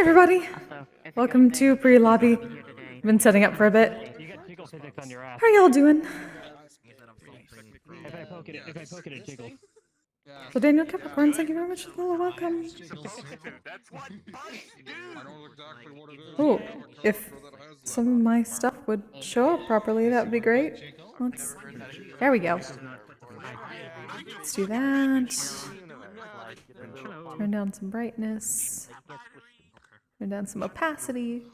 everybody. Welcome to pre-lobby. Been setting up for a bit. How are y'all doing? If I poke it, it jiggles. So Daniel Capricorn, thank you very much for the follow. Welcome. Oh, if some of my stuff would show up properly, that would be great. There we go. Let's do that. Turn down some brightness. Turn down some opacity.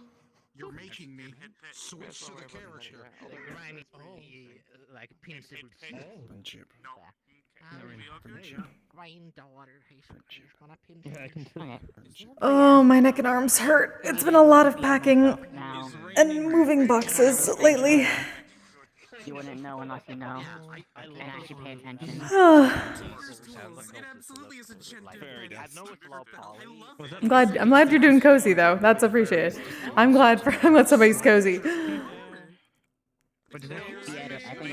You're making me switch to the carrot here. Like Friendship. Oh, my neck and arms hurt. It's been a lot of packing and moving boxes lately. You wouldn't know unless you know and actually pay attention. I'm glad you're doing cozy though. That's appreciated. I'm glad somebody's cozy.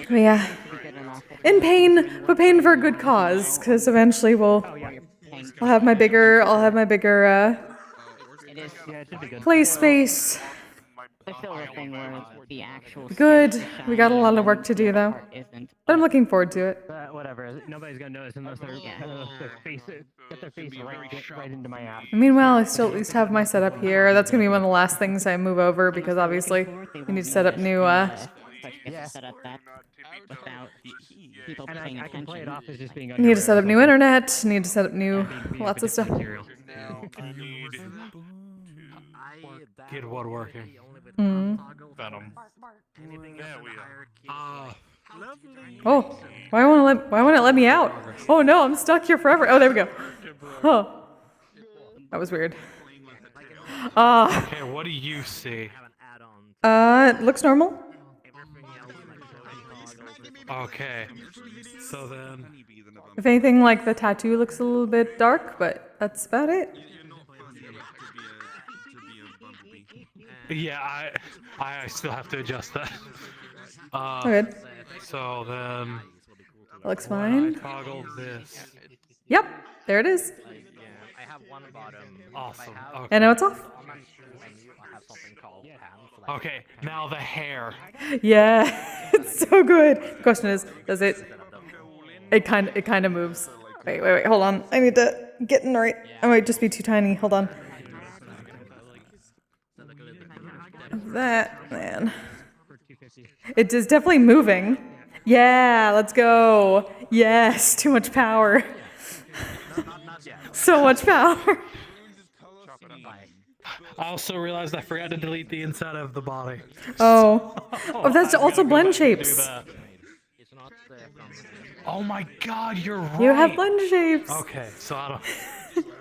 Yeah. In pain, but pain for a good cause, because eventually I'll have my bigger play space. Good. We got a lot of work to do though. But I'm looking forward to it. Whatever. Nobody's gonna notice unless they get their face right into my ass. Meanwhile, I still at least have my setup here. That's gonna be one of the last things I move over because obviously we need to set up new. I can play it off as just being. Need to set up new internet. Need to set up new lots of stuff. Get woodworking. Venom. Oh, why won't it let me out? Oh no, I'm stuck here forever. Oh, there we go. Oh, that was weird. Okay, what do you see? It looks normal. Okay, so then. If anything, like the tattoo looks a little bit dark, but that's about it. Yeah, I still have to adjust that. Good. So then. That looks fine. I toggle this. Yep, there it is. Awesome. Okay. And now it's off. Okay, now the hair. Yeah, it's so good. The question is, does it? It kind of moves. Wait, hold on. I need to get in right. I might just be too tiny. Hold on. That, man. It is definitely moving. Yeah, let's go. Yes, too much power. So much power. I also realized I forgot to delete the inside of the body. Oh, that's also blend shapes. Oh my god, you're right. You have blend shapes. Okay, so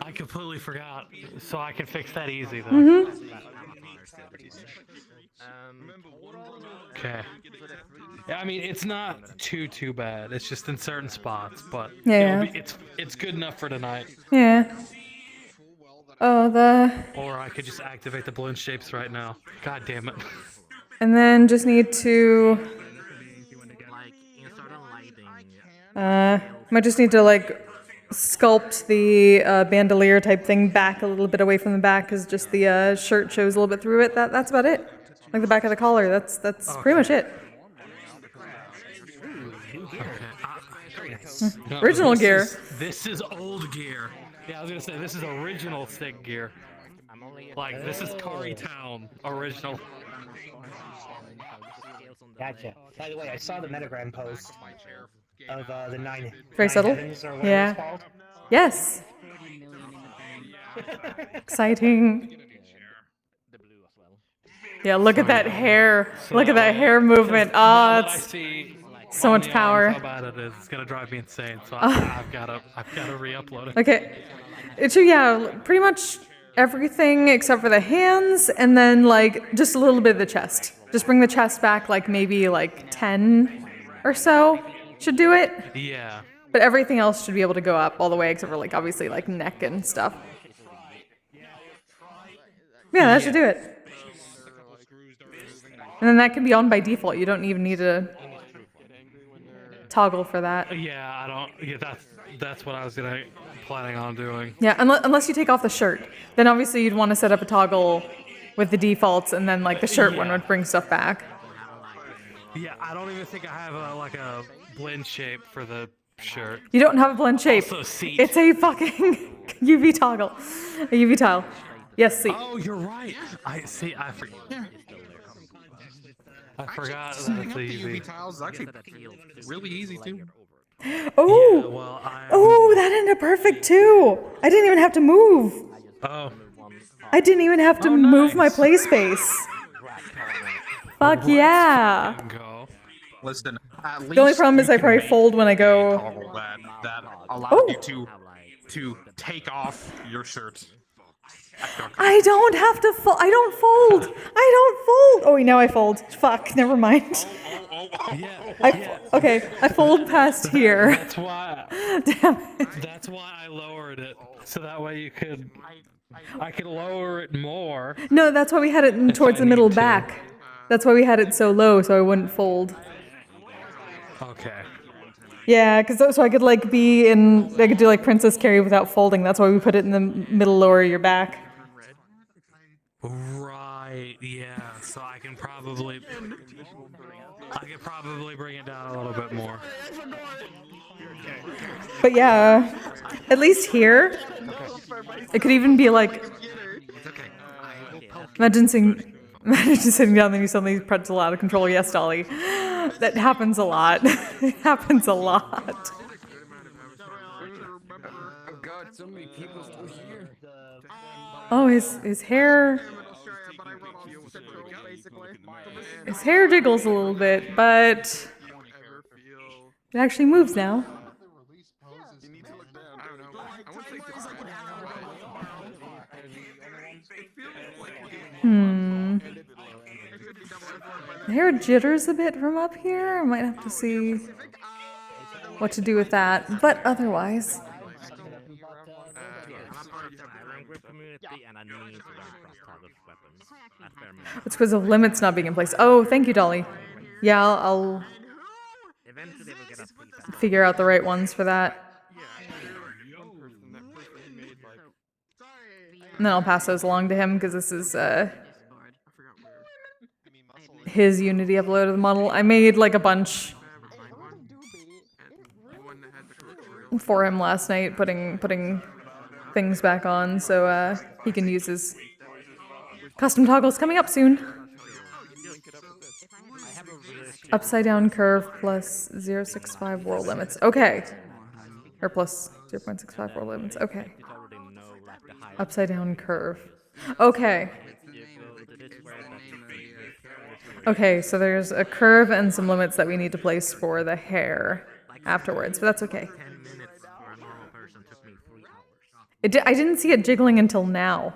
I completely forgot. So I can fix that easy though. Okay. Yeah, I mean it's not too bad. It's just in certain spots, but yeah, it's good enough for tonight. Yeah. Oh, Or I could just activate the balloon shapes right now. God damn it. And then just need to. Might just need to like sculpt the bandolier type thing back a little bit away from the back, because just the shirt shows a little bit through it. That's about it. Like the back of the collar. That's okay. pretty much it. No, Original gear. This is old gear. Yeah, I was gonna say this is original stick gear. Like this is Kari Town original. Gotcha. By the way, I saw the Metagram post of the 9. Very subtle. Yeah. It's called. Yes. Exciting. Yeah, look at that hair. Look at that hair movement. Ah, it's so much power. How bad it is. It's gonna drive me insane. So I've gotta re-upload it. Okay. Yeah, pretty much everything except for the hands, and then like just a little bit of the chest. Just bring the chest back like maybe like 10 or so should do it. Yeah. But everything else should be able to go up all the way except for like obviously like neck and stuff. Yeah, that should do it. And then that can be on by default. You don't even need to toggle for that. Yeah, I don't. Yeah, that's what I was planning on doing. Yeah, unless you take off the shirt, then obviously you'd want to set up a toggle with the defaults, and then like the shirt one Yeah. would bring stuff back. Yeah, I don't even think I have a blend shape for the shirt. You don't have a blend shape. Also seat. It's a fucking UV toggle, a UV tile. Yes, seat. Oh, you're right. I see. I forgot. I forgot that it's a The UV UV. tiles is actually really easy too. Oh, Yeah, well, oh, that ended perfect too. I didn't even have to move. Oh. I didn't even have to move my play space. Fuck yeah. Go. Listen, at least The only problem is you I can probably make fold when I a go. toggle that allows Oh. you to take off your shirt. I don't have to fold. I don't fold. I don't fold. Oh, now I fold. Fuck, never mind. Yeah. Okay, I fold past here. That's why. Damn it. That's why I lowered it, so that way I could lower it more. No, that's why we had it towards I the middle need to. back. That's why we had it so low, so I wouldn't fold. Okay. Yeah, because so I could like be in, I could do like Princess Carrie without folding. That's why we put it in the middle, lower your back. Right. Yeah. So I could probably bring it down a little bit more. But yeah, at least here, it could even be like, imagine sitting down and you suddenly pretzel out of control. Yes, Dolly. That happens a lot. It happens a lot. Oh, his hair jiggles a little bit, but it actually moves now. The hair jitters a bit from up here. I might have to see what to do with that, but otherwise. It's because of limits not being in place. Oh, thank you, Dolly. Yeah, I'll figure out the right ones for that. And then I'll pass those along to him because this is his Unity upload of the model. I made like a bunch for him last night, putting things back on so he can use his custom toggles coming up soon. Upside down curve plus 0.65 world limits. Okay. Or plus 0.65 world limits. Okay. Upside down curve. Okay. Okay, so there's a curve and some limits that we need to place for the hair afterwards, but that's okay. I didn't see it jiggling until now.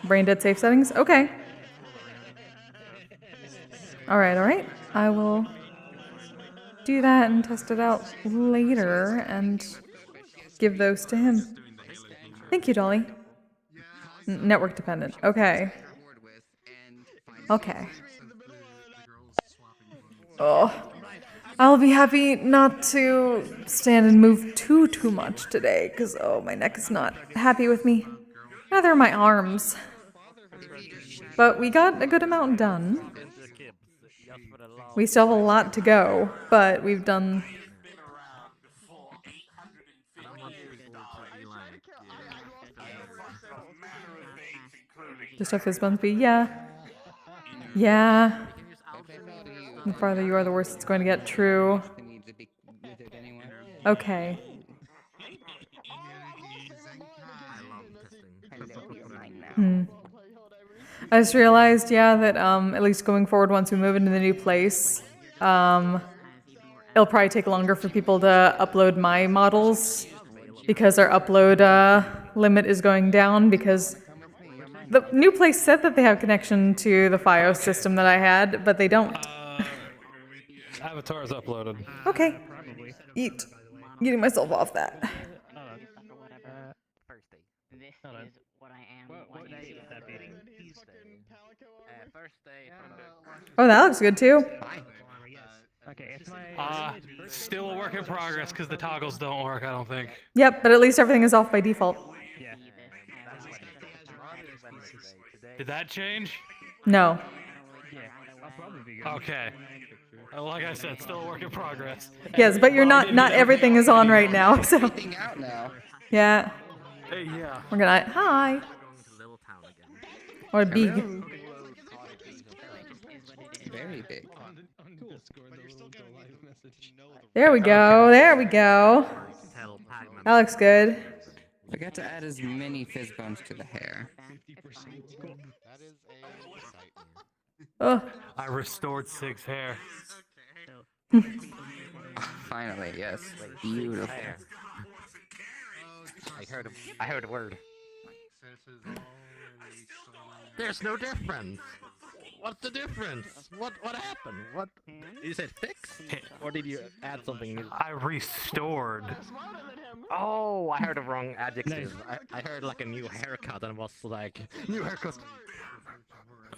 Brain dead safe settings? Okay. Alright. I will do that and test it out later and give those to him. Thank you, Dolly. Network dependent. Okay. Okay. Oh. I'll be happy not to stand and move too much today, because, oh, my neck is not happy with me. Neither are my arms. But we got a good amount done. We still have a lot to go, but we've done... Just a fist bump speed, yeah. Yeah. The farther you are, the worse it's going to get. True. Okay. I just realized, yeah, that at least going forward, once we move into the new place, it'll probably take longer for people to upload my models because our upload limit is going down because the new place said that they have connection to the FiOS system that I had, but they don't. Avatar's uploaded. Okay. Eat. Getting myself off that. what I am. What day would that be? First day from the Oh, that looks good too. Okay, it's my. Still a work in progress because the toggles don't work, I don't think. Yep, but at least everything is off by default. Yeah. Did that change? No. Yeah. I'll probably be good. Okay. Like I said, still a work in progress. Yes, but you're not everything is on right now, so everything out now. yeah. Hey, yeah. We're gonna hi. Going to Little Town again. Or big. Very big. There we go. There we go. Tell Pac-Man. That looks good. Forget to add as many fizz bones to the hair. Oh, I restored Sig's hair. Finally, yes. Beautiful. I heard a word. There's no difference. What's the difference? What happened? What? You said fix? Or did you add something new? I restored. Oh, I heard the wrong adjective. I heard like a new haircut and was like, new haircut.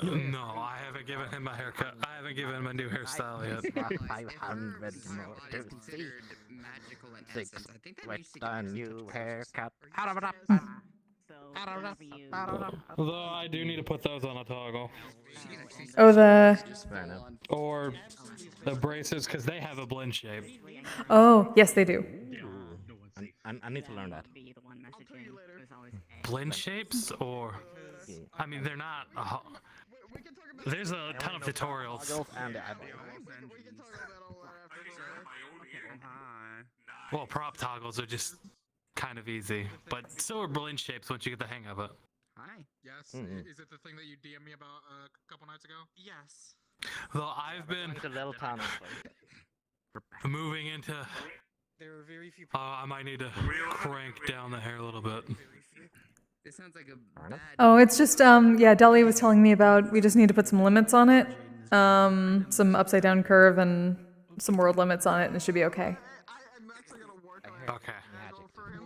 No, I haven't given him a haircut. I haven't given him a new hairstyle yet. 500 more to see. Six. With a new haircut. Although I do need to put those on a toggle. oh the. Or the braces, because they have a blend shape. Oh, yes, they do. I need to learn that. Blend shapes? Or... I mean, they're not... There's a ton of tutorials. And the eyeball. Well, prop toggles are just kind of easy. But so are blend shapes once you get the hang of it. Hi. Yes. Is it the thing that you DM'd me about a couple nights ago? Yes. Though I've been It's a little town. moving into... There are very few. I might need to crank down the hair a little bit. This sounds like a bad. Oh, it's just yeah, Deli was telling me about we just need to put some limits on it. Some upside down curve and some world limits on it and it should be okay. I'm actually gonna work on Okay. for him.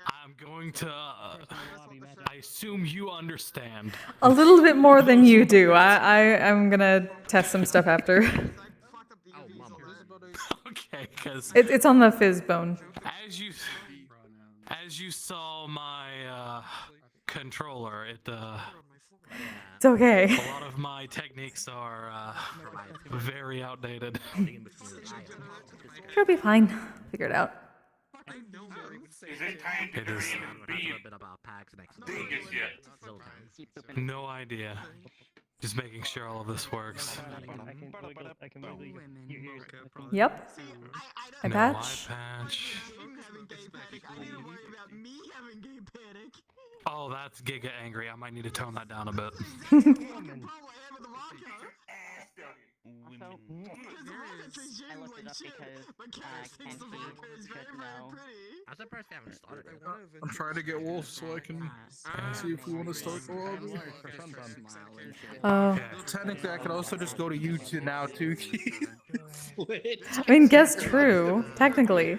I'm going to... I assume you understand. A little bit more than you do. I'm gonna test some stuff after. Okay, because It's on the fizz bone. as you saw my controller, It's okay. a lot of my techniques are very outdated. It'll be fine. Figure it out. It is no idea. Just making sure all of this works. I can wiggle you. Yep. I No patch. eye patch. Oh, that's Giga angry. I might need to tone that down a bit. I looked it up because Kenshi should know. I'm surprised they haven't started it. I'm trying to get Wolf so I can see if we want to start the world. Oh. Okay. Technically, I could also just go to YouTube now too. I mean, guess true. Technically.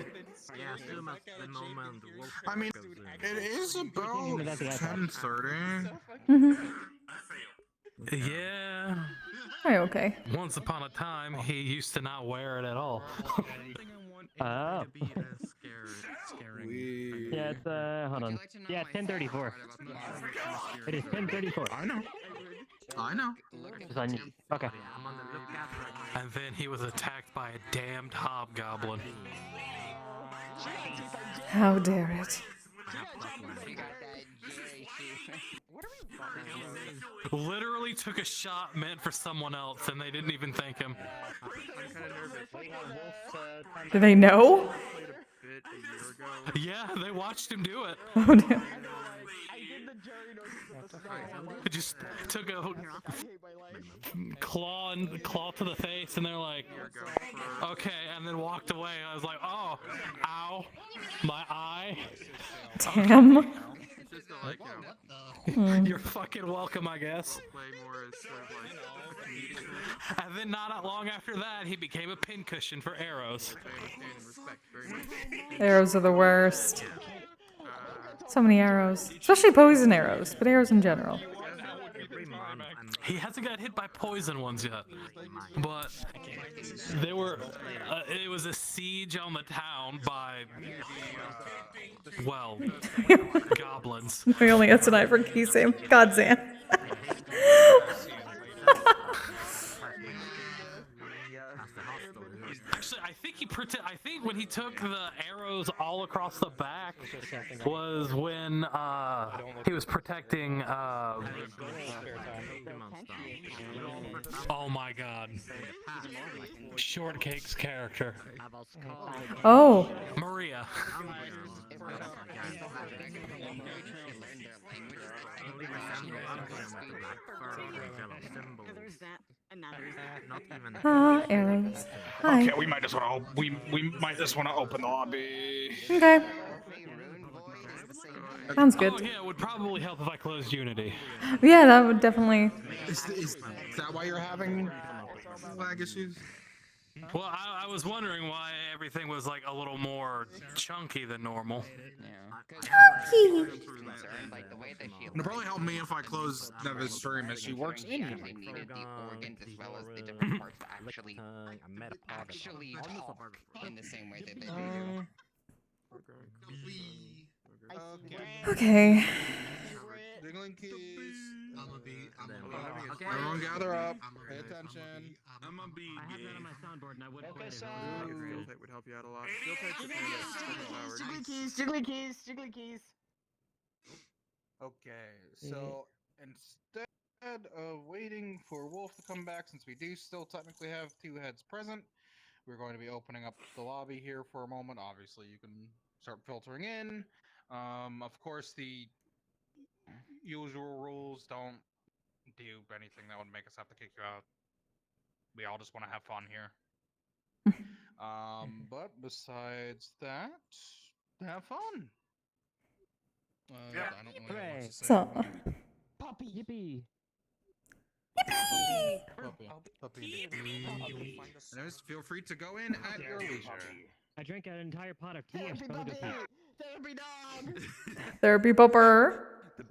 I mean, it is about 10:30. Yeah. Are you okay? Once upon a time, he used to not wear it at all. Oh. Yeah, it's hold on. Yeah, 10:34. It is 10:34. I know. Okay. And then he was attacked by a damned hobgoblin. How dare it? Literally took a shot meant for someone else, and they didn't even thank him. Do they know? Yeah, they watched him do it. Oh, damn. It just took a claw to the face, and they're like, okay, and then walked away. I was like, oh, ow, my eye. Damn. You're fucking welcome, I guess. And then not long after that, he became a pincushion for arrows. Arrows are the worst. So many arrows. Especially poison arrows, but arrows in general. He hasn't got hit by poison ones yet, but they were. It was a siege on the town by, well, goblins. We only got tonight for Kise. Godzan. Actually, I think when he took the arrows all across the back was when he was protecting. Oh my God, Shortcake's character. Oh. Maria. Ah, arrows. Hi. Okay, we might just want to open the lobby. Okay. Sounds good. Oh yeah, it would probably help if I closed Unity. Yeah, that would definitely. Is that why you're having lag issues? Well, I was wondering why everything was like a little more chunky than normal. It'll probably help me if I close Neva's stream as she works in here. Needed the organs as well as the different parts to actually talk in the same way that they do. Okay. Jiggling keys. Everyone gather up. Pay attention. I'm gonna be. I have that on my soundboard and I would play it. Steel tape would help you out a lot. Steel tape's Jiggly keys. Okay, so instead of waiting for Wolf to come back, since we do still technically have 2 heads present, we're going to be opening up the lobby here for a moment. Obviously, you can start filtering in. Of course, the usual rules don't do anything that would make us have to kick you out. We all just want to have fun here. But besides that, have fun. I don't really know what to say. So. Puppy, yippee! Puppy. And feel free to go in at your leisure. I drank an entire pot of tea. Therapy dog. Therapy bumper.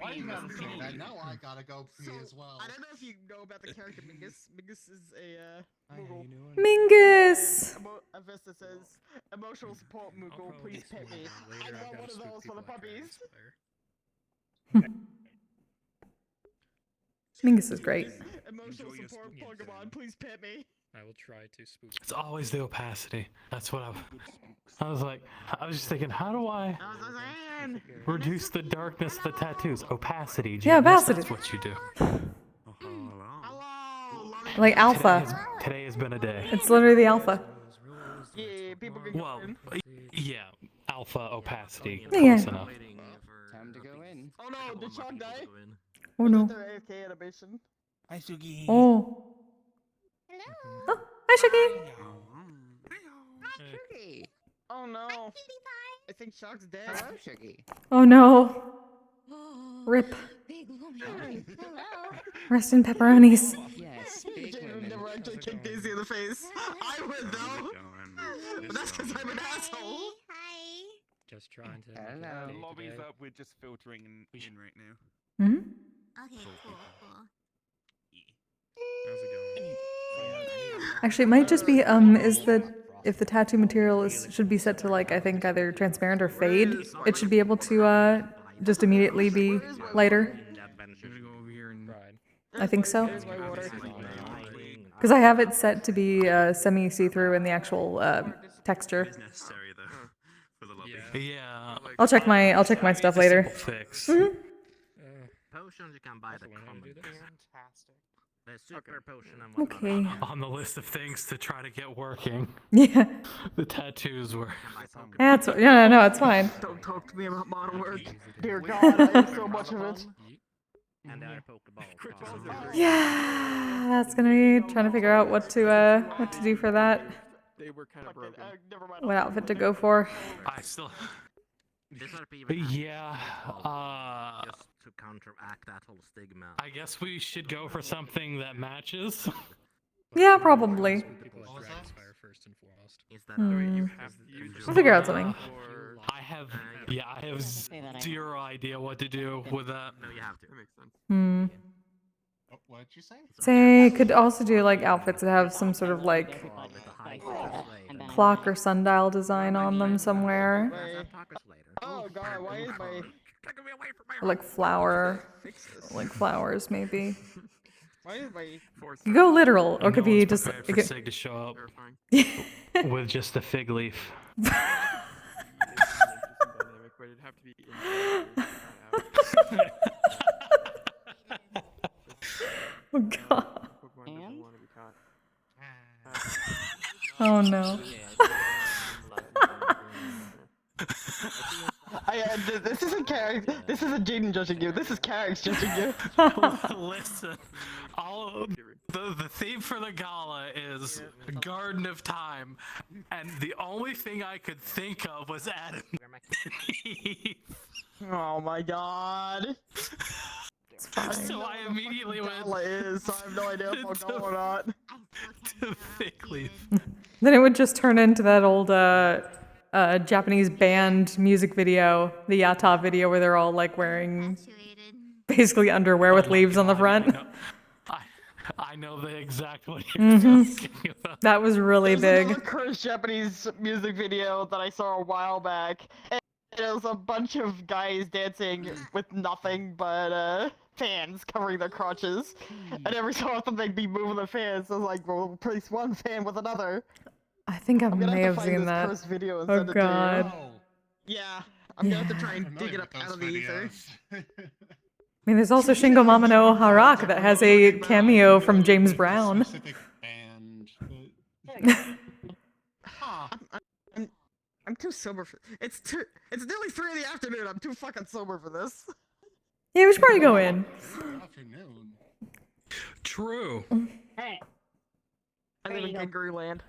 I know I gotta go pee as well. I don't know if you know about the character Mingus. Mingus is a Moogle. Mingus. Avista says, emotional support Moogle, please pet me. I want one of those for the puppies. Mingus is great. Emotional support Pokemon, please pet me. I will try to spook. It's always the opacity. That's what I was like. I was just thinking, how do I reduce the darkness of the tattoos? Opacity. Yeah, opacity. That's what you do. Like alpha. Today has been a day. It's literally the alpha. Yeah, people can Well, yeah, alpha opacity. Yeah. Close enough. Time to go in. Oh no, did Sean die? Oh no. Their AFK animation. Hi, Sugi. Oh. Oh, hi, Shuggy. Sugar. Oh no. I think Shock's dead. Hello, Sugar. Oh no. Rip. Big woman. Hello. Rest in pepperonis. Yes, big Jacob women. never actually kicked Daisy in the face. I would though. But that's because I'm an asshole. Hi. Just trying to. Hello. The lobby's up. We're just filtering in right now. Hmm? Okay, cool. How's it going? Actually, it might just be is that if the tattoo material should be set to like I think either transparent or fade, it should be able to just immediately be lighter. I think so. Because I have it set to be semi see-through in the actual texture. Necessary though for the lobby. Yeah. I'll check my stuff later. Fix. Potions you can buy the common. Fantastic. The super potion and whatnot. Okay. On the list of things to try to get working, Yeah. the tattoos were. That's no, it's fine. Don't talk to me about model work. Dear God, I have so much of it. And there are Pokeballs. Yeah, that's gonna be trying to figure out what to do for that. They were kind of broken. Never mind. What outfit to go for. I still. These are people Yeah. just to counteract that whole stigma. I guess we should go for something that matches. Yeah, probably. People like Dragonfire first and foremost. Is that Hmm. You have We'll figure out something. I have zero idea what to do with that. No, you have to. That makes sense. Hmm. Oh, what did you say? Say, could also do like outfits that have some sort of like Oh, with the high interest rate. clock or sundial design on them somewhere. Let's have tacos later. Oh god, why is my... Taking me away from my Or like flower, Fix this. like flowers maybe. Why is my... You go literal, or And could no be one's just. prepared It for could, Sig to show up Terrifying. with just a fig leaf. Dynamic, but it'd have to be in oh god. Pokemon doesn't want to be caught. Oh no. This isn't Carrick. This isn't Jaden judging you. This is Carrick's judging you. Listen, the theme for the gala is Garden of Time, and the only thing I could think of was Adam and Eve. Oh my god. It's fine. So I immediately went Gala is, so I have no idea if I'll go or not. to fig leaf. Then it would just turn into that old Japanese band music video, the Yata video, where they're all like wearing basically underwear with leaves on the front. I know the exact one you're talking about. That was really There's big. another cursed Japanese music video that I saw a while back. And it was a bunch of guys dancing with nothing but fans covering their crotches. And every so often they'd be moving the fans. So I was like, well, replace one fan with another. I think I I'm gonna may have have to find seen this that. cursed video and Oh send it god. to you. Yeah, I'm gonna have to try and dig it up out of the ether. I mean, there's also Shingo Mama no Harak that has a cameo from James Brown. I'm too sober for it's nearly 3 in the afternoon. I'm too fucking sober for this. Yeah, we should probably go in. True. Hey. I live in Kangaroo Land.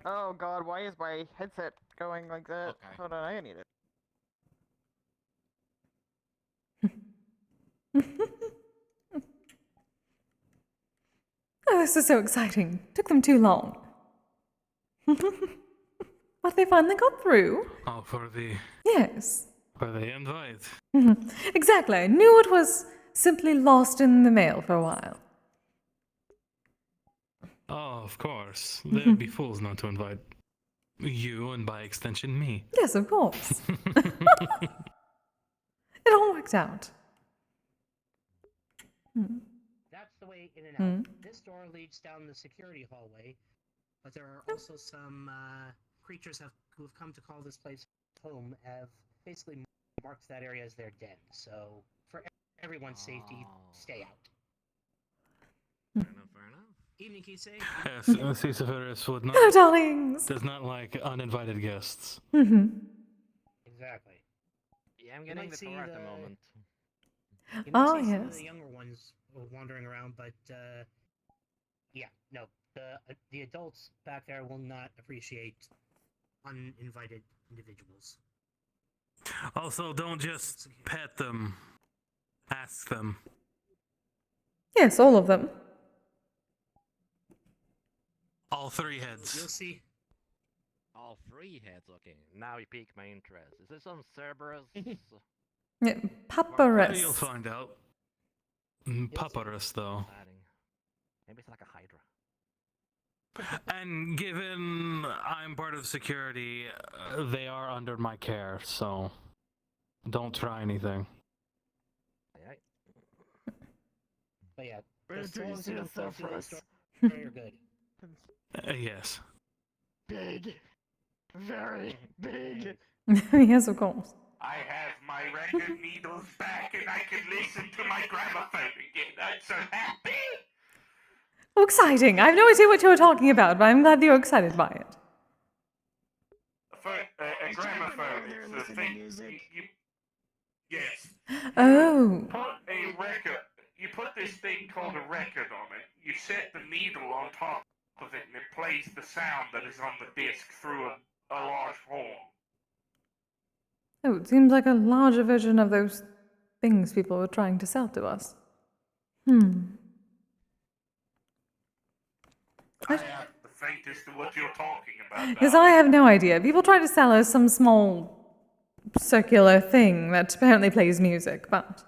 Oh god, why is my headset going like that? Okay. Hold on, I need it. Oh, this is so exciting. Took them too long. But they finally got through. Oh, for the Yes. invite. Exactly. I knew it was simply lost in the mail for a while. Oh, of course. They'd be fools not to invite you, and by extension, me. Yes, of course. It all worked out. That's the way in and out. This door leads down the security hallway, but there are also some creatures who have come to call this place home have basically marked that area as their den. So for everyone's safety, stay out. Fair enough. Evening, Kise. Yes, Sisyphus would not. Hello, darlings. Does not like uninvited guests. Exactly. Yeah, I'm You getting might the see tour at the the- moment. You might Oh, see some of yes. the younger ones wandering around, but yeah, no, the adults back there will not appreciate uninvited individuals. Also, don't just pet them. Ask them. Yes, all of them. All three You'll heads. see. All 3 heads, okay. Now you pique my interest. Is this some Cerberus? Yeah, papyrus. You'll find out. Papyrus, though. Maybe it's like a Hydra. And given I'm part of security, they are under my care, so don't try anything. But yeah, Where as do you long as see you the don't fall through the Cerberus? door, you're good. Yes. Big. Very big. Yes, of course. I have my record needles back and I can listen to my gramophone again. I'm so happy! Oh, exciting. I have no idea what you were talking about, but I'm glad that you're excited by it. A gramophone is a thing. Yes. Oh. Put a record. You put this thing called a record on it. You set the needle on top of it, and it plays the sound that is on the disc through a large horn. Oh, it seems like a larger version of those things people were trying to sell to us. I have the faintest of what you're talking about. Yes, I have no idea. People try to sell us some small circular thing that apparently plays music, but...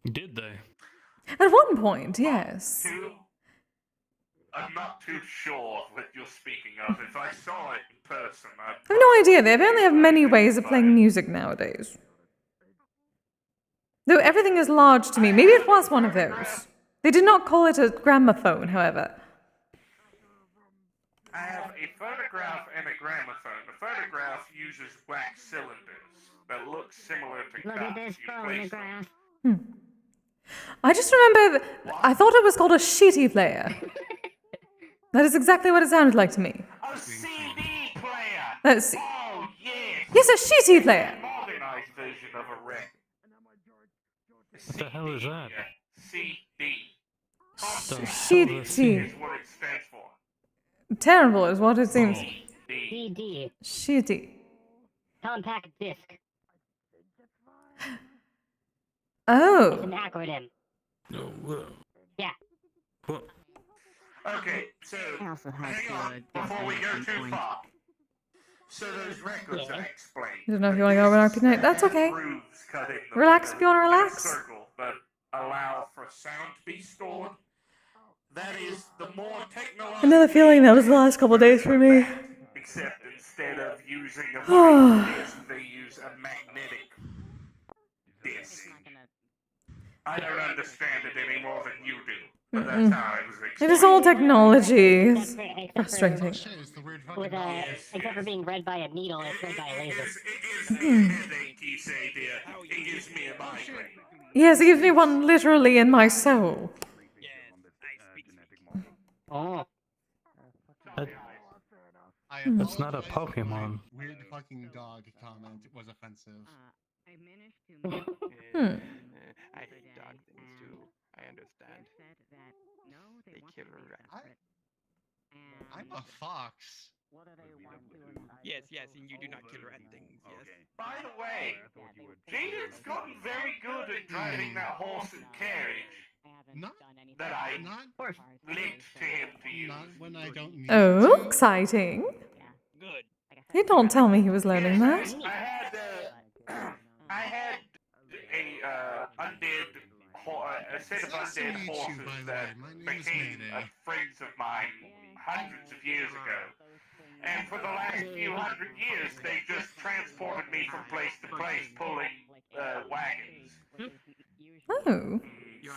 Did they? At one point, yes. I'm not too sure what you're speaking of. If I saw it in person, I'd... I have no idea. They apparently have many ways of playing music nowadays. Though everything is large to me. Maybe it was one of those. They did not call it a gramophone, however. I have a phonograph and a gramophone. The phonograph uses wax cylinders that look similar to Look at this phonograph. I just remember I thought it was called a shitty player. That is exactly what it sounded like to me. A CD player! Oh, yes! yes, a shitty player! A modernized version of a record. What the hell is that? CD. Shitty. Is what it stands for. Terrible is what it seems. CD. Shitty. Compact disc. Oh. It's an acronym. Yeah. What? Okay, so hang on before we go too far. So those records I explained. I don't know if you want to go over RP night. That's okay. Relax if you want to relax. Circle that allow for sound to be stored. That is the more technological. Another feeling that was the last couple of days for me. Except instead of using a magnetic disc, they use a magnetic disc. I don't understand it any more than you do, but that's how I was explaining. It is all technology. It's frustrating. Except for being read by a needle, it's read by a laser. It gives me a headache, Kise, dear. It gives me a migraine. Yes, it gives me one literally in my soul. Oh. That's not a Pokemon. Weird fucking dog comment was offensive. I hate dog things too. I understand. They kill rats. I'm a fox. Yes, and you do not kill rat things. Yes. By the way, Jaden's gotten very good at driving that horse and carriage. That I linked to him to use. Not when I don't need Oh, exciting. Good. He don't tell me he was learning that. I had a set of undead horses that became friends of mine hundreds of years ago. And for the last few hundred years, they just transported me from place to place, pulling wagons. Oh.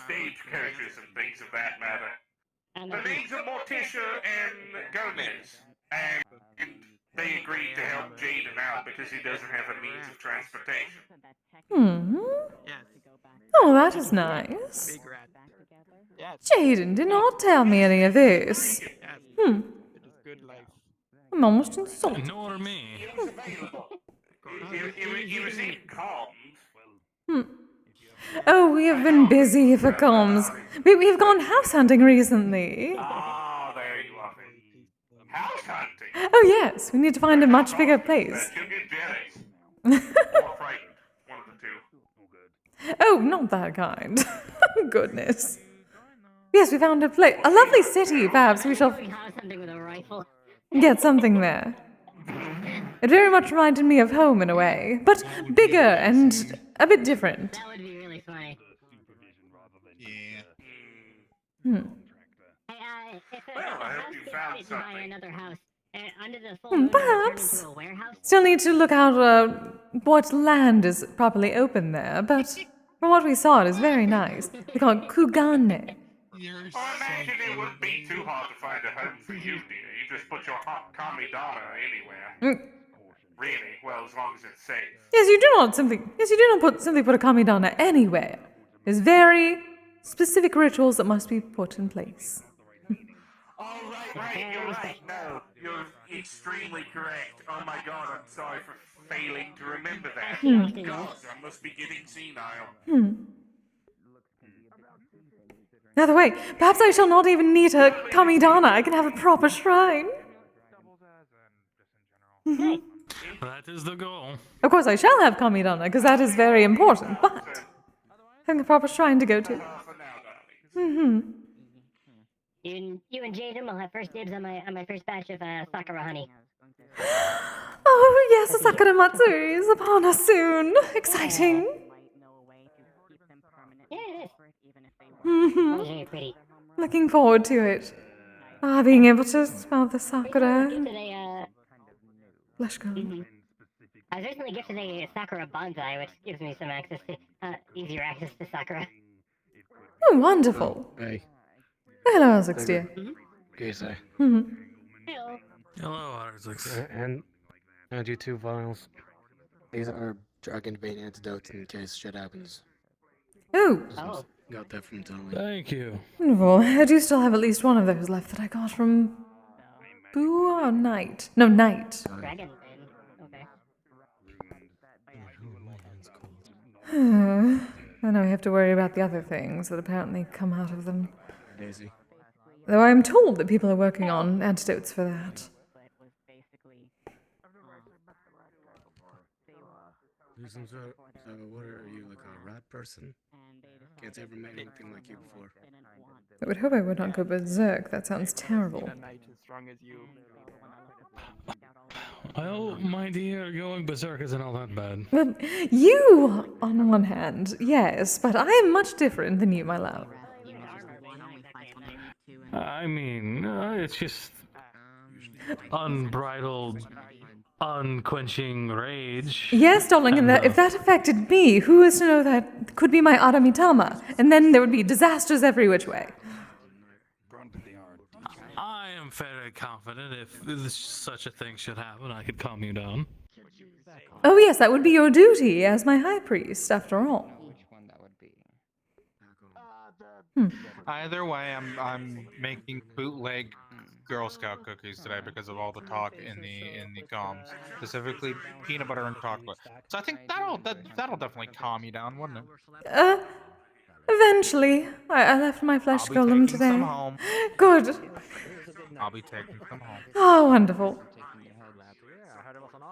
Stagecoaches and things of that matter. The names are Morticia and Gomez, and they agreed to help Jaden out because he doesn't have a means of transportation. Oh, that is nice. Jaden did not tell me any of this. I'm almost insulted. Nor me. He was in comms. Oh, we have been busy for comms. We've gone house hunting recently. Oh, there you are. House hunting? Oh, yes. We need to find a much bigger place. You'll get jealous. Or frightened. One of the two. Oh, not that kind. Goodness. Yes, we found a place. A lovely city, perhaps. We shall get something there. It very much reminded me of home in a way, but bigger and a bit different. That would be really funny. Yeah. I hope you found something. Another house. Under the full moon, Perhaps. into a warehouse. Still need to look out what land is properly open there, but from what we saw, it is very nice. They call it Kugane. I imagine it wouldn't be too hard to find a home for you, dear. You just put your Kamidana anywhere. Really? Well, as long as it's safe. Yes, you do not simply put a Kamidana anywhere. There's very specific rituals that must be put in place. Oh, right, you're right. No, you're extremely correct. Oh my god, I'm sorry for failing to remember that. God, I must be getting senile. Either way, perhaps I shall not even need a Kamidana. I can have a proper shrine. That is the goal. Of course, I shall have Kamidana, because that is very important, but having a proper shrine to go to. You and Jaden will have first dibs on my first batch of Sakura honey. Oh, yes, the Sakura Matsuri is upon us soon. Exciting. Yeah, it is. Mhm. Very pretty. Looking forward to it. Being able to smell the Sakura. Flesh cone. I was recently gifted a Sakura bonsai, which gives me some access to, easier access to Sakura. Oh, wonderful. Hey. Hello, Alex, dear. Kise. Mhm. Hello. Hello, Isaacs. And you 2 vials. These are dragon bait antidotes in case shit happens. Oh. Got that from Tommy. Thank you. Wonderful. I do still have at least one of those left that I got from Boo or Knight? No, Knight. Dragon fin. Okay. I know we have to worry about the other things that apparently come out of them. Daisy. Though I'm told that people are working on antidotes for that. So what are you, like a rat person? Can't say I've ever met anything like you before. I would hope I would not go berserk. That sounds terrible. A knight as strong as you. Well, my dear, going berserk isn't all that bad. Well, you, on one hand, yes, but I am much different than you, my love. I mean, it's just unbridled, unquenching rage. Yes, darling, and if that affected me, who is to know that could be my Aramitama? And then there would be disasters every which way. I am fairly confident if such a thing should happen, I could calm you down. Oh yes, that would be your duty as my high priest, after all. Either way, I'm making bootleg Girl Scout cookies today because of all the talk in the comms, specifically peanut butter and chocolate. So I think that'll definitely calm you down, wouldn't it? Eventually. I left my flesh golem today. Some home. Good. I'll be taking some home. Oh, wonderful.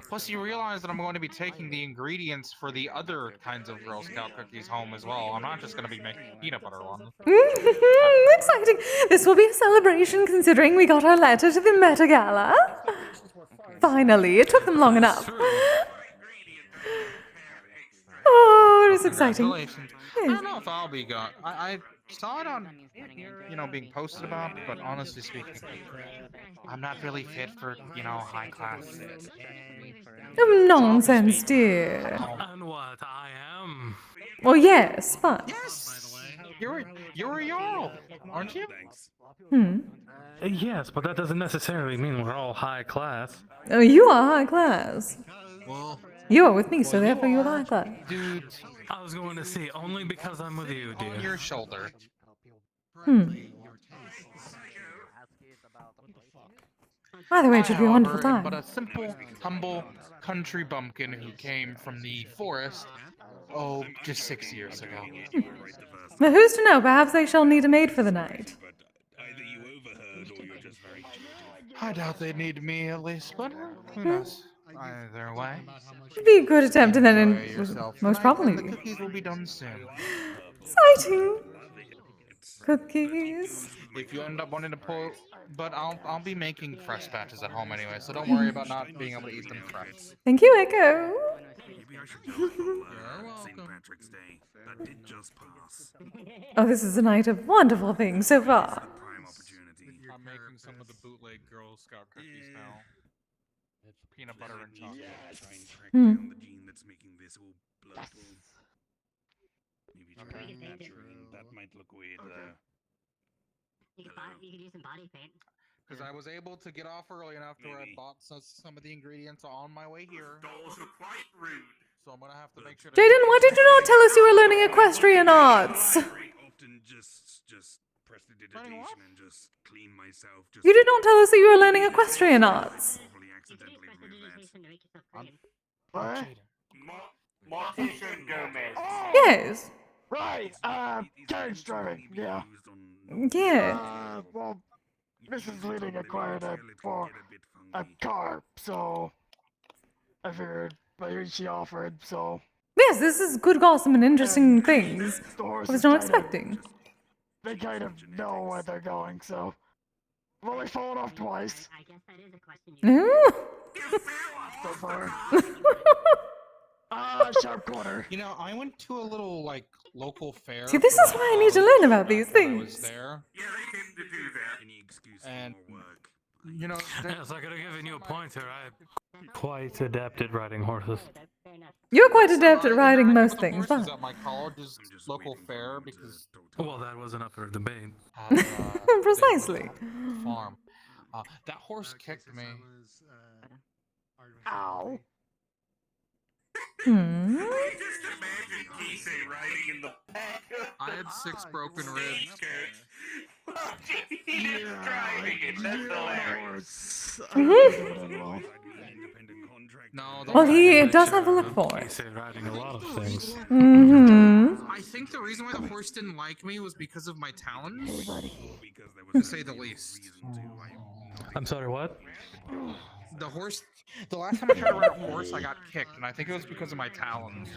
Plus, you realize that I'm going to be taking the ingredients for the other kinds of Girl Scout cookies home as well. I'm not just going to be making peanut butter ones. Exciting. This will be a celebration considering we got our letter to the Meta Gala. Finally, it took them long enough. Oh, it is exciting. Congratulations. I don't know if I'll be gone. I saw it on, being posted about, but honestly speaking, I'm not really fit for, high class. Nonsense, dear. And what I am. Well, yes, but... Yes! You're a Jarl, aren't you? Yes, but that doesn't necessarily mean we're all high class. Oh, you are high class. Well, you are with me, so therefore you are high class. Dude, I was going to say, only because I'm with you, dear. On your shoulder. Either way, it should be a wonderful time. But a simple, humble country bumpkin who came from the forest, just 6 years ago. Now, who's to know? Perhaps they shall need a maid for the night. I doubt they need me, at least, but who knows? Either way. It'd be a good attempt, and then most probably. The cookies will be done soon. Exciting. Cookies. If you end up wanting to pull, but I'll be making fresh batches at home anyway, so don't worry about not being able to eat them fresh. Thank you, Echo. Oh, this is a night of wonderful things so far. I'm making some of the bootleg Girl Scout cookies now. It's peanut butter and chocolate. That might look weird. You could use some body paint. Because I was able to get off early enough to where I bought some of the ingredients on my way here. Dolls are quite rude. So I'm gonna have to make sure. Jaden, why did you not tell us you were learning equestrian arts? Often just press the digitation and just clean myself. You did not tell us that you were learning equestrian arts. What? Mortician Gomez. Yes. Right. Carriage driving. Yeah. Yeah. Well, Mrs. Leading acquired it for a car, so I figured. But she offered, so. Yes, this is good gossip and interesting things. I was not expecting. They kind of know where they're going, so I've only fallen off twice. I guess that is a question you So far. Sharp corner. You know, I went to a little like local fair. See, this for is my why I need to college learn about these when I was things. there. Yeah, they tend to do that. Any excuse And for more work. you know, Yes, I could have given you a pointer. I'm quite adept at riding horses. You're quite adept at riding most things, horses but at my college's local fair because Well, that wasn't up for debate. had, precisely. farm. That horse kicked me. Ow. Hmm. Just imagine Kise riding in the back. I had 6 broken ribs. He is driving it. That's hilarious. No, Well, he does have a look for it. Kise riding a lot of things. Mm-hmm. I think the reason why the horse didn't like me was because of my talons, to say the least. I'm sorry, what? The horse. The last time I tried to ride a horse, I got kicked, and I think it was because of my talons.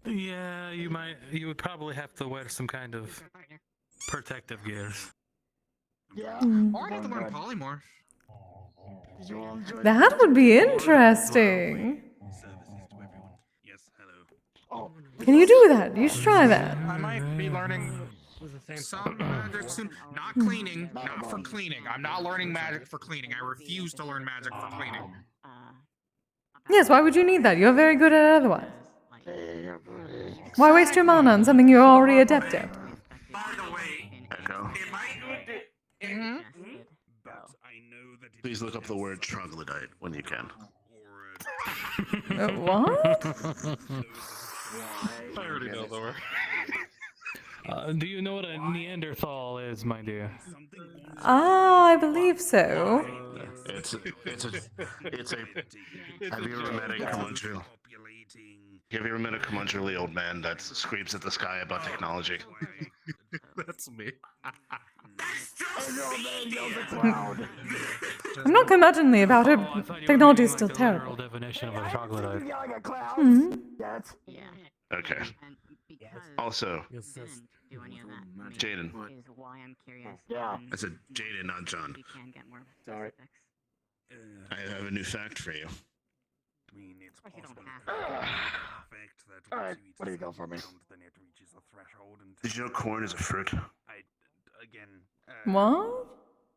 Yeah, you would probably have to wear some kind of protective gears. Yeah. Or I have to learn polymorph. That would be interesting. Yes, hello. Can you do that? You should try that. I might be learning some magic soon. Not cleaning, not for cleaning. I'm not learning magic for cleaning. I refuse to learn magic for cleaning. Yes, why would you need that? You're very good at it otherwise. Why waste your mana on something you're already adept at? By the way, Echo. am I good to... But I know that it Please look up the word troglodyte when you can. What? I already know the word. Do you know what a Neanderthal is, my dear? Ah, I believe so. It's a. Have you ever met a curmudgeon? Have you ever met a curmudgeonly old man that screams at the sky about technology? That's me. I'm not curmudgeonly about it. Oh, I thought you were Technology is meaning, still like, the literal terrible. definition of a troglodyte. Hmm. Okay. Also, Jaden. Yeah. I said Jaden, not John. Sorry. I have a new fact for you. I mean, it's possible. Fact that Alright, what do you got for me? then it reaches a threshold and Did you know corn is a fruit? What?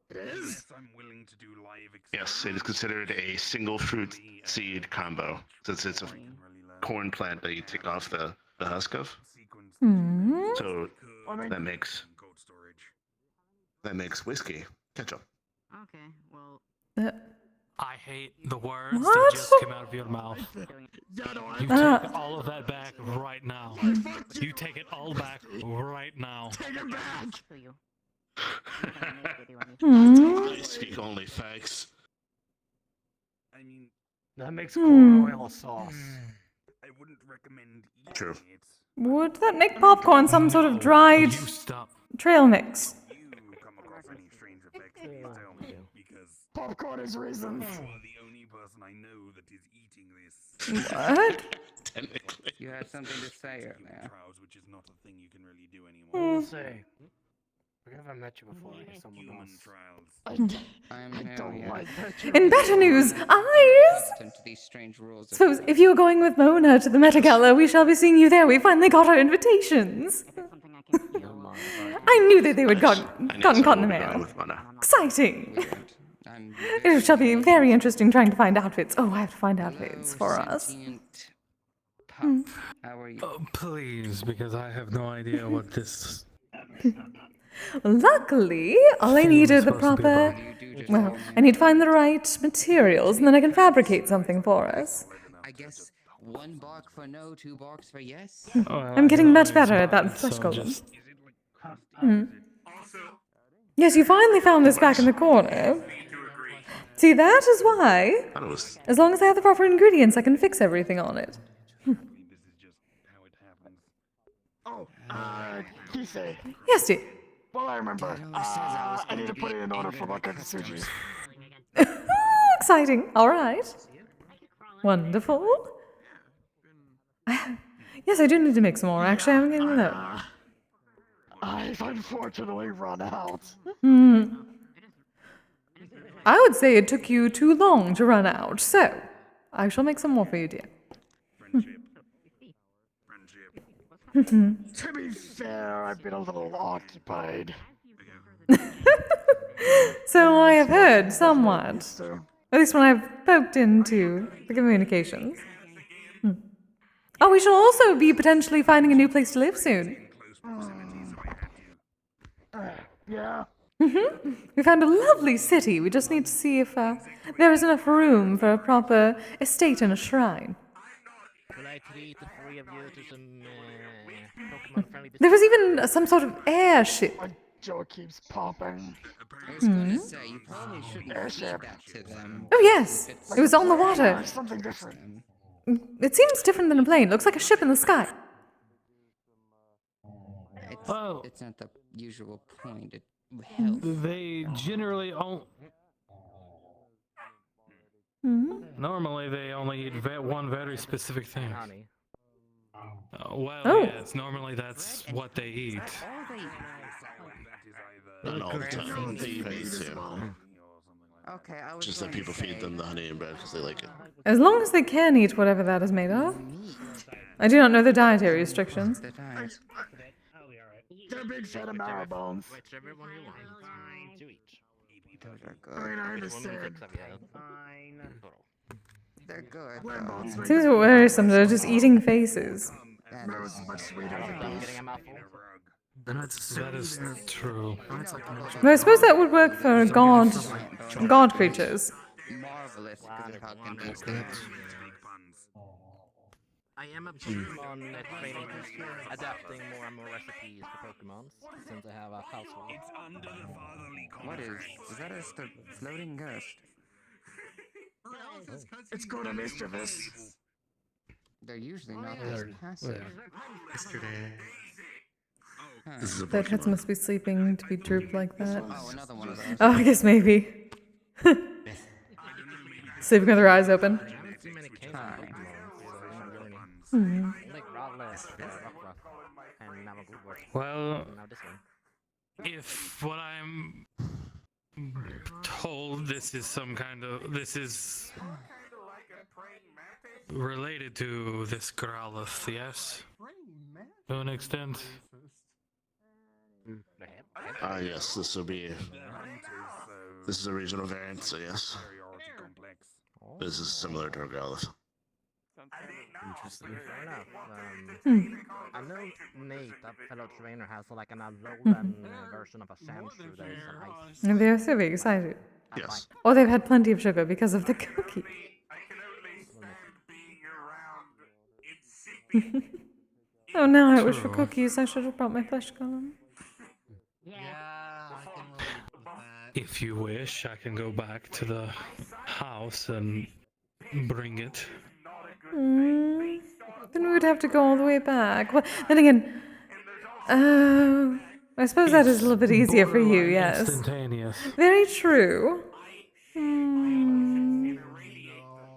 It is. I'm willing to do live Yes, it is considered a single fruit seed combo, since it's a corn plant that you take off the husk of. Hmm. So that makes whiskey ketchup. Okay, well. I hate the words What? that just came out of your mouth. You take all of that back right now. You take it all back right now. Take it back. I speak only facts. I mean, That makes corn oil sauce. I wouldn't recommend eating True. it. Would that make popcorn some sort of dried You stop. trail mix? You come across any strange effects, please tell me, because Popcorn is reasons. you are the only person I know that is eating this. What? Technically. You had something to say earlier. Trials, which is not a thing you can really do anymore. Say, where have I met you before? I guess someone Human else. trials. I'm Don't no like that. In better news, eyes! accustomed to these strange rules. of Suppose if you are going with Mona to the Meta Gala, we shall be seeing you there. We finally got our invitations. I knew that they would gotten caught in the mail. With Mana. Exciting! weird. I'm It shall be very interesting trying to find outfits. Oh, I have to find outfits for us. sentient pup. How are you? Please, because I have no idea what this. Luckily, all I need are the supposed to be proper. You do just Well, I need to find the right materials, and then I can fabricate something for us. I guess one bark for no, two barks for yes. I'm getting much better at that flesh golem. Yes, you finally found this back in the corner. See, that is why. I thought it was. As long as I have the proper ingredients, I can fix everything on it. Oh, Kise. Yes, dear. Well, I remember. I need to put it in order for bucket sushi. Exciting. All right. Wonderful. Yes, I do need to make some more. Actually, I'm getting low. I've unfortunately run out. I would say it took you too long to run out, so I shall make some more for you, dear. To be fair, I've been a little occupied. So I have heard somewhat. At least when I've poked into the communications. Oh, we shall also be potentially finding a new place to live soon. Yeah. We found a lovely city. We just need to see if there is enough room for a proper estate and a shrine. Will I treat the three of you to some Pokemon-friendly There was even some sort of airship. My jaw keeps popping. I was gonna say, you probably shouldn't feed that to them. Oh yes, it was on the water. Something different. It seems different than a plane. It looks like a ship in the sky. It's not the usual point. It helps. They generally normally they only eat one very specific thing. Yes, normally that's what they eat. Not all the time. They eat meat too. Okay, I was Just that people feed them the honey and bread because they like it. As long as they can eat whatever that is made of. I do not know the dietary restrictions. They're big fan of marrow bones. Whichever one you want. To each. Those are I mean, good. I understand. They're good. Lamb bones make Seems worrisome. They're just eating faces. marrow is much sweeter than beef. That is true. But I suppose that would work for god creatures. Marvelous because of how convinced they are. I am a Pokemon training, adapting more and more recipes for Pokemon since I have a household. What is that? A floating ghost? It's good and mischievous. They're usually not this passive. This is a Their heads must be sleeping to be drooped like that. Oh, another one of those. Oh, I guess maybe. Sleeping with their eyes open. Well, if what I'm told this is related to this Growlithe, yes? To an extent. Yes, this is a regional variant, so yes. This is similar to a Growlithe. Interesting. Fair enough. I know Nate, that fellow trainer, has like an Alolan version of a Sandshrew that is an ice. And they're so very excited. Yes. Or they've had plenty of sugar because of the cookie. Oh no, I wish for cookies. I should have brought my flesh golem. If you wish, I can go back to the house and bring it. Then we would have to go all the way back. Well, then again, I suppose that is a little bit easier for you, yes. Instantaneous. Very true.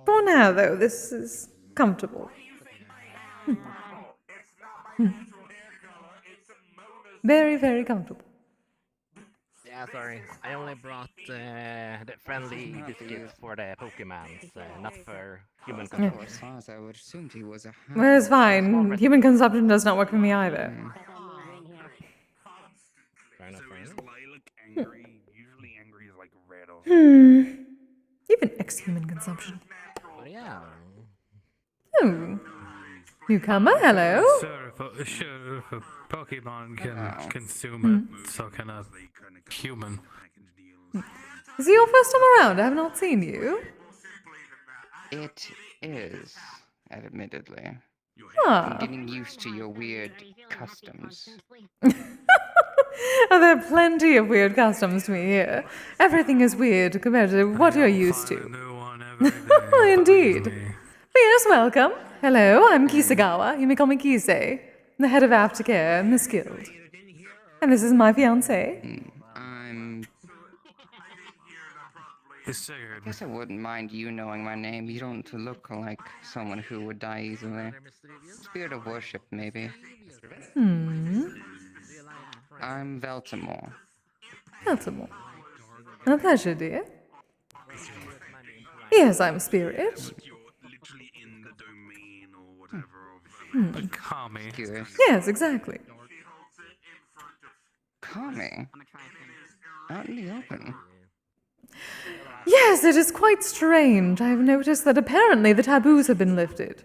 For now, though, this is comfortable. Very, very comfortable. Yeah, sorry. I only brought the friendly biscuits for the Pokemons, not for human consumption. As far as I would assume he was a Well, it's fine. Human consumption does not work for me either. Fair enough, Even ex-human consumption. But yeah. Oh. Newcomer, hello. Sure, if a Pokemon can consume it, so can a human. Is it your first time around? I have not seen you. It is, admittedly. Ah. I'm getting used to your weird customs. Oh, there are plenty of weird customs to me here. Everything is weird compared to what you're used to. Indeed. But yes, welcome. Hello, I'm Kisegawa. You may call me Kise, the head of aftercare in this guild. And this is my fiancé. I guess I wouldn't mind you knowing my name. You don't look like someone who would die easily. Spirit of worship, maybe. I'm Veltimore. Baltimore. A pleasure, dear. Yes, I'm a spirit. Literally in the domain or whatever of Kami. Yes, exactly. Kami? Out in the open. Yes, it is quite strange. I have noticed that apparently the taboos have been lifted.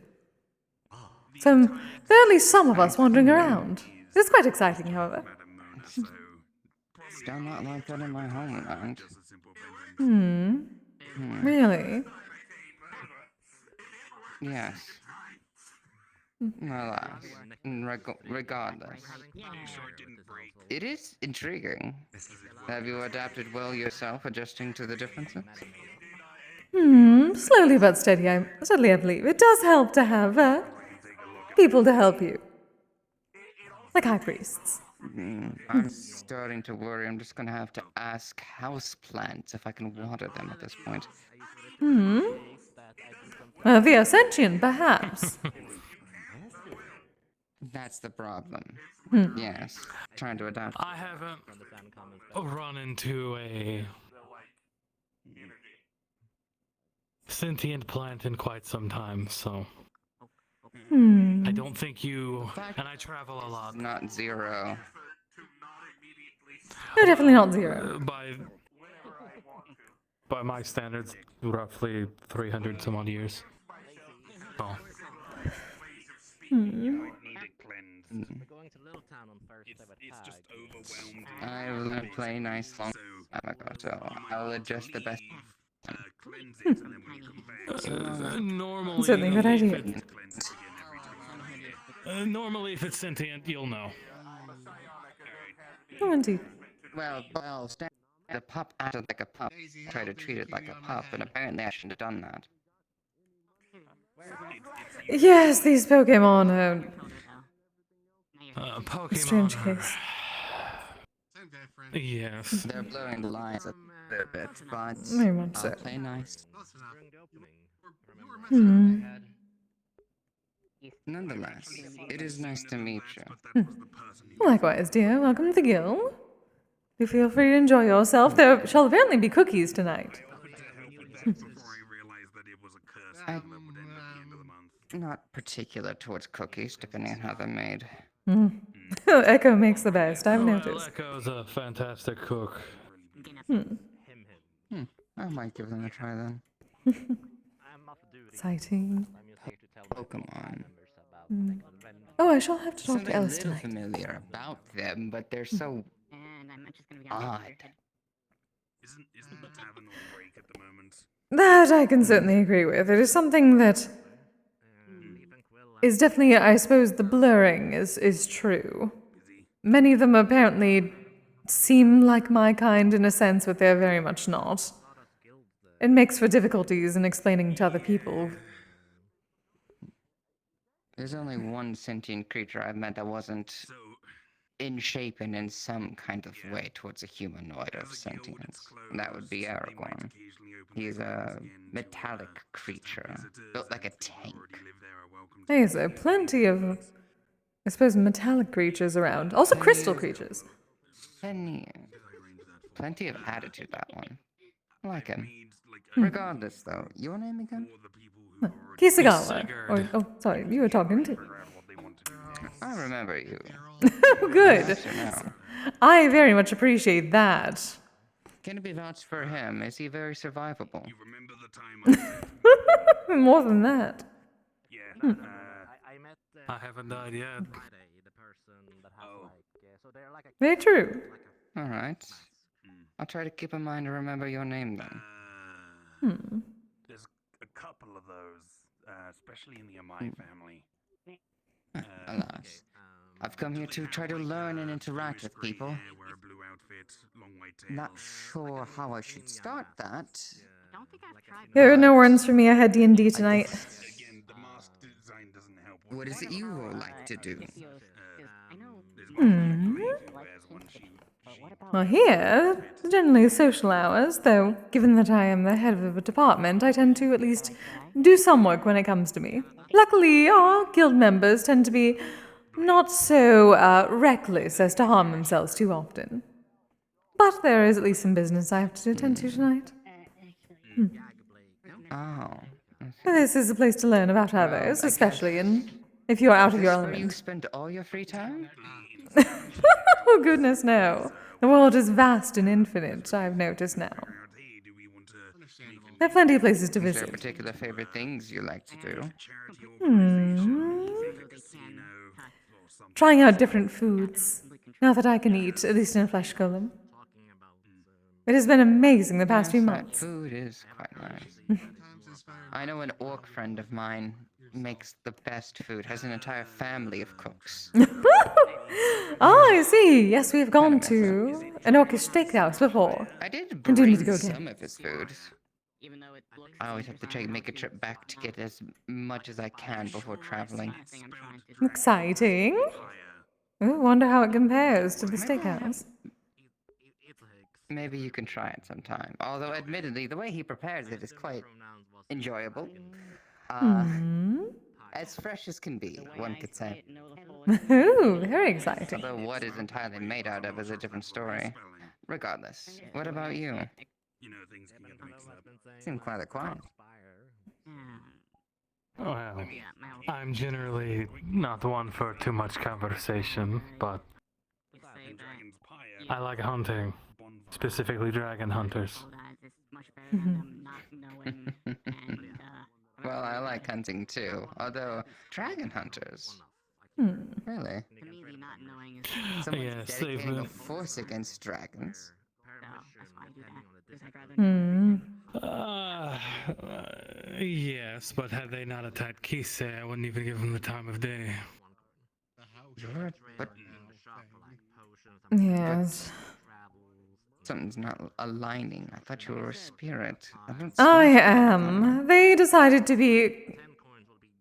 So there are at least some of us wandering around. It's quite exciting, however. Still not like that in my homeland. Really? Yes. Alas, regardless. It is intriguing. Have you adapted well yourself, adjusting to the differences? Slowly but steadily, I believe. It does help to have people to help you. Like high priests. I'm starting to worry. I'm just gonna have to ask houseplants if I can water them at this point. They are sentient, perhaps. That's the problem. Yes, trying to adapt. I haven't run into a sentient plant in quite some time, so I don't think you and I travel a lot. Not zero. No, definitely not zero. By my standards, roughly 300 some odd years. Oh. We're going to Little Town on Thursday with It's just overwhelmed. I've learned to play nice long time ago, so I'll adjust the best. Cleanse it, and then when you come back, Normally, Certainly a good idea. Normally, if it's sentient, you'll know. Oh, indeed. Well, the pup acted like a pup. Tried to treat it like a pup, and apparently I shouldn't have done that. Yes, these Pokemon are Pokemon. a strange case. Yes. They're blurring the lines a little bit, but Very much so. I'll play nice. Nonetheless, it is nice to meet you. Likewise, dear. Welcome to the guild. You feel free to enjoy yourself. There shall apparently be cookies tonight. Not particular towards cookies, depending on how they're made. Echo makes the best, I've noticed. Echo's a fantastic cook. I might give them a try then. Exciting. Pokemon. Oh, I shall have to talk to Something Alice a little tonight. familiar about them, but they're so odd. Isn't the tavern on break at the moment? That I can certainly agree with. It is something that is definitely, I suppose, the blurring is true. Many of them apparently seem like my kind in a sense, but they're very much not. It makes for difficulties in explaining to other people. There's only one sentient creature I've met that wasn't in shape and in some kind of way towards a humanoid of sentience. That would be Aragorn. He's a metallic creature, built like a tank. Yes, there are plenty of, I suppose, metallic creatures around. Also crystal creatures. Plenty of attitude, that one. I like him. Regardless, though, your name again? Kisagawa. Oh, sorry, you were talking to. I remember you. Good. I very much appreciate that. Can it be vouched for him? Is he very survivable? You remember the time More than that. I haven't died yet. Very true. Alright. I'll try to keep in mind to remember your name then. There's a couple of those, especially in the Amai family. Alas. I've come here to try to learn and interact with people. Not sure how I should start that. There are no warrants for me. I had D&D tonight. What is it you all like to do? Well, here, it's generally social hours, though given that I am the head of a department, I tend to at least do some work when it comes to me. Luckily, our guild members tend to be not so reckless as to harm themselves too often. But there is at least some business I have to attend to tonight. Oh. This is a place to learn about others, I especially if you are out Is of this your where you element. spend all your free time? Oh, goodness, no. The world is vast and infinite, I've noticed now. There are plenty of places to Is there visit. particular favorite things you like to do? Trying out different foods, now that I can eat, at least in a flesh golem. It has been amazing the past few Yes, that months. food is quite nice. I know an orc friend of mine makes the best food, has an entire family of cooks. Ah, I see. Yes, we have gone to an orcish steakhouse before. I did And do need bring to go again. some of his food. I always have to make a trip back to get as much as I can before traveling. Exciting. Ooh, wonder how it compares to the steakhouse. Maybe you can try it sometime. Although, admittedly, the way he prepares it is quite enjoyable. As fresh as can be, one could say. Ooh, very exciting. Although what is entirely made out of is a different story. Regardless, what about you? Seem quite quiet. Well, I'm generally not the one for too much conversation, but I like hunting, specifically dragon hunters. Well, I like hunting too, although dragon hunters. Really? Someone's Yes, dedicating a force against dragons. Yes, but had they not attacked Kise, I wouldn't even give them the time of day. But Yes. something's not aligning. I thought you were a spirit. I am. They decided to be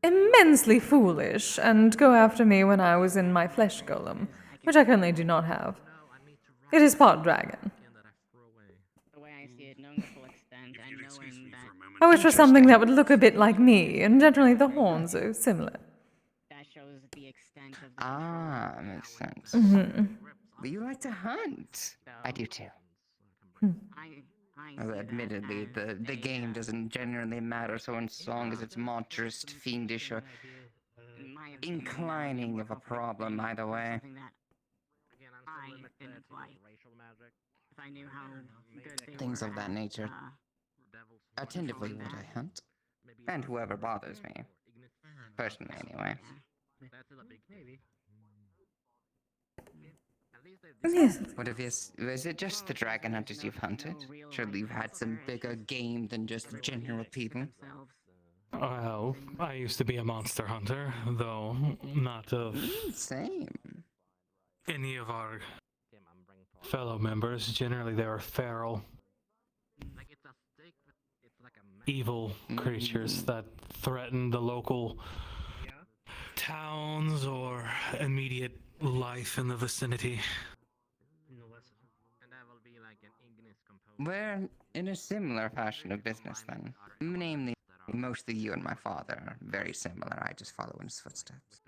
immensely foolish and go after me when I was in my flesh golem, which I currently do not have. It is part dragon. I wish for something that would look a bit like me, and generally the horns are similar. Ah, makes sense. But you like to hunt. I do too. Although admittedly, the game doesn't generally matter so long as it's monstrous, fiendish, or inclining of a problem either way. Things of that nature. Attentively would I hunt. And whoever bothers me. Personally, anyway. Yes. What if is it just the dragon hunters you've hunted? Surely you've had some bigger game than just general people. Well, I used to be a monster hunter, though not of Same. any of our fellow members. Generally, they were feral, evil creatures that threaten the local towns or immediate life in the vicinity. We're in a similar fashion of business then. Namely, mostly you and my father are very similar. I just follow in his footsteps.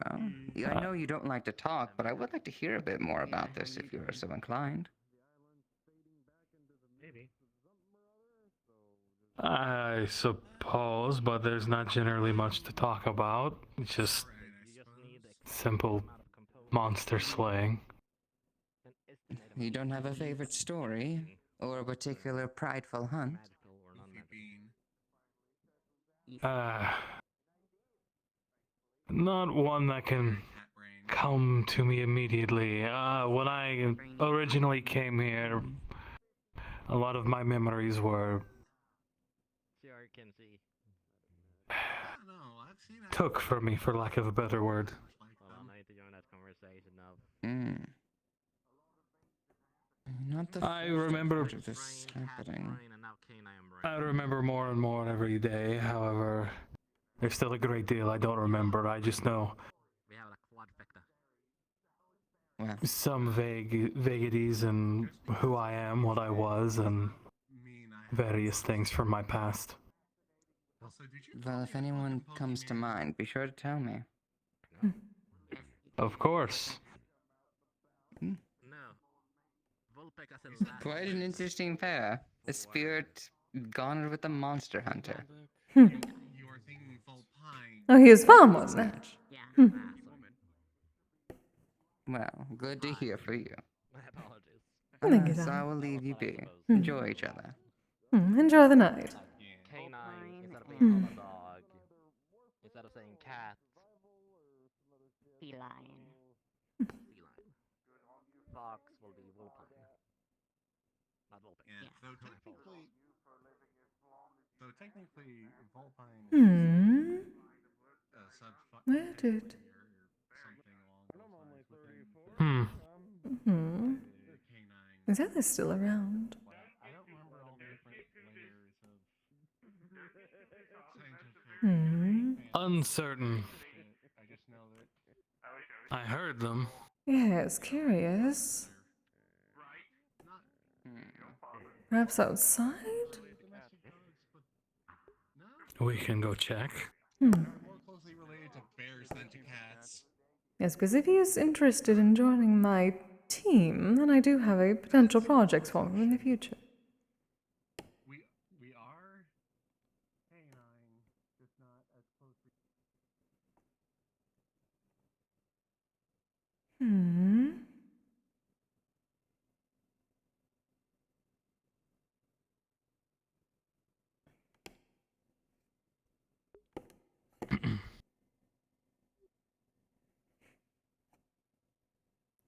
Well, I know you don't like to talk, but I would like to hear a bit more about this if you are so inclined. I suppose, but there's not generally much to talk about. It's just simple monster slaying. You don't have a favorite story? Or a particular prideful hunt? Not one that can come to me immediately. When I originally came here, a lot of my memories were took from me, for lack of a better word. I remember this happening. I remember more and more every day. However, there's still a great deal I don't remember. I just know some vaguities in who I am, what I was, and various things from my past. Well, if anyone comes to mind, be sure to tell me. Of course. No. Vulpix as in that. Quite an interesting pair. A spirit gone with a monster hunter. Hmm. You are thinking Vulpine. Oh, he was farm, wasn't it? Hmm. Well, good to hear for you. My apologies. Thank you, So I darling. will leave you be. Hmm. Enjoy each other. Enjoy the night. Canine instead of being Hmm. called a dog. Instead of saying cat. Feline. Feline. Fox will be vulpine. Not vulpix. Yeah, though technically, Vulpine is Hmm. a Where did? Is Alice still around? I don't remember all the different layers of scientific. Uncertain. I just know that. I heard them. Yes, curious. Perhaps outside? We can go check. Hmm. More closely related to bears than to cats. Yes, because if he is interested in joining my team, then I do have a potential projects for him in the future. We are canine, just not as closely. Hmm.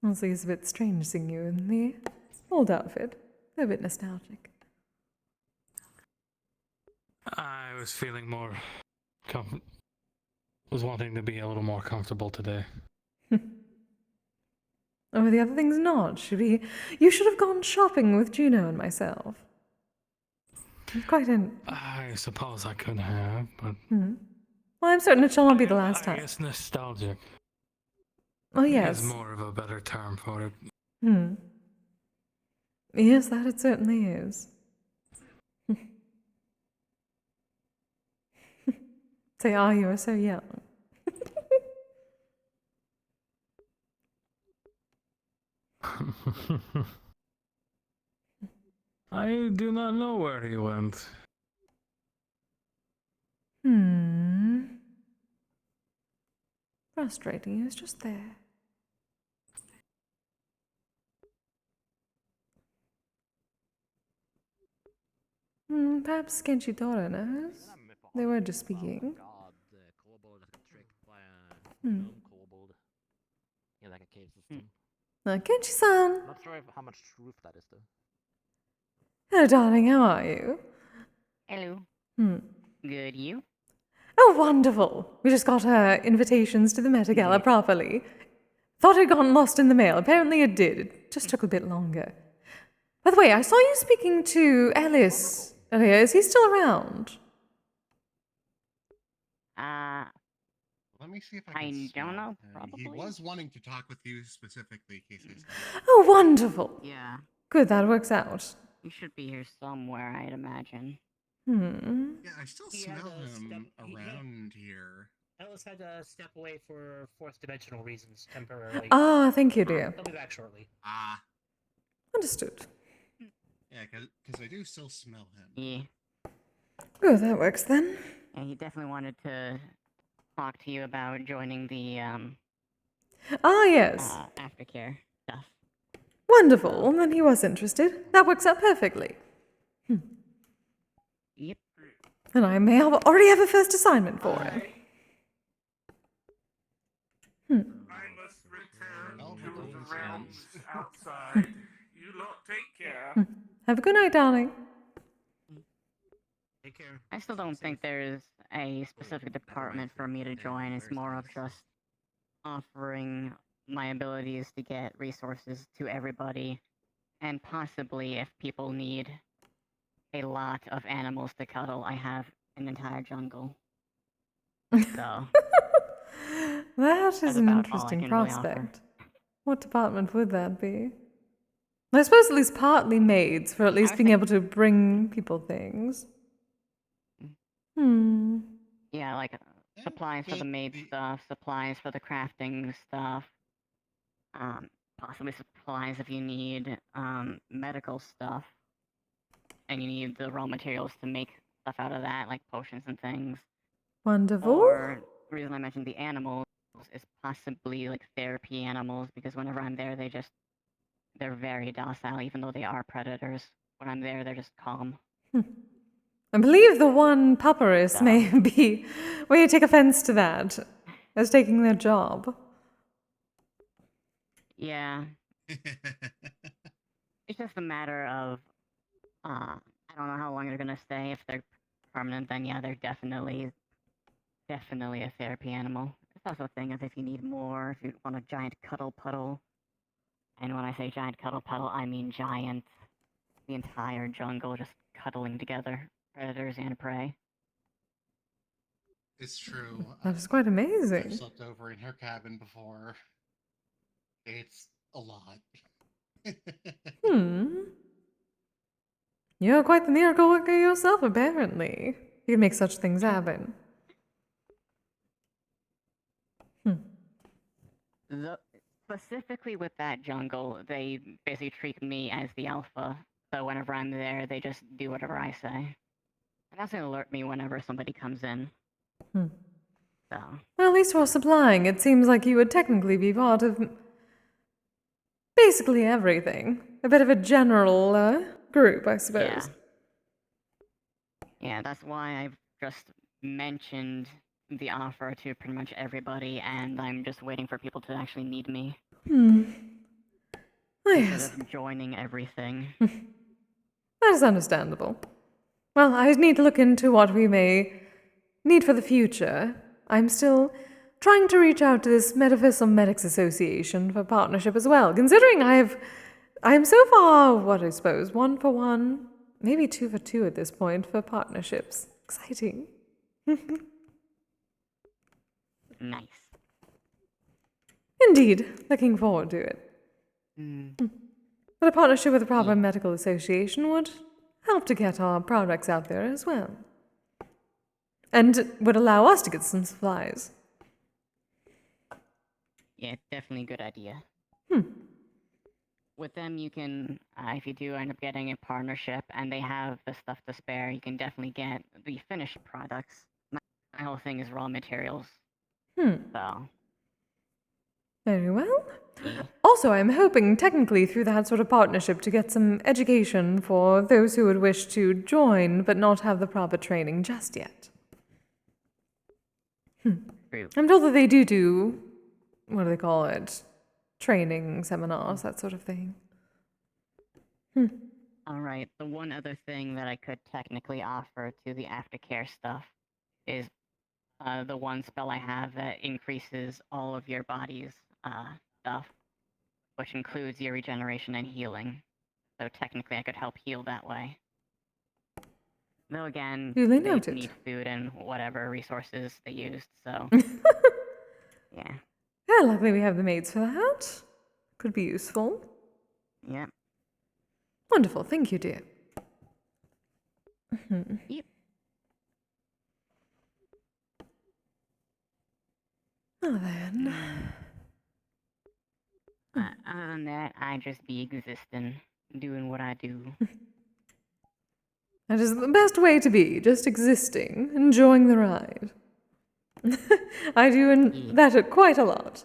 Also, it's a bit strange seeing you in the old outfit. A bit nostalgic. I was feeling more was wanting to be a little more comfortable today. Oh, the other thing's not, should we? You should have gone shopping with Juno and myself. It's quite an. I suppose I could have, but Well, I'm certain it shall not be the last I time. guess nostalgic Oh, yes. is more of a better term for it. Yes, that it certainly is. Say, ah, you are so young. I do not know where he went. Frustrating, he was just there. Perhaps Kenshitoro knows. They were just speaking. God, the kobold that got tricked by a gnome kobold. In like a cave system. Kenshi-san! Not sure how much truth that is though. Hello, darling, how are you? Hello. Good, you? Oh, wonderful! We just got invitations to the Meta Gala properly. Thought it had gotten lost in the mail. Apparently it did. It just took a bit longer. By the way, I saw you speaking to Alice earlier. Is he still around? Let me see if I can. I don't know, He probably. was wanting to talk with you specifically, Kise. Oh, wonderful! Yeah. Good, that works out. You should be here somewhere, I'd imagine. Yeah, I still He had smell to him step- he- around here. Ellis had to step away for fourth dimensional reasons temporarily. Ah, thank you, dear. He'll be back shortly. Ah. Understood. Yeah, because I do still smell him. Yeah. Oh, that works then. Yeah, he definitely wanted to talk to you about joining the, Ah, yes. aftercare stuff. Wonderful. Well, then he was interested. That works out perfectly. Yep. And I may already have a first assignment for him. I must return to the realms outside. You lot take care. Have a good night, darling. Take care. I still don't think there's a specific department for me to join. It's more of just offering my abilities to get resources to everybody, and possibly if people need a lot of animals to cuddle, I have an entire jungle. So That is an about all I interesting can really offer. prospect. What department would that be? I suppose at least partly maids for at least being able to bring people things. Hmm. Yeah, like supplies for the maid stuff, supplies for the crafting stuff, possibly supplies if you need medical stuff, and you need the raw materials to make stuff out of that, like potions and things. Wonderful. Or the reason I mentioned the animals is possibly like therapy animals, because whenever I'm there, they're very docile, even though they are predators. When I'm there, they're just calm. I believe the one papyrus may be where you take offense to that as taking their job. Yeah. It's just a matter of, I don't know how long they're gonna stay. If they're permanent, then yeah, they're definitely a therapy animal. It's also a thing of if you need more, if you want a giant cuddle puddle. And when I say giant cuddle puddle, I mean giant. The entire jungle just cuddling together, predators and prey. It's true. That is quite amazing. I've slept over in her cabin before. It's a lot. You're quite the miracle worker yourself, apparently. You can make such things happen. Specifically with that jungle, they basically treat me as the alpha. So whenever I'm there, they just do whatever I say. And that's gonna alert me whenever somebody comes in. So. Well, at least for supplying, it seems like you would technically be part of basically everything. A bit of a general group, I suppose. Yeah, that's why I've just mentioned the offer to pretty much everybody, and I'm just waiting for people to actually need me. Instead of joining everything. That is understandable. Well, I need to look into what we may need for the future. I'm still trying to reach out to this Metaverse Medics Association for partnership as well, considering I am so far, what I suppose, 1 for 1, maybe 2 for 2 at this point for partnerships. Exciting. Nice. Indeed, looking forward to it. But a partnership with a proper medical association would help to get our products out there as well. And would allow us to get some supplies. Yeah, definitely a good idea. With them, you can, if you do end up getting a partnership and they have the stuff to spare, you can definitely get the finished products. My whole thing is raw materials. So. Very well. Also, I'm hoping technically through that sort of partnership to get some education for those who would wish to join but not have the proper training just yet. I'm told that they do, what do they call it? Training seminars, that sort of thing. Alright, the one other thing that I could technically offer to the aftercare stuff is the one spell I have that increases all of your body's stuff, which includes your regeneration and healing. So technically I could help heal that way. Though again, Duly they noted. need food and whatever resources they used, so... yeah. Yeah, luckily we have the maids for that. Could be useful. Yep. Wonderful, thank you, dear. Yep. Well then. Other than that, I just be existing, doing what I do. That is the best way to be, just existing, enjoying the ride. I do that quite a lot.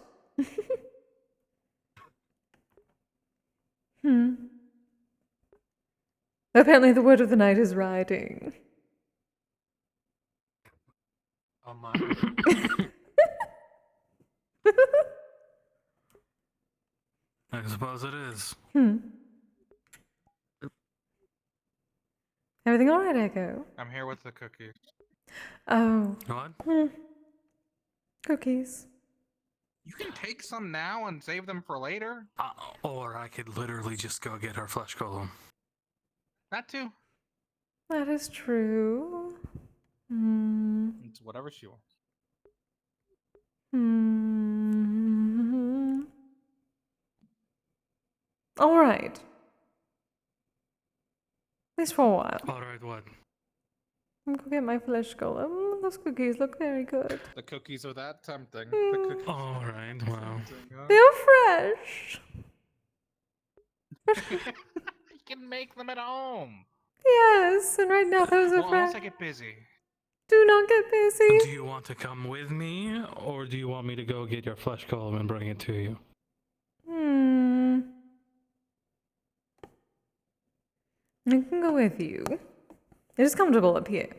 Apparently the word of the night is riding. Oh my. I suppose it is. Everything alright, Echo? I'm here with the cookies. Oh. What? Cookies. You can take some now and save them for later. Or I could literally just go get her flesh golem. That too. That is true. It's whatever she wants. Alright. At least for a while. Alright, what? I'm gonna get my flesh golem. Those cookies look very good. The cookies are that tempting. Mm. The cookies All right, well. They're fresh. You can make them at home. Yes, and right now those are Well, fresh. unless I get busy. Do not get busy. Do you want to come with me, or do you want me to go get your flesh golem and bring it to you? I can go with you. It is comfortable up here.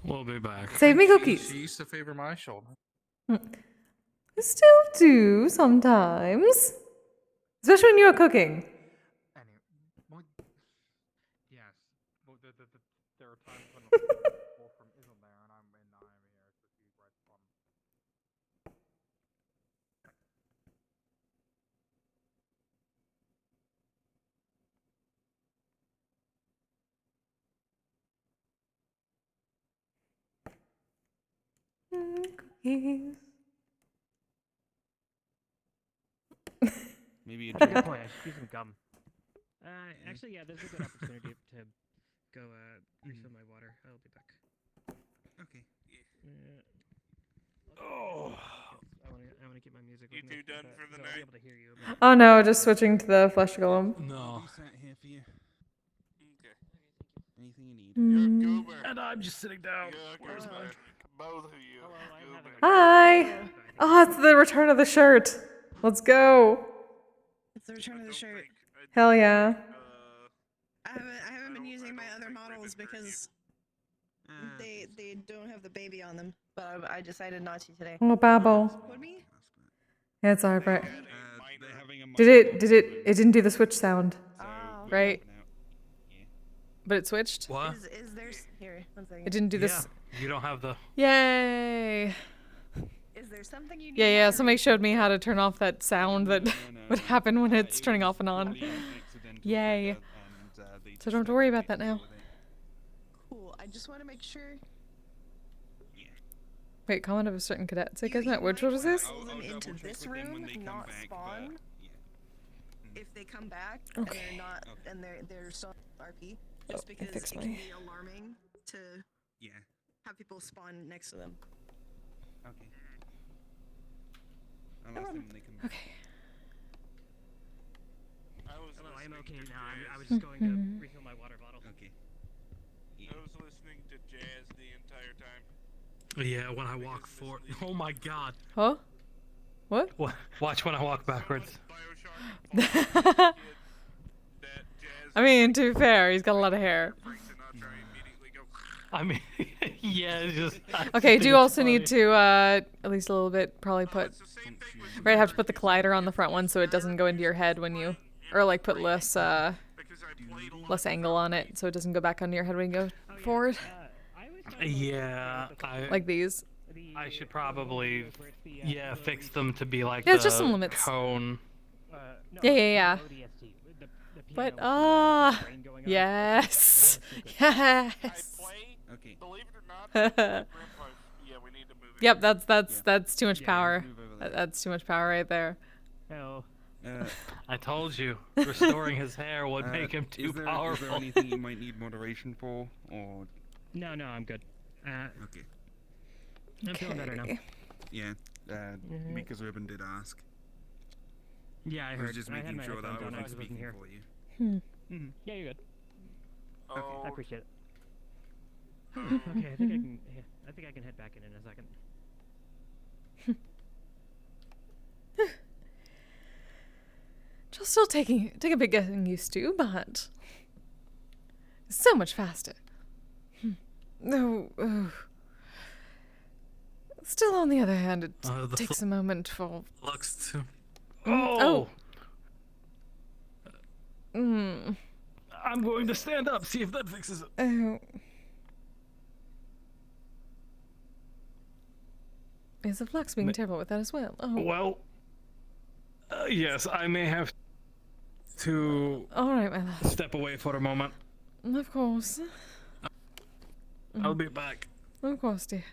We'll be back. Save me cookies. She used to favor my shoulder. I still do sometimes. Especially when you're cooking. Yes. Well, there are times when Wolfram isn't there and I'm here to see Red Sun. Cookies. Maybe a good point. I should do some gum. Actually, yeah, there's a good opportunity to go refill my water. I'll be back. Okay. Oh. I want to keep my music. You with me, two done for the so I'll be able to hear you. Oh no, just switching to the flesh golem. No. Here for you. Okay. Anything you need. And I'm just sitting down. Both of you. Hi. Oh, it's the return of the shirt. Let's go. It's the return of the shirt. Hell yeah. I haven't been using my other models because they don't have the baby on them. But I decided not to today. Oh, Babble. Would me? Yeah, it's alright. It didn't do the switch sound. Right? But it switched? What? Is there here? One second. It didn't do this. Yeah, you don't have the. Yay! Is there something you need? Yeah, somebody showed me how to turn off that sound that would happen when it's turning off and on. Yay. So don't have to worry about that now. Cool. I just want to make sure. Wait, comment of a certain cadet. Say, guys, Matt, which one was this? Pull them into this room, not spawn. If they come back and they're not, and they're still RP, just because it can be alarming to have people spawn next to them. Okay. I'll ask them when they come back. Okay. Hello, I'm okay now. I was just going to refill my water bottle. Okay. I was listening to jazz the entire time. Yeah, when I walk forward. Oh my god. Huh? What? Watch when I walk backwards. I mean, to be fair, he's got a lot of hair. I mean, yeah, it's just. Okay, do you also need to, at least a little bit, probably put. Right, have to put the collider on the front one so it doesn't go into your head when you. Or, like, put less angle on it so it doesn't go back onto your head when you go forward. Yeah. Like these. I should probably, fix them to be like Yeah, the it's just some limits. cone. Yeah. But, yes. Yes. Okay. Yep, that's too much power. That's too much power right there. Hello. I told you, restoring his hair would make him too Is there powerful. anything you might need moderation for, or? No, I'm good. Okay. I'm feeling better now. Yeah. Mika's Ribbon did ask. Yeah, I heard. was just I had making my sure that I headphones on, wasn't just wasn't speaking here. for you. Yeah, you're good. Okay. I appreciate it. Okay, I think I can head back in a second. Just still take a bit getting used to, but it's so much faster. No. Still, on the other hand, it takes a moment for. Looks too. Oh. I'm going to stand up, see if that fixes it. Oh. Is the flux being terrible with that as well? Oh. Well, yes, I may have to All right, my love. step away for a moment. Of course. I'll be back. Of course, dear.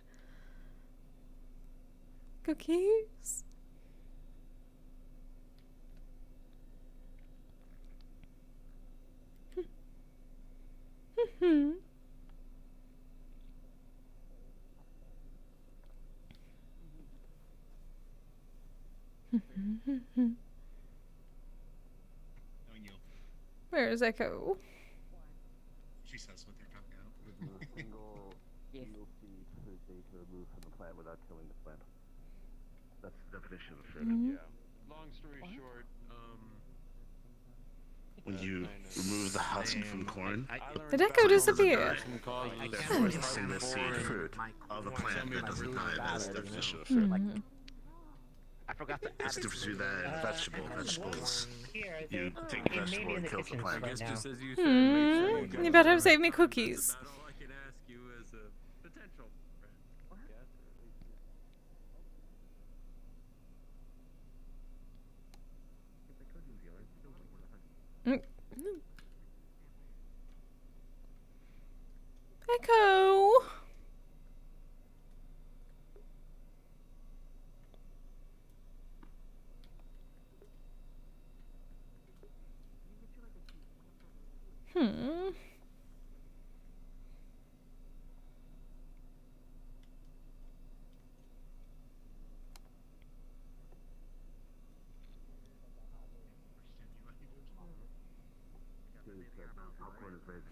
Cookies? Where is Echo? She says what they're talking about. You'll see his data removed from the plant without killing the plant. That's the definition of food. Mhm. Long story short, When you remove the husk from corn, Did Echo disappear? therefore it's in the seed fruit of a plant that doesn't die. That's the definition of food. Mhm. I forgot to It's add different between that and vegetable. Vegetables, Here, you take the vegetable and kill the plant. right now. You better have saved me cookies. Mm. Echo. Hmm.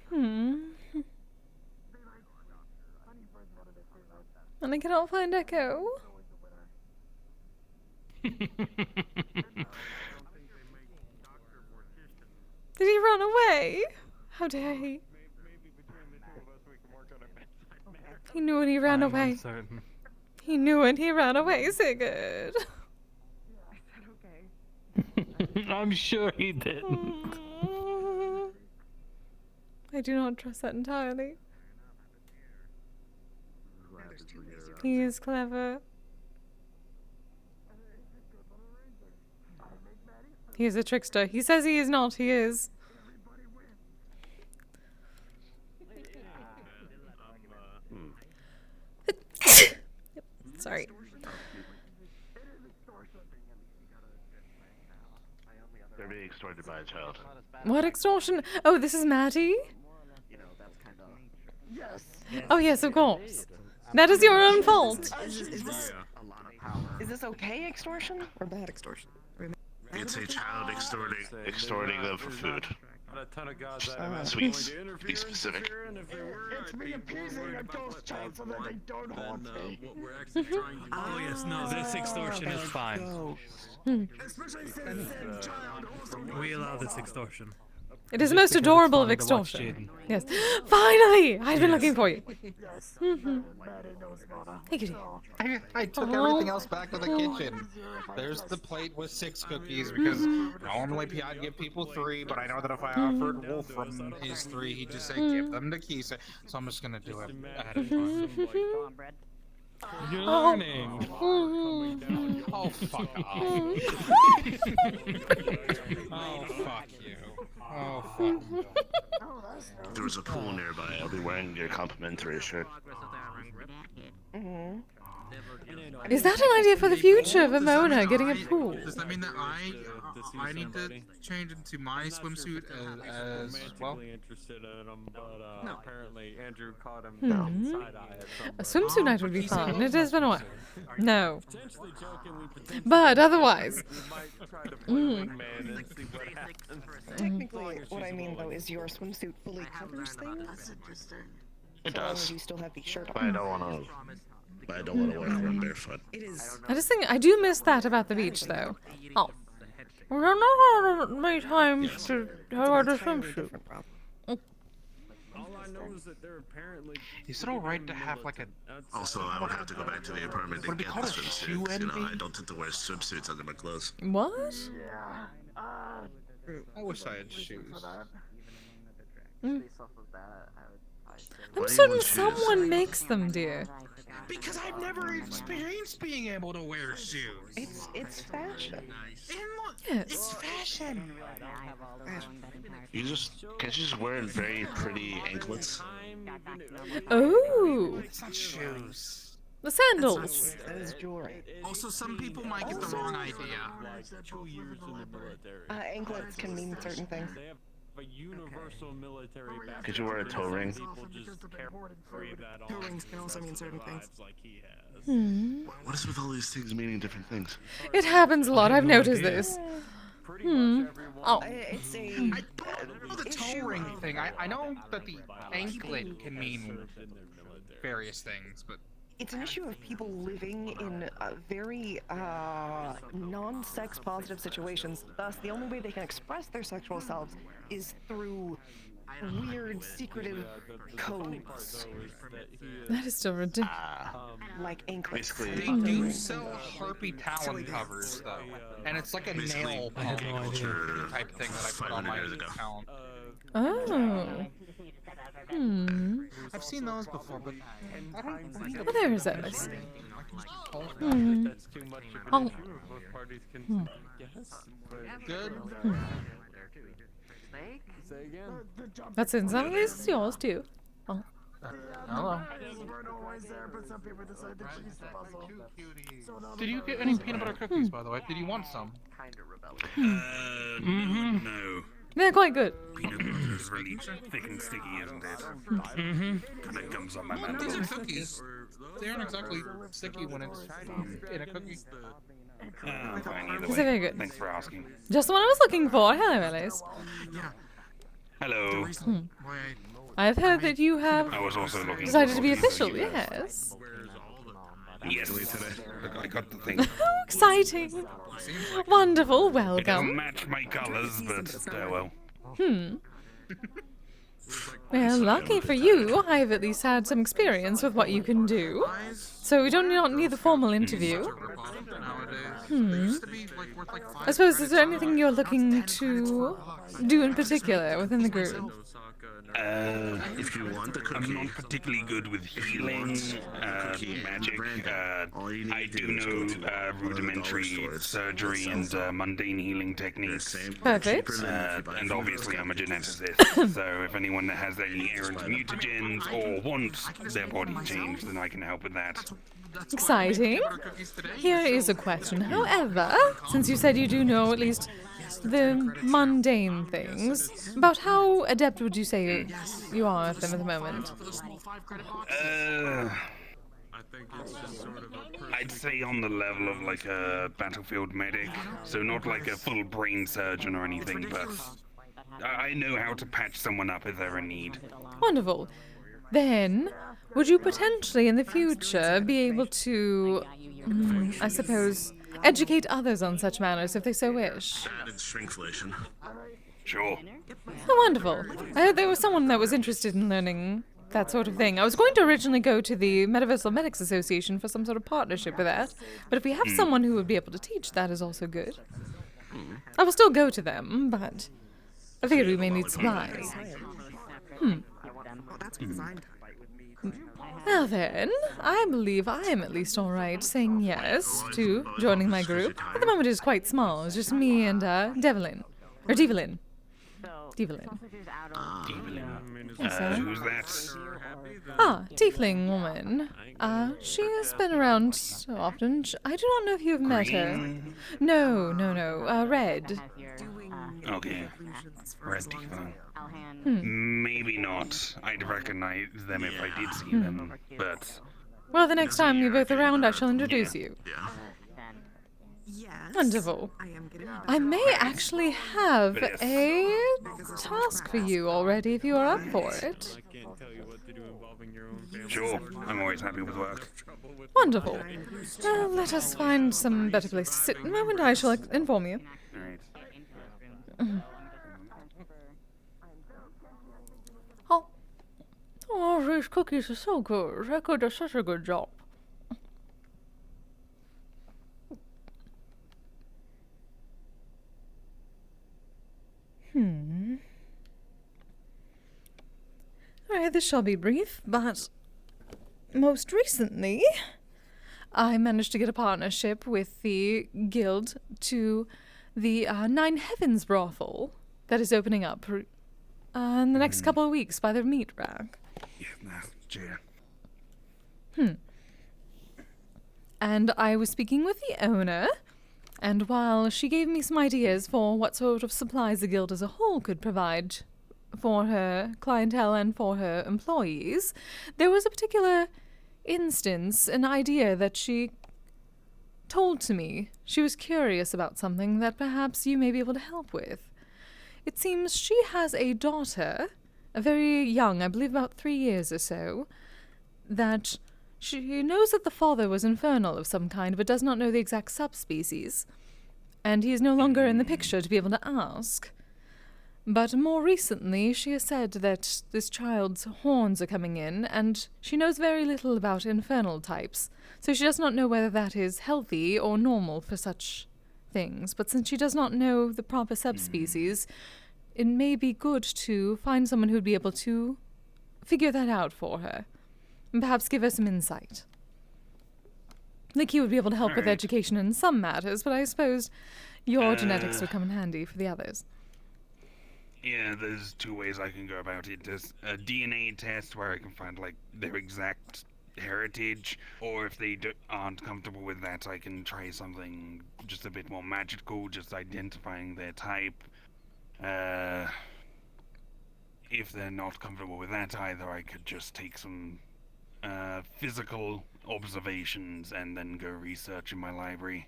Hmm. And I cannot find Echo. Did he run away? How dare he? He knew when he ran away. Uncertain. He knew when he ran away, Sigurd. I'm sure he didn't. I do not trust that entirely. He is clever. He is a trickster. He says he is not. He is. Sorry. They're being extorted by a child. What extortion? Oh, this is Maddie? Yes. Oh, yes, of course. That is your own fault. Is this okay extortion or bad extortion? It's a child extorting them for food. a ton of gods Sweets. Be specific. It's me appeasing a ghost child so that they don't haunt me. What we're actually trying to do. Oh yes, no, this extortion is fine. Especially since child We allow this extortion. It is the most adorable of extortion. Yes. Finally! I've been looking for you. Hey, Kitty. I took everything else back to the kitchen. There's the plate with 6 cookies because normally I'd give people 3, but I know that if I offered Wolf from his 3, he'd just say give them to Kise. So I'm just gonna do it at a time. You're learning. Oh, fuck off. Oh, fuck you. Oh, fuck you. There was a pool nearby. I'll be wearing your complimentary shirt. Is that an idea for the future, Vimona, getting a pool? Does that mean that I need to change into my swimsuit as well? Interested in him, but apparently Andrew caught him side-eye at some A swimsuit night would be fun. It has been a while. No. But otherwise. Technically, what I mean though is your swimsuit fully covers things. It So long as does. you still have the shirt But I don't want to. But I don't want to walk around barefoot. It is. I just think I do miss that about the beach, though. Oh. We don't know how many times to how to swimsuit. All I know is that they're apparently. Is it alright to have like a... Also, I would have to go back to the apartment and get the swimsuit. You know, I don't tend to wear swimsuits under my clothes. What? I wish I had shoes. I'm certain someone makes them, dear. Because I've never experienced being able to wear shoes. It's fashion. Yes. It's fashion. Can't you just wear very pretty anklets? Oh. It's not shoes. The sandals. That is jewelry. Also, some people might get the wrong idea. Anklets can mean certain things. a universal military background. Could you wear a toe ring? People just carry that on Toe rings can also mean certain things. like he has. What is with all these things meaning different things? It happens a lot. I've noticed this. Oh. It's a. I don't know the toe ring thing. I know that the anklet can mean various things, but It's an issue of people living in very non-sex positive situations. Thus, the only way they can express their sexual selves is through weird, secretive codes. That is still ridiculous. Like anklets. they do sell harpy talon covers though, and it's like a nail polyculture type thing that I put on my account. Oh. I've seen those before, but I don't. Oh, there is those. That's too much of an Oh. issue. Both parties can guess. Good. Say again. That's in some cases yours too. Oh. Hello. Did you get any peanut butter cookies, by the way? Did you want some? No. They're quite good. Peanut butter is really thick and sticky, isn't it? Kind of gums on my mouth. These are cookies. They aren't exactly sticky when it's in a cookie. Fine, either These are very way. good. Thanks for asking. Just the one I was looking for. Hello, Alice. Hello. I've heard that you have I was also looking decided to be for official. cookies. Yes. Yes. I got the thing. How exciting! Wonderful. It doesn't Welcome. match my colors, but well. Well, lucky for you, I've at least had some experience with what you can do. So we not need the formal interview. I suppose, is there anything you're looking to do in particular within the group? If you want, I'm not particularly good with healing, magic. I do know rudimentary surgery and mundane healing techniques. Perfect. And obviously I'm a geneticist, so if anyone that has any errant mutagens or wants their body changed, then I can help with that. Exciting. Here is a question. However, since you said you do know at least the mundane things, about how adept would you say you are at them at the moment? I'd say on the level of like a battlefield medic, so not like a full brain surgeon or anything, but I know how to patch someone up if they're in need. Wonderful. Then, would you potentially in the future be able to, I suppose, educate others on such matters if they so wish? Added shrinkflation. Sure. Oh, wonderful. I heard there was someone that was interested in learning that sort of thing. I was going to originally go to the Metaverse Medics Association for some sort of partnership with that, but if we have someone who would be able to teach, that is also good. I will still go to them, but I figured we may need supplies. Now then, I believe I am at least alright saying yes to joining my group. At the moment it is quite small. It's just me and Devlin. Or Devlin. Devlin. Yes, sir. Who's that? Ah, tiefling woman. She has been around so often. I do not know if you have met her. No. Red. Okay. Red Tiefling. Maybe not. I'd recognize them if I did see them, but... Well, the next time you're both around, I shall introduce you. Yes. Wonderful. I am getting I may actually have a task for you already if you are up for it. Sure, I'm always happy with work. Wonderful. Well, let us find some better place to sit in a moment. I shall inform you. Oh, these cookies are so good. Rekka does such a good job. Alright, this shall be brief, but most recently, I managed to get a partnership with the guild to the Nine Heavens brothel that is opening up in the next couple of weeks by the meat rack. And I was speaking with the owner, And while she gave me some ideas for what sort of supplies the guild as a whole could provide for her clientele and for her employees, there was a particular instance, an idea that she told to me. She was curious about something that perhaps you may be able to help with. It seems she has a daughter, a very young, I believe about 3 years or so, that she knows that the father was infernal of some kind, but does not know the exact subspecies, and he is no longer in the picture to be able to ask. But more recently, she has said that this child's horns are coming in, and she knows very little about infernal types, so she does not know whether that is healthy or normal for such things. But since she does not know the proper subspecies, it may be good to find someone who would be able to figure that out for her, and perhaps give her some insight. I think he would be able to help with education in some matters, but I suppose your genetics would come in handy for the others. Yeah, there's 2 ways I can go about it. There's a DNA test where I can find, like, their exact heritage, or if they aren't comfortable with that, I can try something just a bit more magical, just identifying their type. If they're not comfortable with that either, I could just take some physical observations and then go research in my library.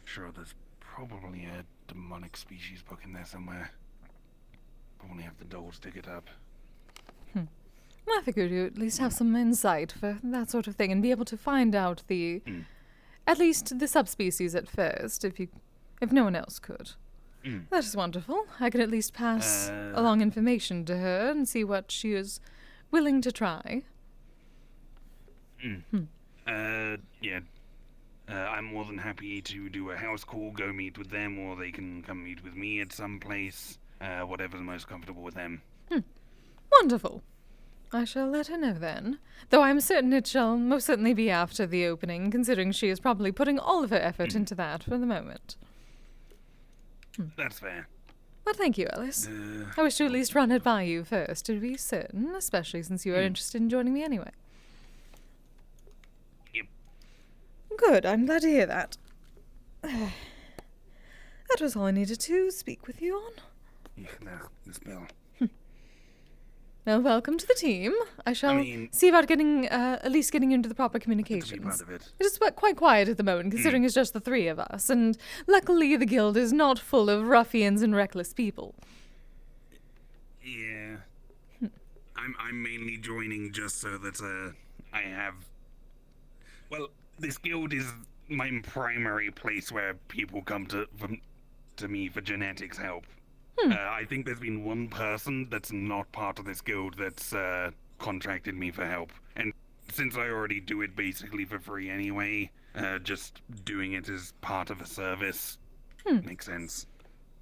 Sure, there's probably a demonic species book in there somewhere. Probably have the dolls dig it up. I figured you'd at least have some insight for that sort of thing and be able to find out the, at least the subspecies at first, if no one else could. That is wonderful. I could at least pass along information to her and see what she is willing to try. Yeah. I'm more than happy to do a house call, go meet with them, or they can come meet with me at some place. Whatever's most comfortable with them. Wonderful. I shall let her know then. Though I'm certain it shall most certainly be after the opening, considering she is probably putting all of her effort into that for the moment. That's fair. But thank you, Alice. I wish to at least run it by you first, to be certain, especially since you are interested in joining me anyway. Yep. Good, I'm glad to hear that. That was all I needed to speak with you on. This bell. Well, welcome to the team. I shall see about getting, at least getting into the proper communications. Part of it. It is quite quiet at the moment, considering it's just the 3 of us, and luckily the guild is not full of ruffians and reckless people. Yeah. I'm mainly joining just so that I have. Well, this guild is my primary place where people come to me for genetics help. I think there's been one person that's not part of this guild that's contracted me for help. And since I already do it basically for free anyway, just doing it as part of a service makes sense.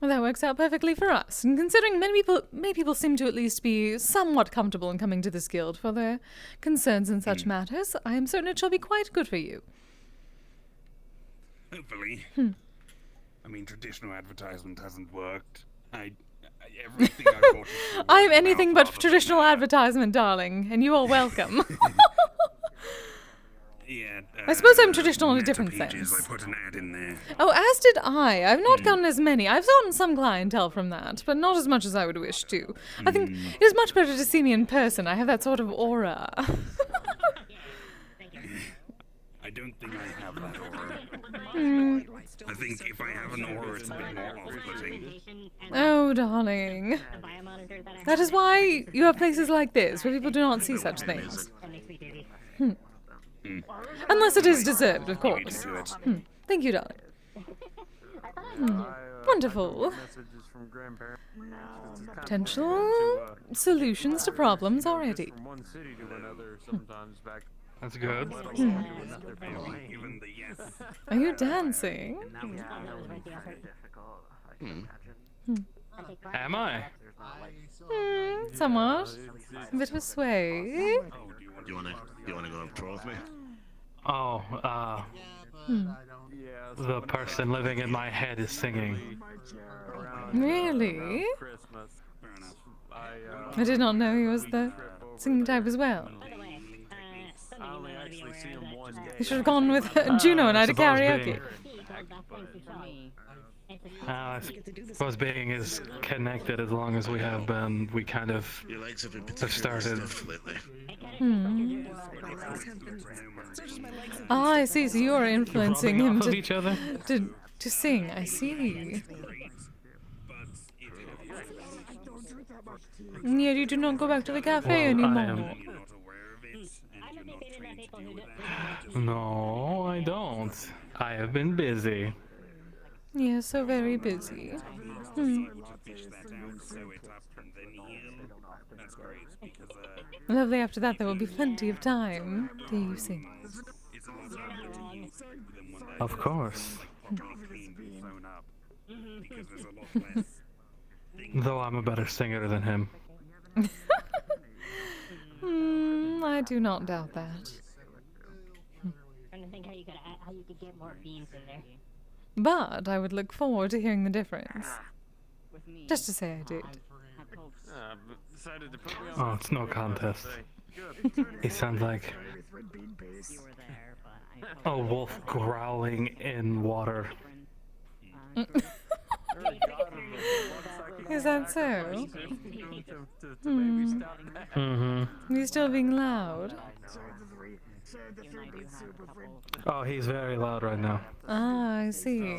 Well, that works out perfectly for us. And considering many people seem to at least be somewhat comfortable in coming to this guild for their concerns in such matters, I am certain it shall be quite good for you. Hopefully. I mean, traditional advertisement hasn't worked. Everything I bought I'm anything but traditional advertisement, darling, and you are welcome. Yeah, I suppose I'm traditional in a different sense. I put an ad in there. Oh, as did I. I've not gotten as many. I've gotten some clientele from that, but not as much as I would wish to. I think it is much better to see me in person. I have that sort of aura. I don't think I have that aura. I think if I have an aura, it's a bit more off-putting. Oh, darling. That is why you have places like this, where people do not see such things. Unless it is deserved, of course. Thank you, darling. Wonderful. Potential solutions to problems already. That's good. Are you dancing? Am I? Somewhat. A bit of a sway. Do you wanna go on patrol with me? Oh, the person living in my head is singing. Really? I did not know he was the singing type as well. You should have gone with Juno and I to karaoke. I suppose being as connected as long as we have been, we kind of Your legs have been have started. lately. Ah, I see. So you are influencing him off of each other? to sing. I see. Yeah, you do not go back to the cafe anymore. No, I don't. I have been busy. Yeah, so very busy. Lovely, after that there will be plenty of time to hear you sing. Of course. Though I'm a better singer than him. I do not doubt that. Trying to think how you could get more beans in there. But I would look forward to hearing the difference. Just to say I did. Oh, it's no contest. He sounds like a wolf growling in water. Is that so? He's still being loud. Oh, he's very loud right now. Ah, I see.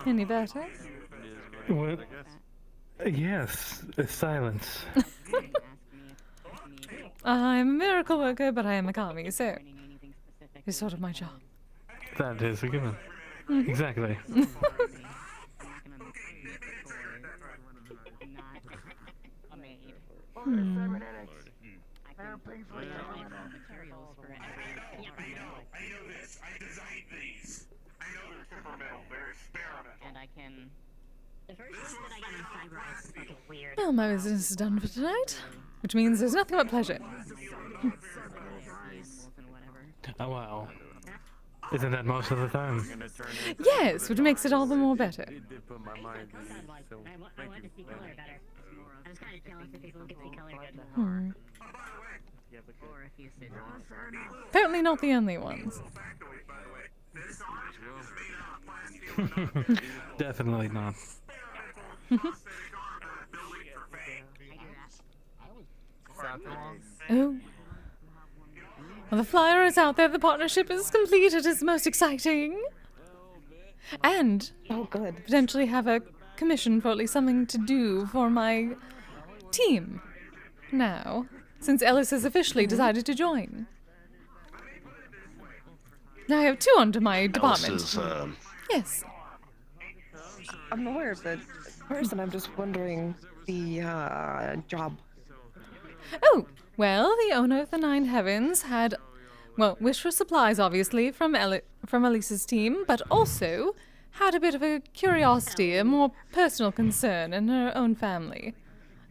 Any better? What? Yes, silence. I'm a miracle worker, but I am a kami, so it's sort of my job. That is a given. Exactly. And I can. The first one that I got in fiber is fucking weird. Well, my business is done for tonight, which means there's nothing but pleasure. Oh wow. Isn't that most of the time? Yes, which makes it all the more better. Apparently not the only ones. Definitely not. Oh. Well, the flyer is out there. The partnership is complete. It is most exciting. And potentially have a commission for at least something to do for my team now, since Ellis has officially decided to join. Now I have 2 under my department. Yes. I'm aware of the person. I'm just wondering the job. Oh, well, the owner of the Nine Heavens had, well, wished for supplies, obviously, from Elise's team, but also had a bit of a curiosity, a more personal concern in her own family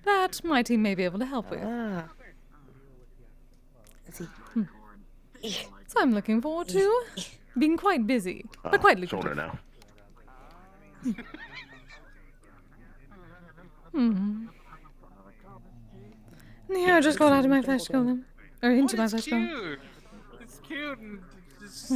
that my team may be able to help with. I see. So I'm looking forward to being quite busy, but quite lucrative. Shoulder now. Yeah, I just got out of my flesh golem. Or into my flesh golem. It's cute and just...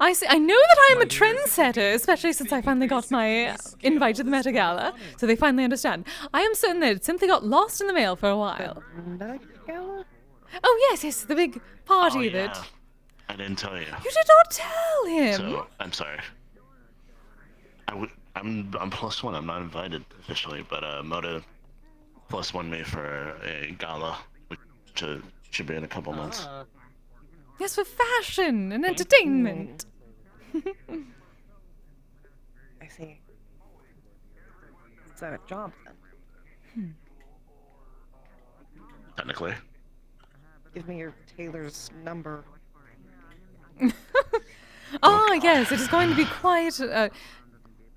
I see. I know that I'm a trendsetter, especially since I finally got my invite to the Meta Gala, so they finally understand. I am certain that it simply got lost in the mail for a while. Meta Gala? Oh yes, the big party that... I didn't tell you. You did not tell him! So, I'm sorry. I'm +1. I'm not invited officially, but Moda +1 me for a gala, which should be in a couple months. Yes, for fashion and entertainment. I see. Is that a job then? Technically. Give me your tailor's number. Ah, yes, it is going to be quite...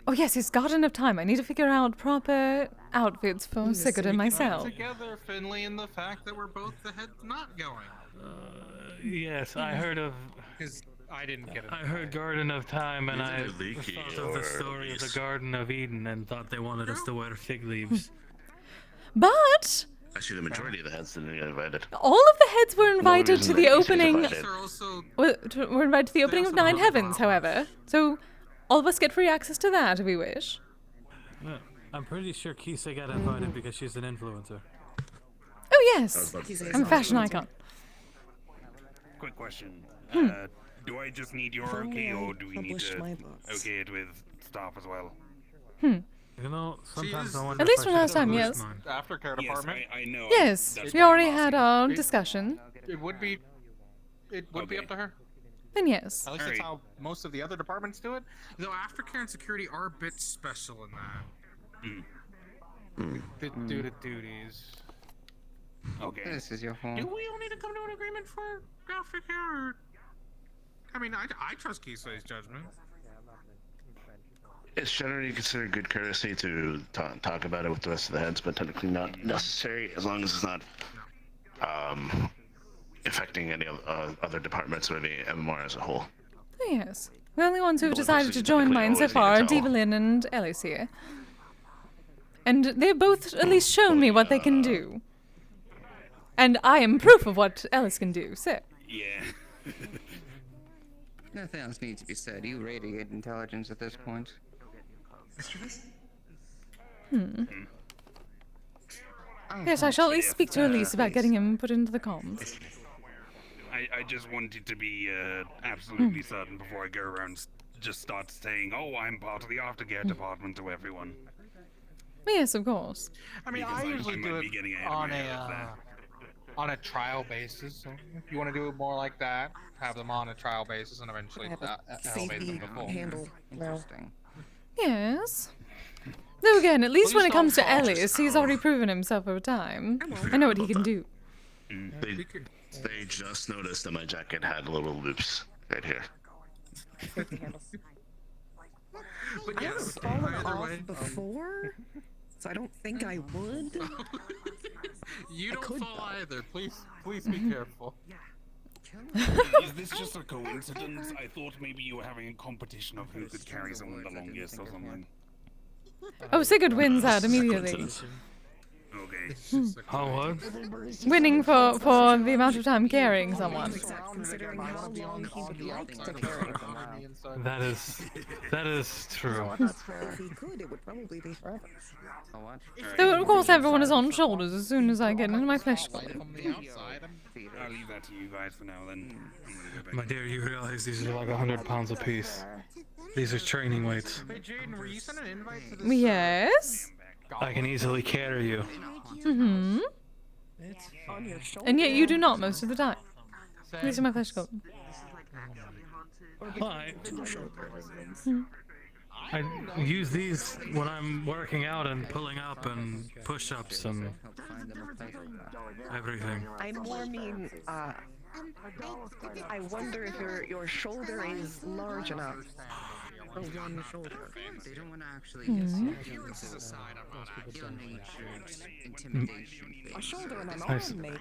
Oh yes, he's got enough time. I need to figure out proper outfits for Sigurd and myself. Together, Finley, and the fact that we're both the heads not going. Yes, I heard of I didn't get it. I heard Garden of Time, and Is it I leaky thought of the or story of the least? Garden of Eden, and thought they wanted us to wear fig leaves. But Actually, the majority of the heads didn't get invited. all of the heads were invited to reason the that Kise's opening. invited. Were invited to the opening of Nine Heavens, however. So all of us get free access to that if we wish. Yeah, I'm pretty sure Kise got invited because she's an influencer. Oh yes, I'm a fashion icon. Quick question. Hmm. Do I just need your If only okay, I or do we need published to my books. okay it with staff as well? You know, sometimes is- I wonder At if least I from should last time, publish yes. mine. Aftercare Yes, department. I know. Yes, that's we why I'm already had asking. our discussion. It would be. It would be up to her. Then yes. At least that's Alright. how most of the other departments do it. Though aftercare and security are a bit special in that. Due to duties. Okay. This is your home. Do we all need to come to an agreement for aftercare? I mean, I trust Kise's judgment. It's generally considered good courtesy to talk about it with the rest of the heads, but technically not necessary as long as it's not affecting any other departments or the MMR as a whole. Oh, yes. The only ones who've Well, decided to you join technically mine so always far are need to tell. Divalyn and Ellis here. And they've both at least shown me what they can do. And I am proof of what Ellis can do, so. Yeah. Nothing else needs to be said. You radiate intelligence at this point. Yes, I shall at least speak to Elise about getting him put into the comms. I just wanted to be absolutely certain before I go around just start saying, oh, I'm part of the aftercare department to everyone. Yes, of course. I mean, Because I I usually might do be it getting ahead of on myself there. on a trial basis. So if you want to do it more like that, have them on a trial basis and eventually Have a elevate them safety to full. handle now. Interesting. Yes. Though again, at least Please when it don't comes to fall. Ellis, he's already proven himself over time. I know what he can do. They just noticed that my jacket had little loops right here. Safety handle. But I haven't yes, fallen either off way, before, so I don't think I would. you don't could, fall though. either. Please be careful. Is this just a coincidence? I thought maybe you were having a competition of who could carry someone the longest or something. Oh, Sigurd wins out immediately. Okay. Oh, what? Winning for the amount of time carrying someone. Considering how long he would like to carry them. That is true. If he could, it would probably be forever. Though, of course, everyone is on shoulders as soon as I get into my flesh clothes. I'll leave that to you guys for now then. I'm gonna go back. My dear, you realize these are like 100 pounds apiece. These are training weights. Hey, Jaden, were you sent an invite to this? Yes. I can easily carry you. Mm-hmm. On your shoulder. And yet you do not most of the time. These are my flesh clothes. I use these when I'm working out and pulling up and push-ups and everything. I more mean, I wonder if your shoulder is large enough for one shoulder. They don't want to actually intimidation. A shoulder and an Nice. arm, maybe.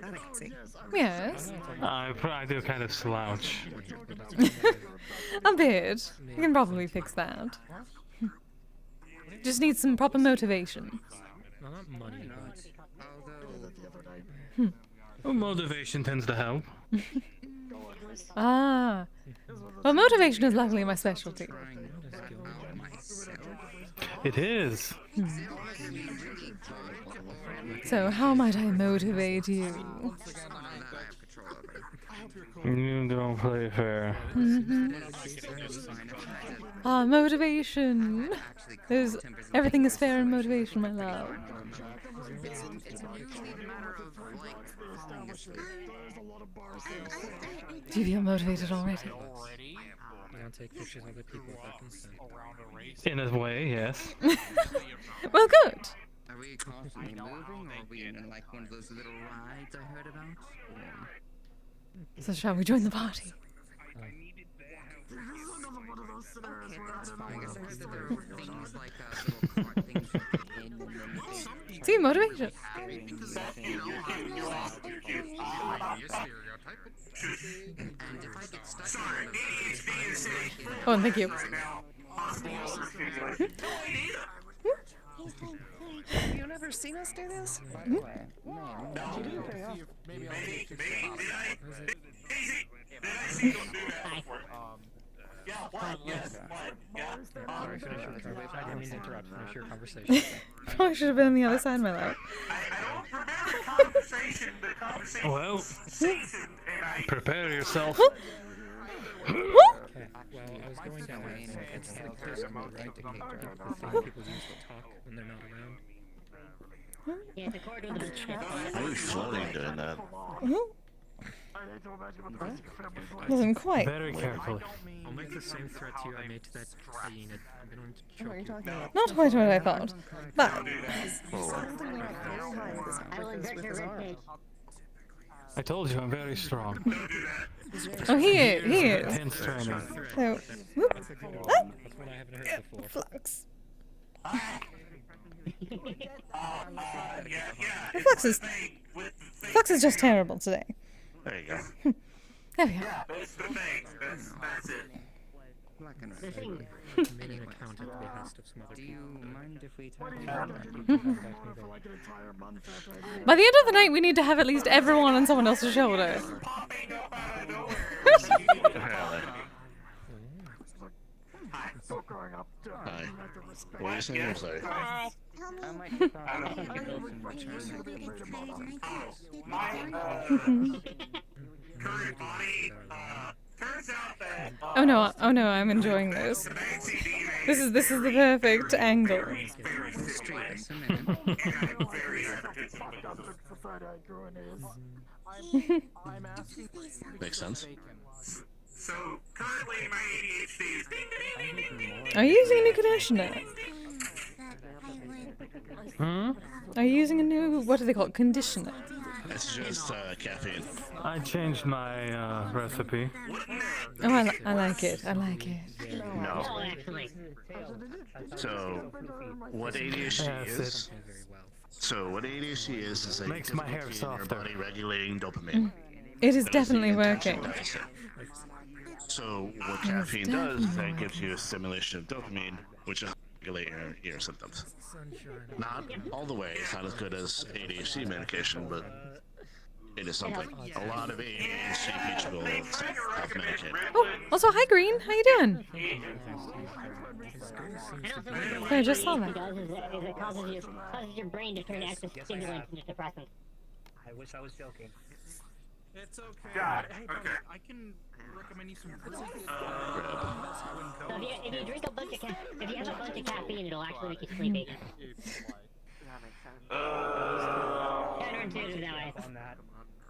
That I can see. Yes. I do kind of slouch. A bit. You can probably fix that. Just need some proper motivation. No, not money. Well, motivation tends to help. Ah. Well, motivation is luckily my specialty. It is. So how might I motivate you? You don't play fair. Ah, motivation. Everything is fair in motivation, my love. Do you feel motivated already? You don't take pictures of other people without consent. In a way, yes. Well, good. Are we constantly moving, or are we in like one of those little rides I heard about? So shall we join the party? See, motivation. Oh, and thank you. Have you never seen us do this? Hmm? You do it very often. Probably should have been on the other side, my love. Well, prepare yourself. Okay, well, I was going down there, so it's the closest road, right, to Cape Drive, the thing people use to talk when they're not around. Yeah, the corridor with the chip. Why are we floating doing that? Wasn't quite. Very carefully. I'll make the same threat to you I made to that hyena. I'm going to What are you choke talking about? Not quite what I thought. But I told you I'm very strong. oh, he is. Intense training. So, whoop. That's what I haven't heard before. Flux. Flux is just terrible today. There you go. There we go. That's the thing. That's it. Made an account at the behest of some other Do people. you mind if we talk By the end of the night, we need to have at least everyone on someone else's shoulder. Hi. What are you saying? I'm sorry. Current body, turns out that... Oh no, I'm enjoying this. This is the perfect angle. Makes sense. So, currently my ADHD is ding-a-ding-ding-ding-ding. Are you using a new conditioner? Hmm? Are you using a new, what do they call it, conditioner? It's just caffeine. I changed my recipe. Oh, I like it. I like it. No. So, what ADHD is? So, what ADHD is a Makes my hair difficulty in your softer. body regulating dopamine. It is That is the definitely attention working. deficit. So, what caffeine does is that gives you a stimulation of dopamine, which will regulate your symptoms. Not all the way. It's not as good as ADHD medication, but it is something. A lot of ADHD people self-medicate. Oh, also, hi Green. How you doing? I just saw that. It causes your brain to turn active stimulants into depressants. I wish I was joking. It's okay. God, Hey, okay. I can recommend you some So if you drink a bunch of if you have a bunch of caffeine, it'll actually make you sleepy. Counterintuitive that way.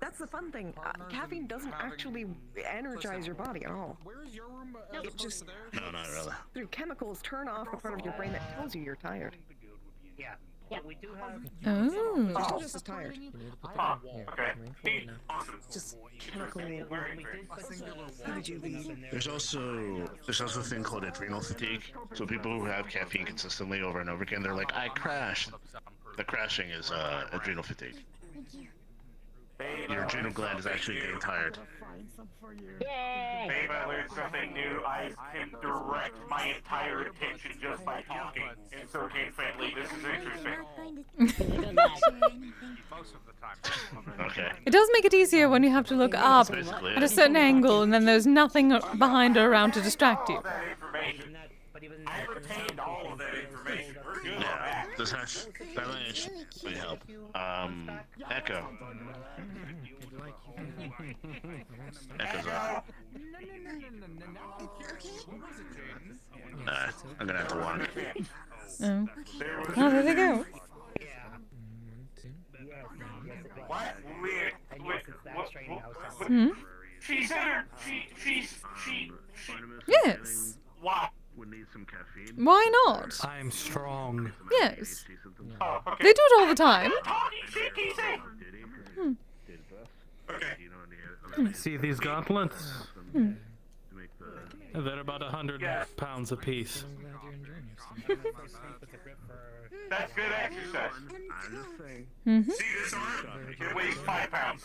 That's the fun thing. Caffeine doesn't actually energize your body at all. Where's your room? It just, No, not really. through chemicals, turn off the part of your brain that tells you you're tired. Yeah. Yeah, we do have... Oh. You're still just as tired. Okay. Awesome. Just chemically. There's also a thing called adrenal fatigue. So people who have caffeine consistently over and over again, they're like, I crashed. The crashing is adrenal fatigue. Your adrenal gland is actually getting tired. Babe, I learned something new. I can direct my entire attention just by talking. Insert case family, this is interesting. Most of the time. Okay. It does make it easier when you have to look up basically at a it. certain angle and then there's nothing behind or around to distract you. That information. I retained all of that information. We're good on Yeah, that. this has that might actually help. Echo. Echo's up. I'm gonna have to walk. Oh. Oh, there they go. What? Hmm? She said her. She. Yes. Why? Would need some caffeine. Why not? I'm strong. Yes. Oh, okay. They do it all the time. Talking shit, Kise. Hmm. Okay. See these gauntlets? Hmm. They're about 100 pounds apiece. That's good exercise. Mm-hmm. See this arm? It weighs 5 pounds.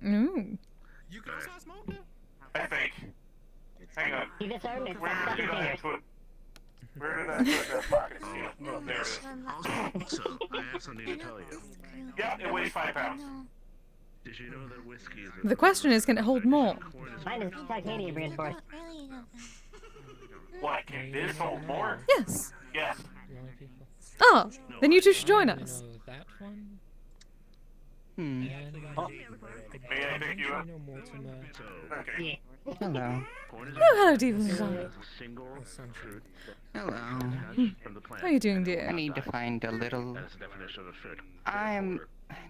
Ooh. I think. Hang on. See this arm? It's Where got did 7 I fingers. put? Where did I put that pocket seal? Oh, There it is. Also, I have something to tell you. Yeah, it weighs 5 pounds. Did you know that whiskey is The question is, can it hold more? Mine is titanium reinforced. What, can this hold more? Yes. Yes. Oh, then you two should join us. know that one. Hmm. And May I pick you up? know Mortimer. Okay. Hello. Oh, hello, Devon. Hello. How are you doing, dear? I need to find a little. I'm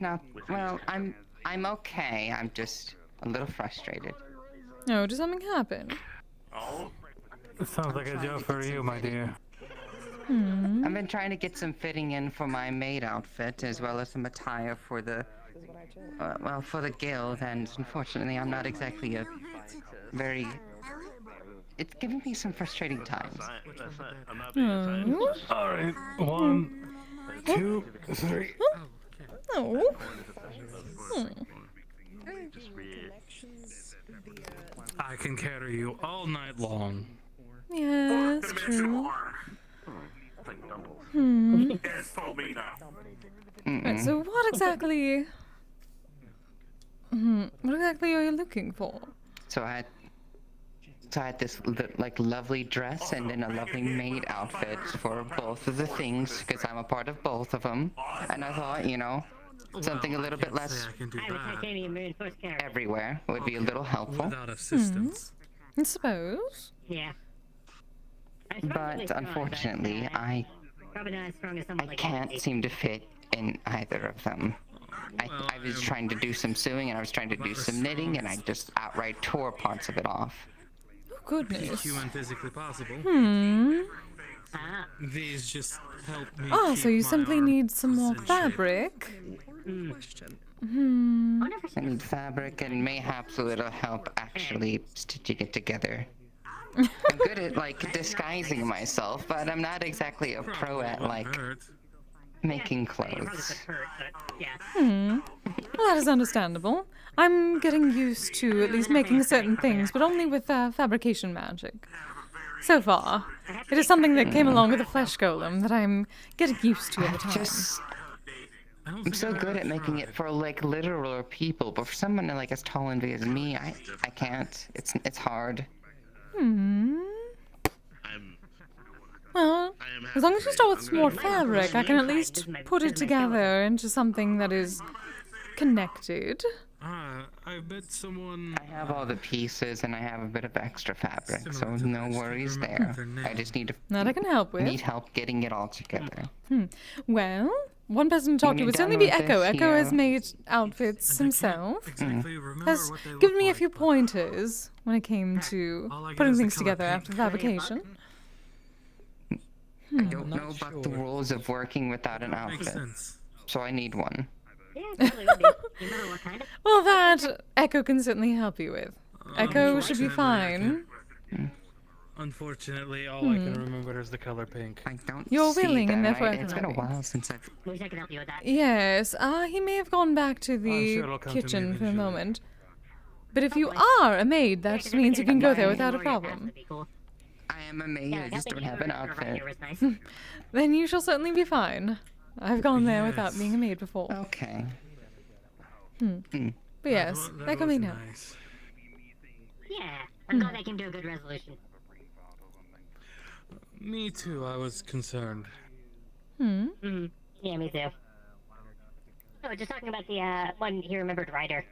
not. Well, I'm okay. I'm just a little frustrated. Oh, did something happen? Oh. It sounds like a job for you, my dear. I've been trying to get some fitting in for my maid outfit, as well as some attire for the, well, for the guild, and unfortunately I'm not exactly a very... It's giving me some frustrating times. Alright, 1, 2, 3. Oh. I can carry you all night long. Yes, true. Yes, told me now. Right, so what exactly... what exactly are you looking for? So I had this like lovely dress and then a lovely maid outfit for both of the things, because I'm a part of both of them. And I thought, you know, something a little bit less everywhere would be a little helpful. Without assistance. I suppose. Yeah. But unfortunately, I can't seem to fit in either of them. I was trying to do some sewing and I was trying to do some knitting, and I just outright tore parts of it off. Oh, goodness. Human physically possible. These just help me. Oh, keep so you my simply arm need some more in shape. fabric? I need fabric, and mayhaps it'll help actually stitching it together. I'm good at, like, disguising myself, but I'm not exactly a pro at, like, making clothes. Well, that is understandable. I'm getting used to at least making certain things, but only with fabrication magic. So far, it is something that came along with the flesh golem that I'm getting used to over time. I'm so good at making it for, like, literal people, but for someone, like, as tall and big as me, I can't. It's hard. Well, as long as you start with some more fabric, I can at least put it together into something that is connected. I bet someone... I have all the pieces, and I have a bit of extra fabric, so no worries there. I just need to... That I can help with. Need help getting it all together. Well, one person to talk to would certainly be Echo. Echo has made outfits himself. Has given me a few pointers when it came to putting things together after fabrication. I don't know about the rules of working without an outfit, so I need one. Well, that Echo can certainly help you with. Echo should be fine. Unfortunately, all I can remember is the color pink. I don't You're see willing, and that. therefore I can It's been a help you. while since I've... Wish I could help you with that. Yes, he may have gone back to sure the it'll come to me kitchen for a eventually. moment. But if you are a maid, that just means you can go there without a problem. I am a maid, I just don't have an outfit. Then you shall certainly be fine. I've gone there without being a maid before. Okay. But yes, that can be now. Yeah, I'm glad I came to a good resolution. Me too, I was concerned. Yeah, me too. Oh, just talking about the one he remembered Ryder.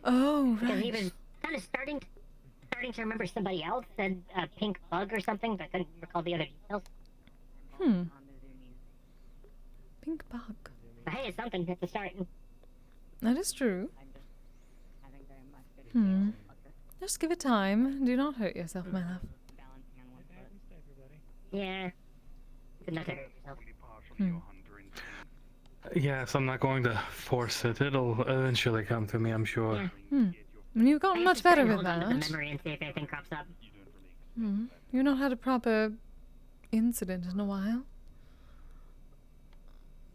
Oh, Because he right. was kind of starting to remember somebody else, said a pink bug or something, but I couldn't recall the other details. Pink bug. But hey, it's something. It's a start. That is true. Just give it time. Do not hurt yourself, my love. Yeah. Good enough to hurt yourself. Yes, I'm not going to force it. It'll eventually come to me, I'm sure. You've gotten much better with Hold on to the that. memory and see if anything crops up. You've not had a proper incident in a while.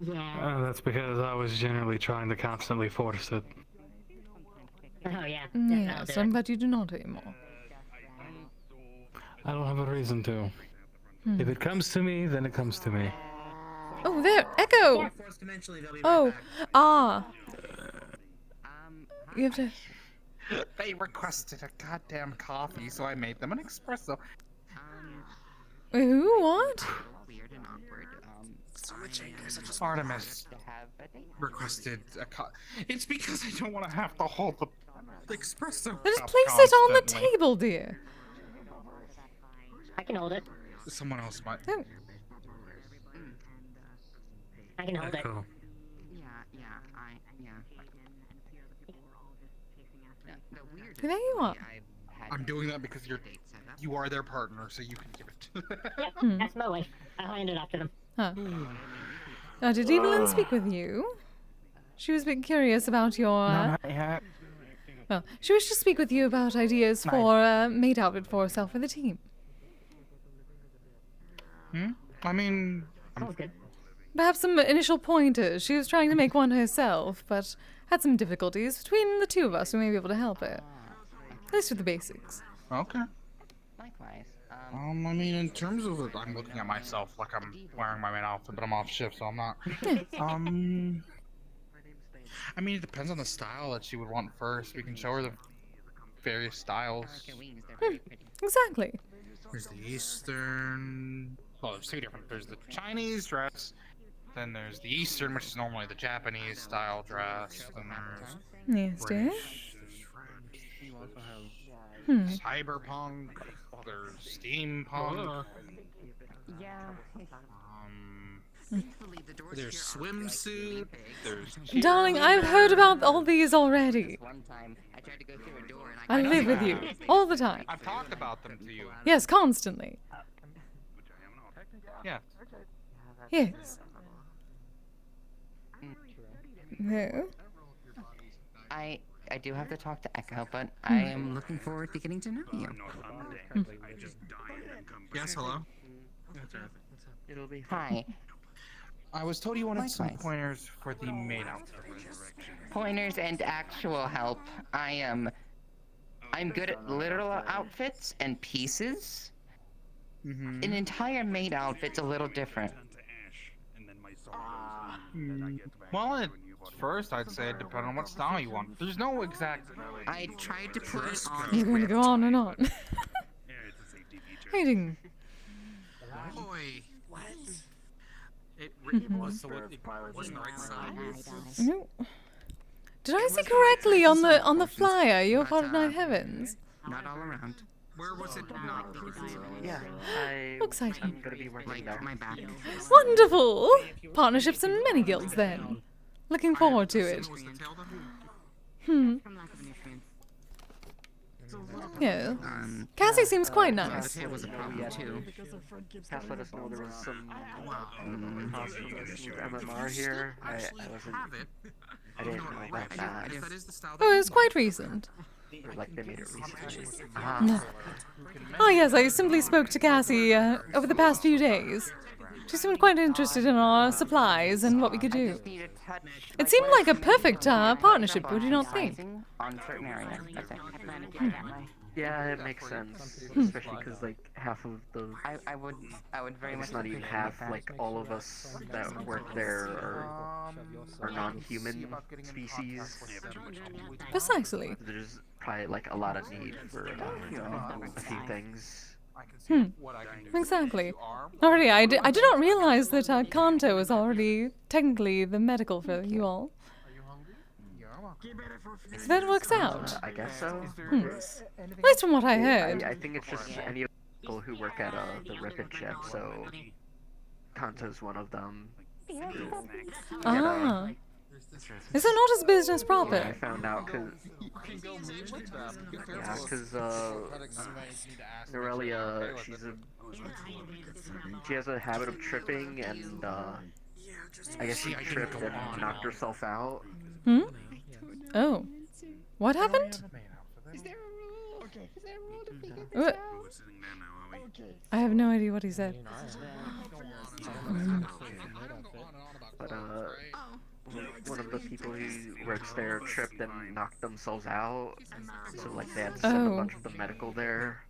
Yeah. That's because I was generally trying to constantly force it. Oh, yeah. Yes, I'm glad you do not anymore. I don't have a reason to. If it comes to me, then it comes to me. Oh, there! Echo! Oh, you have to... They requested a goddamn coffee, so I made them an espresso. Wait, who? What? Artemis requested a It's because I don't want to have to hold the espresso Just cup place it on the constantly. table, dear. I can hold it. Someone else might. Oh. I can hold it. Yeah. There you are. I'm doing that because you are their partner, so you can give it. Yep, that's my wife. I'll hand it off to them. Huh. Did Evelyn speak with you? She was a bit curious about your... No, not yet. Well, she wished to speak with you about ideas for a maid outfit for herself for the team. I mean... Perhaps some initial pointers. She was trying to make one herself, but had some difficulties. Between the two of us, we may be able to help her. At least with the basics. Okay. Likewise. I mean, in terms of it, I'm looking at myself like I'm wearing my main outfit, but I'm off shift, so I'm not. I mean, it depends on the style that she would want first. We can show her the various styles. Exactly. There's the Eastern... Well, there's two different. There's the Chinese dress, then there's the Eastern, which is normally the Japanese style dress, then there's Yes, dear. Cyberpunk, there's steampunk. There's swimsuit. There's. Darling, I've heard about all these already. I live with you all the time. I've talked about them to you. Yes, constantly. Yeah. Yes. No. I do have to talk to Echo, but I am looking forward to getting to know you. Yes, hello. It'll be Hi. I was told you wanted some Likewise. pointers for the maid outfit. Pointers and actual help. I'm good at literal outfits and pieces. An entire maid outfit's a little different. Well, at first I'd say it depends on what style you want. There's no exact. I tried to put it on. You're going to go on and on. Hiding. Boy, what? It was so it wasn't the right size. No. Did I see correctly on the flyer? You're part of Nine Heavens. Not all around. Where was it not? Yeah, Exciting. I'm gonna be working there. My back. Wonderful! Partnerships in many guilds then. Looking forward to it. Yeah. Cassie seems quite nice. It was a problem too. Cass let us know there was some MMR here. I didn't know about that. Oh, it was quite recent. Or like they made it recently. Oh yes, I simply spoke to Cassie over the past few days. She seemed quite interested in our supplies and what we could do. It seemed like a perfect partnership, would you not think? On certain areas. Yeah, it makes sense, especially because like half of the I would very much. it's not even half. Like all of us that work there are non-human species. Precisely. There's probably like a lot of need for a few things. Exactly. Already, I did not realize that Kanto was already technically the medical for you all. So that works out. I guess so. At least from what I heard. I think it's just any of the people who work at the VRChat, so Kanto's one of them. Ah. Is that not his business proper? Yeah, I found out because Norelia, she has a habit of tripping, and I guess she tripped and knocked herself out. Oh. What happened? What? I have no idea what he said. But one of the people who works there tripped and knocked themselves out, so like they had to send a bunch of the medical there.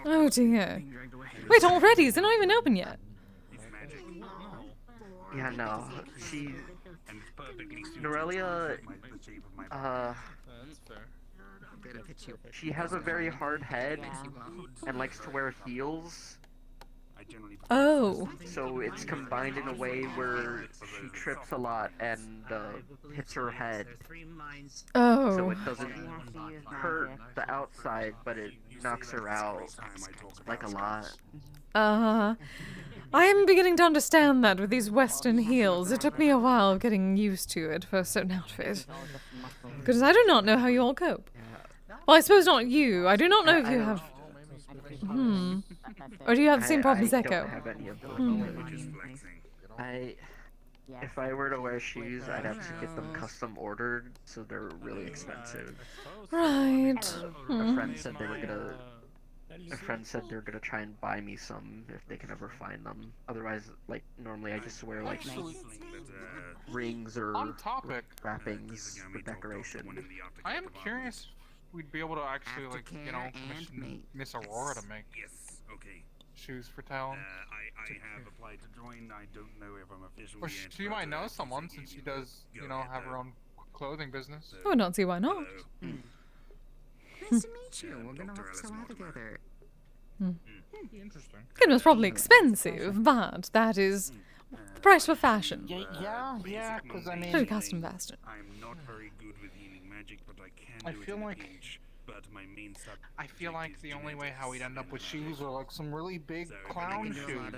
Oh dear. Wait, already? Is it not even open yet? Yeah, no. Norelia, she has a very hard head and likes to wear heels. Oh. So it's combined in a way where she trips a lot and hits her head. Oh. So it doesn't hurt the outside, but it knocks her out like a lot. I am beginning to understand that with these Western heels. It took me a while getting used to it for a certain outfit. Because I do not know how you all cope. Well, I suppose not you. I do not know if you have... Or do you have the same problem as Echo? I don't have any of those. If I were to wear shoes, I'd have to get them custom ordered, so they're really expensive. Right. A friend said they were gonna... A friend said they're gonna try and buy me some if they can ever find them. Otherwise, like, normally I just wear, like, rings or wrappings for decoration. I am curious if we'd be able to actually, like, you know, commission Miss Aurora to make shoes for Talon. I have applied to join. I don't know if I'm officially Or she might know someone since she does, you know, have her own clothing business. I would not see why not. Nice to meet you. We're gonna work so well together. Interesting. It was probably expensive, but that is the price for fashion. Yeah, because I mean... Pretty custom fashion. I'm not very good with healing magic, but I can I do feel it in a like... pinch. But my main I feel like the only way how we'd end up with shoes are like some really big clown shoes.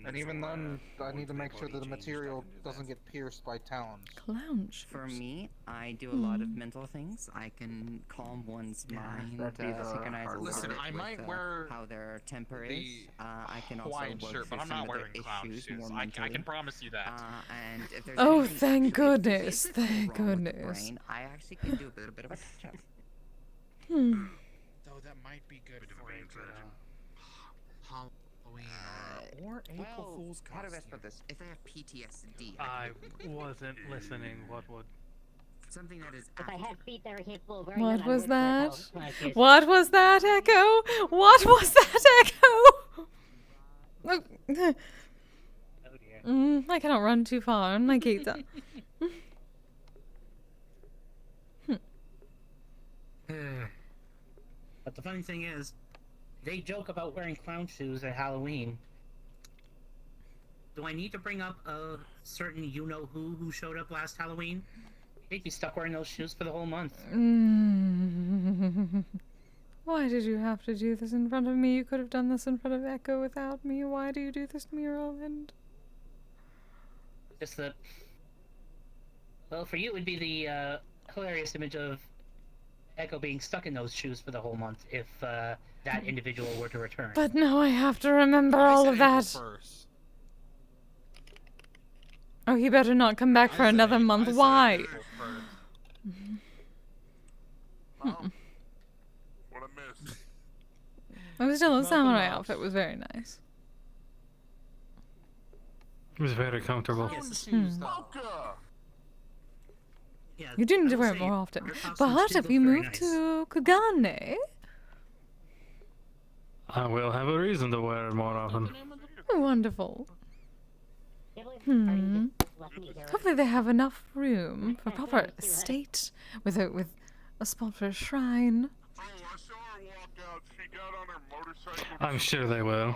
And even then, I need to make sure that the material doesn't get pierced by talons. Clown shoes. For me, I do a lot of mental things. I can calm one's mind, synchronize a Listen, little I bit might with wear how their temper is. I can also Hawaiian work shirt, through but I'm some not of their wearing clown issues shoes. more I mentally. can promise you that. And if there's Oh, anything thank truly goodness. physically Thank wrong with the goodness. brain, I actually can do a little bit of a touch-up. Though that might be good for a Halloween or April Fool's How do I costume. put this? If I have PTSD, I wasn't listening. What would? Something that is. If I had feet that were capable of wearing What them, I was would that? for my kids. What was that, Echo? What was that, Echo? I cannot run too far. My gates up. But the funny thing is, they joke about wearing clown shoes at Halloween. Do I need to bring up a certain you-know-who showed up last Halloween? They'd be stuck wearing those shoes for the whole month. Why did you have to do this in front of me? You could have done this in front of Echo without me. Why do you do this to me, Roland? Just that... Well, for you it would be the hilarious image of Echo being stuck in those shoes for the whole month if that individual were to return. But now I have to remember all of that. Oh, he better not come back for another month. Why? What I missed? I was still in a samurai outfit. Was very nice. It was very comfortable. Yeah, You do need to wear it more often. But if you move to Kugane... I will have a reason to wear it more often. Wonderful. Hopefully they have enough room for proper estate with a spot for a shrine. I'm sure they will.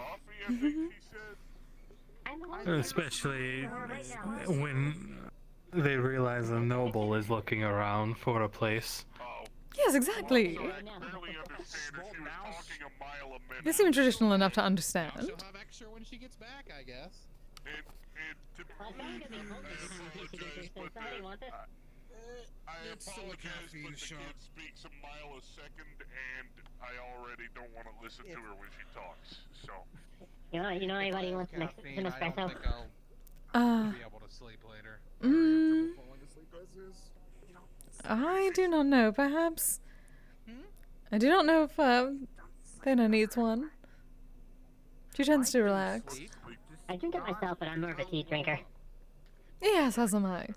Especially when they realize a noble is looking around for a place. Yes, exactly. They seem traditional enough to understand. She'll have extra when she gets back, I guess. I apologize, but the kid speaks a mile a second, and I already don't want to listen to her when she talks. So. You know anybody who wants some espresso? Be able to sleep later. I do not know. Perhaps I do not know if Thana needs one. She tends to relax. I drink it myself, but I'm more of a tea drinker. Yes, as am I.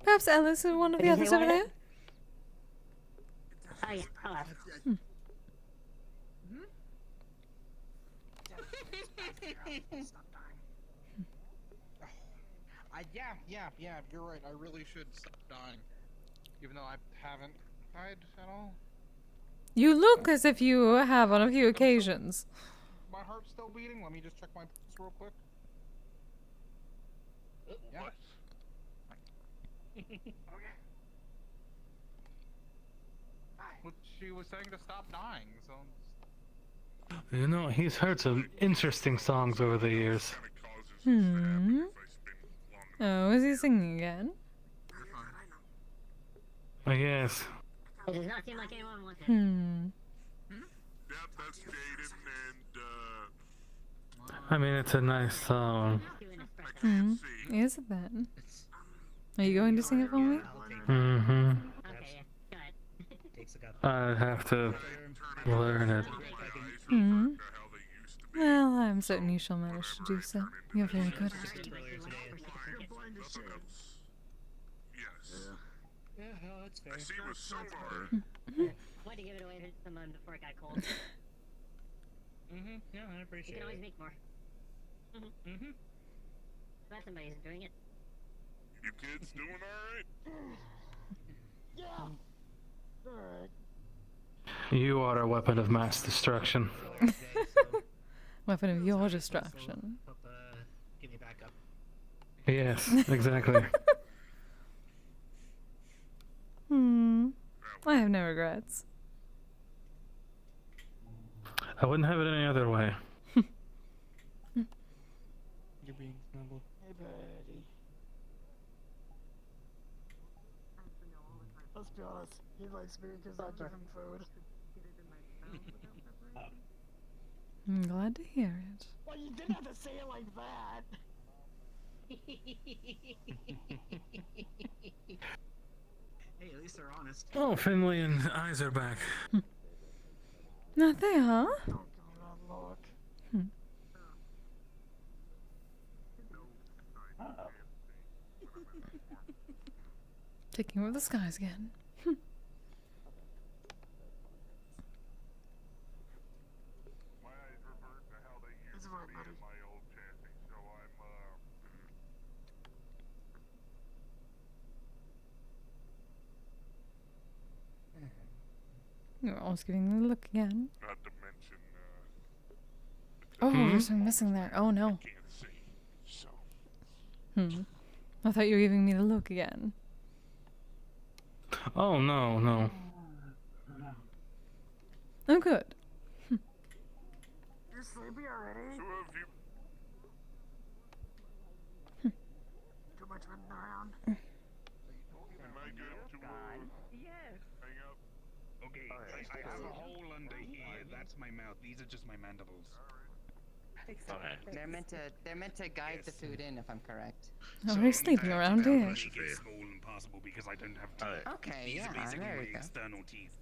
Perhaps Ellis or one of the others over there? Oh yeah, I'll ask. Yeah, you're right. I really should stop dying. Even though I haven't died at all. You look as if you have on a few occasions. My heart's still beating. Let me just check my pulse real quick. Yeah. Okay. Well, she was saying to stop dying, so... You know, he's heard some interesting songs over the years. Oh, is he singing again? I guess. It does not seem like anyone wants it. Yep, that's Jaden and, I mean, it's a nice song. Is it then? Are you going to sing it for me? I'd have to learn it. Well, I'm certain you shall manage to do so. You're very good at it. Yeah, no, that's fair. She was so hard. Why to give it away to someone before it got cold? Yeah, I appreciate You can always it. make more. Glad somebody's doing it. You kids doing alright? Yeah. Alright. You are a weapon of mass destruction. Weapon of your destruction. Give me back up. Yes, exactly. I have no regrets. I wouldn't have it any other way. You're being snuggled. Hey, buddy. Let's be honest, he likes me because I give him food. I'm glad to hear it. Well, you didn't have to say it like that. Hey, at least they're honest. Oh, Finley and Eyes are back. Not they, huh? Don't give me that look. Taking over the skies again. My eyes revert to how they used to be in my old chassis, so You're always giving me a look again. not to mention, Oh, there's something missing there. Oh no. can't see, so... I thought you were giving me the look again. Oh, no, no. Oh, good. You're sleepy already? So have you... Too much running around. Am I good to, Yes. hang up? Okay, I have a hole under here. That's my mouth. These are just my mandibles. Okay. They're meant to guide the food in, if I'm correct. Oh, we're sleeping around here. It's small and possible because I don't have teeth. Okay, These yeah, are basically there my we go. external teeth.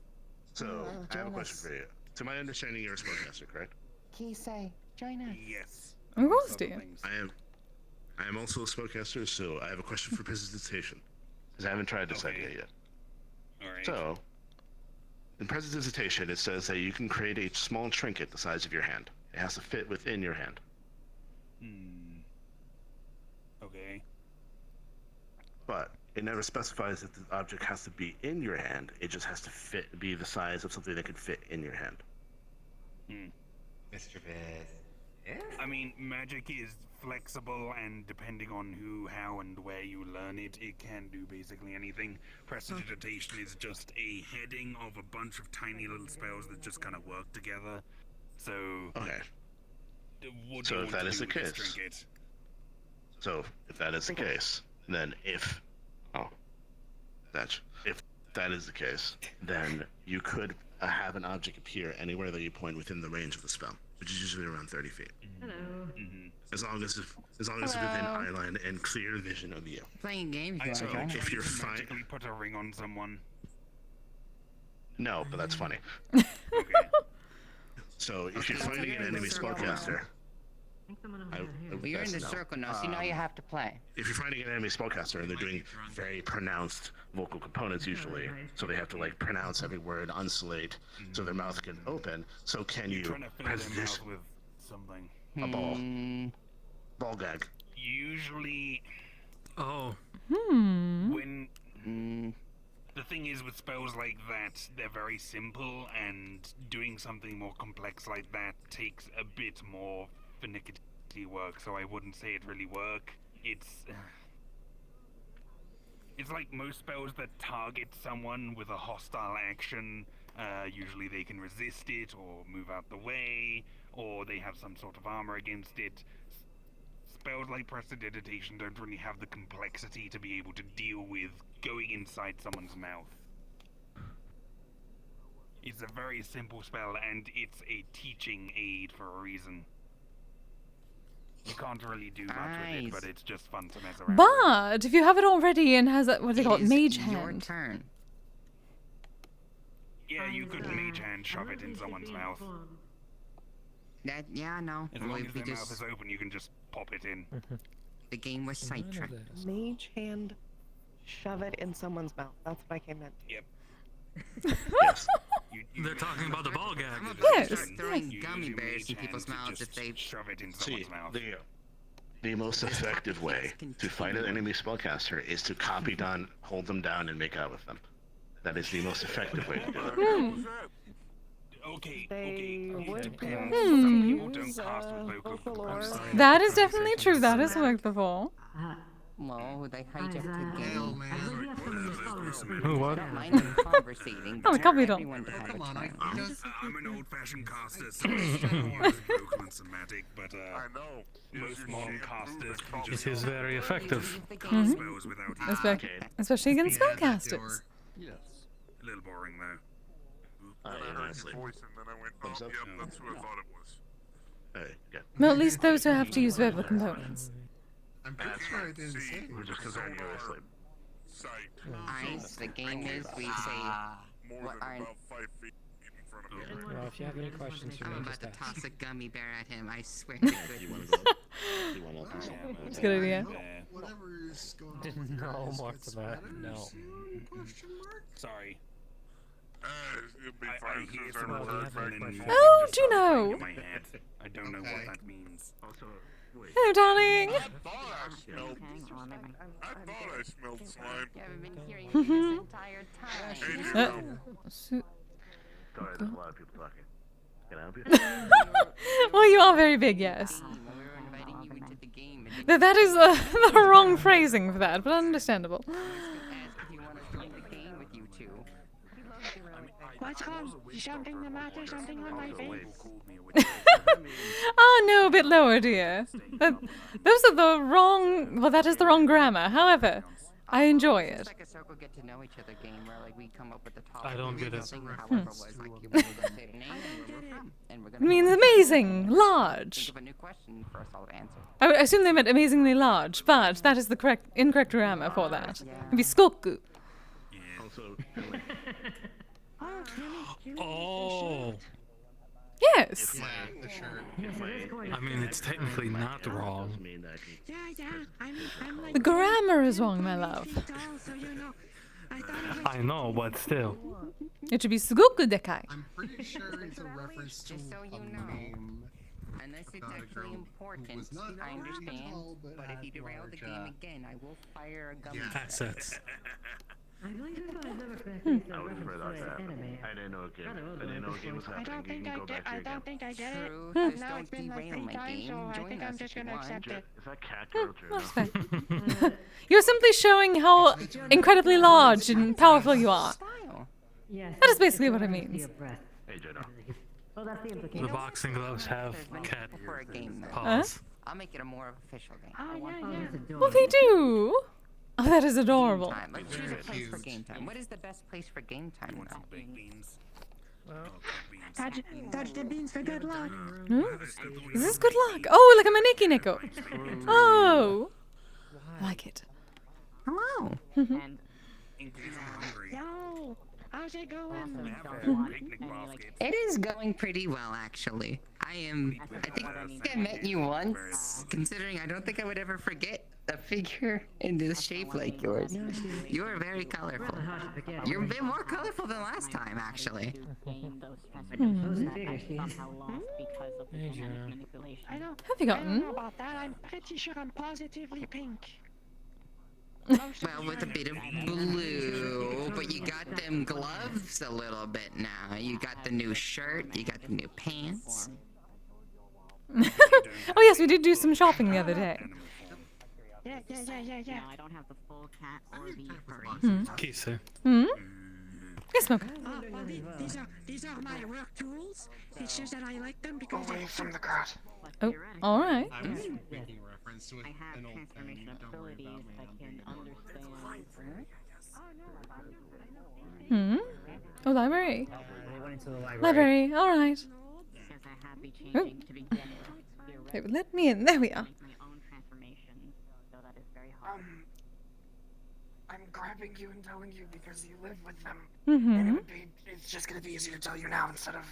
So, I have a question for you. To my understanding, you're a spellcaster, correct? Kise, join us. Yes. Of course, dear. I am also a spellcaster, so I have a question for presentation. Because I haven't tried this idea yet. Alright. So, in presentation, it says that you can create a small trinket the size of your hand. It has to fit within your hand. Okay. But it never specifies that the object has to be in your hand. It just has to be the size of something that could fit in your hand. Mr. Vez. I mean, magic is flexible, and depending on who, how, and where you learn it, it can do basically anything. Prestidigitation is just a heading of a bunch of tiny little spells that just kind of work together. So. Okay. What So do you if want that to is do the with this case, trinket? so if that is the case, then if that is the case, then you could have an object appear anywhere that you point within the range of the spell, which is usually around 30 feet. Hello. As long as it's within eye line and clear vision of you. Playing games, So if you're fine. magically put a ring on someone. No, but that's funny. Okay. So if you're fighting an enemy spellcaster, You're in the circle now, so now you have to play. If you're fighting an enemy spellcaster and they're doing very pronounced vocal components usually, so they have to like pronounce every word, unsolate, so their mouth can open. So can you Trying to fill their mouth with something. a ball? Ball gag. Usually. Oh. When. The thing is with spells like that, they're very simple, and doing something more complex like that takes a bit more finicky work, so I wouldn't say it really work. It's like most spells that target someone with a hostile action. Usually they can resist it, or move out the way, or they have some sort of armor against it. Spells like Prestidigitation don't really have the complexity to be able to deal with going inside someone's mouth. It's a very simple spell, and it's a teaching aid for a reason. You can't really do much with it, but it's just fun to mess around. But if you have it already and has that, what do they call it, mage hand? Turn. Yeah, you could mage hand shove it in someone's mouth. Yeah, no. As long as their mouth is open, you can just pop it in. The game was sidetracked. Mage hand, shove it in someone's mouth. That's what I came in. Yep. Yes. They're talking about the ball gag. Yes. Start throwing gummy bears in people's mouths if they shove it in See, someone's mouth. the most effective way to fight an enemy spellcaster is to copy down, hold them down, and make out with them. That is the most effective way to do it. Okay. Some people don't cast with vocal components. That is definitely true. That has worked before. No, they hijacked the game. Who, what? Mind them conversating. Oh, the copy don't. Everyone to have a turn. I'm an old-fashioned caster, so I use vocal and somatic, but most modern casters can just It is very effective. cast spells without Especially against spellcasters. Yes. A little boring though. I heard his voice and then I went, oh, yep, that's who I thought it was. Hey, yeah. Well, at least those who have to use verbal components. I'm pretty sure I didn't say it. Just because I knew I sleep. Eyes, the game is we say what are About 5 feet in front of me. Well, if you have any questions, you I'm may about just to ask. toss a gummy bear at him, I swear to goodness. It's a good idea. Whatever is going on. Didn't know more to that. No. Sorry. It'll be fine hear because I some referred back and then Oh, do you know? in my head. I don't know what that means. Also, wait. Hello, darling. I thought I smelled slime. You haven't been hearing me this entire time. Sorry, there's a lot of people talking. Can I help you? Well, you are very big, yes. We were inviting you into the game. That is the wrong phrasing for that, but understandable. Ask if you want to join the game with you two. What's wrong? Something the matter? Something on my face? Oh no, a bit lower, dear. Those are the wrong. Well, that is the wrong grammar. However, I enjoy it. It's like a circle get to know each other game where like we come up with the topic. I don't get it. However, was like you say the name and where we're from, and we're It gonna means amazing, large. think of a new question for us all to answer. I assume they meant amazingly large, but that is the incorrect grammar for that. It'd be skoku. Also, Oh. Yes. I mean, it's technically not wrong. I'm like The grammar is wrong, my love. so you know. I thought it was I know, but still. It should be sugoku dekai. I'm pretty sure it's a reference to a meme. Unless it's about a actually girl important, who was not I understand. original, But if you had derail the game large, again, I will fire a gummy. Assets. I believe if I remember correctly, it's a I was reference afraid to that an happened. anime. I didn't know a game. I didn't know a game was I happening. don't think You I can go did. back to I your don't game. think I get it. True, Now just it's don't been like derail 3 my times, game. so I Join think us I'm if just you gonna want. accept it. Is that cat girl That's true? fair. You're simply showing how incredibly large and powerful you are. Yes. That is basically what it it's means. your breath. Hey, Jenna. Well, that's the The implication. boxing gloves have cat For a game, though. paws. I'll make it a more official game. Oh, yeah, Oh, yeah. that's adorable. Well, they do. Oh, that is adorable. Time. Let's choose a place for game time. What is the best place for game time, though? Touch the beans for good luck. Is this good luck? Oh, like a Maneki Neko. Oh. I like it. Hello. And Yo, how's it going? It is going pretty well, actually. I think I met you once, considering I don't think I would ever forget a figure in this shape like yours. You are very colorful. You're a bit more colorful than last time, actually. I don't. Have you gotten? I don't know about that. I'm pretty sure I'm positively pink. Well, with a bit of blue, but you got them gloves a little bit now. You got the new shirt, you got the new pants. Oh yes, we did do some shopping the other day. Yeah. No, I don't have the full cat or the furry. Kise. Yes, Smoke. Well, these are my work tools. It's just that I like them because away from the crowd. Oh, all right. I was making a reference to I have an old transformation thing. Don't worry abilities. about I can understand. Oh, library. They went into the library. Library. All right. Because I have be Oh. changing to begin with. Okay, let me in. There we are. Make my own transformations, so that is very hard. I'm grabbing you and telling you because you live with them. Mm-hmm. And it's just gonna be easier to tell you now instead of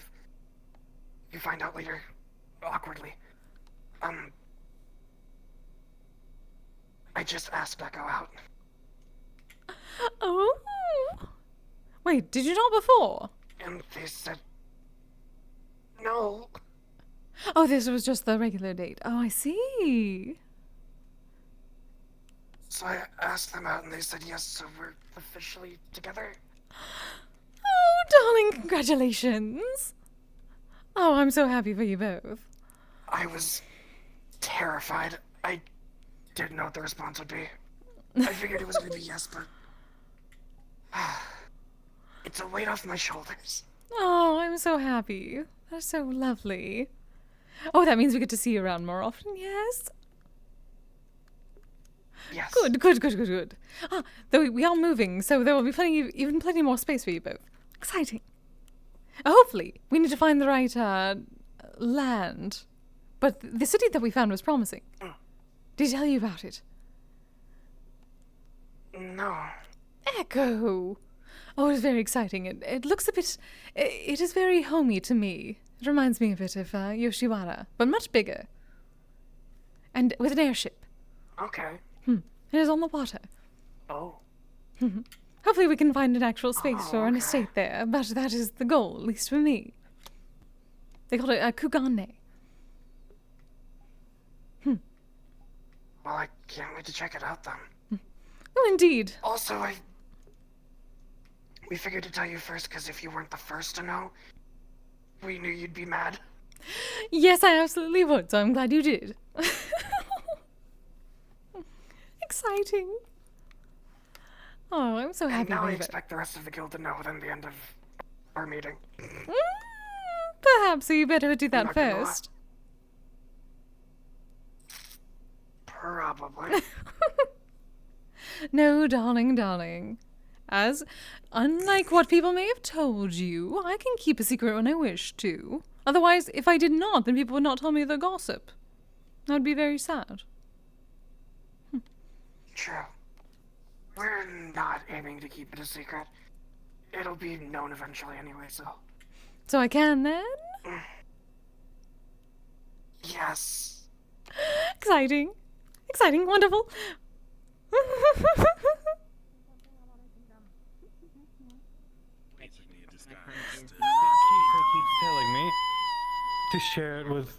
you find out later awkwardly. I just asked Echo out. Oh. Wait, did you not before? And they said no. Oh, this was just the regular date. Oh, I see. So I asked them out and they said yes, so we're officially together. Oh, darling, congratulations. Oh, I'm so happy for you both. I was terrified. I didn't know what the response would be. I figured it was gonna be yes, but it's a weight off my shoulders. Oh, I'm so happy. That's so lovely. Oh, that means we get to see you around more often, yes? Yes. Good. Ah, though we are moving, so there will be plenty more space for you both. Exciting. Hopefully, we need to find the right land. But the city that we found was promising. Did he tell you about it? No. Echo. Oh, it's very exciting. It looks a bit. It is very homey to me. It reminds me a bit of Yoshiwara, but much bigger. And with an airship. Okay. It is on the water. Oh. Hopefully we can find an actual space for an estate there, but that is the goal, at least for me. They call it a Kugane. Well, I can't wait to check it out then. Oh, indeed. Also, we figured to tell you first because if you weren't the first to know, we knew you'd be mad. Yes, I absolutely would, so I'm glad you did. Exciting. Oh, I'm so And happy now I about it. expect the rest of the guild to know within the end of our meeting. Perhaps you better do that Not gonna lie. first. Probably. No, darling. As, unlike what people may have told you, I can keep a secret when I wish to. Otherwise, if I did not, then people would not tell me the gossip. That would be very sad. True. We're not aiming to keep it a secret. It'll be known eventually anyway, so. So I can then? Yes. Exciting, wonderful. Kise keeps telling me to share it with.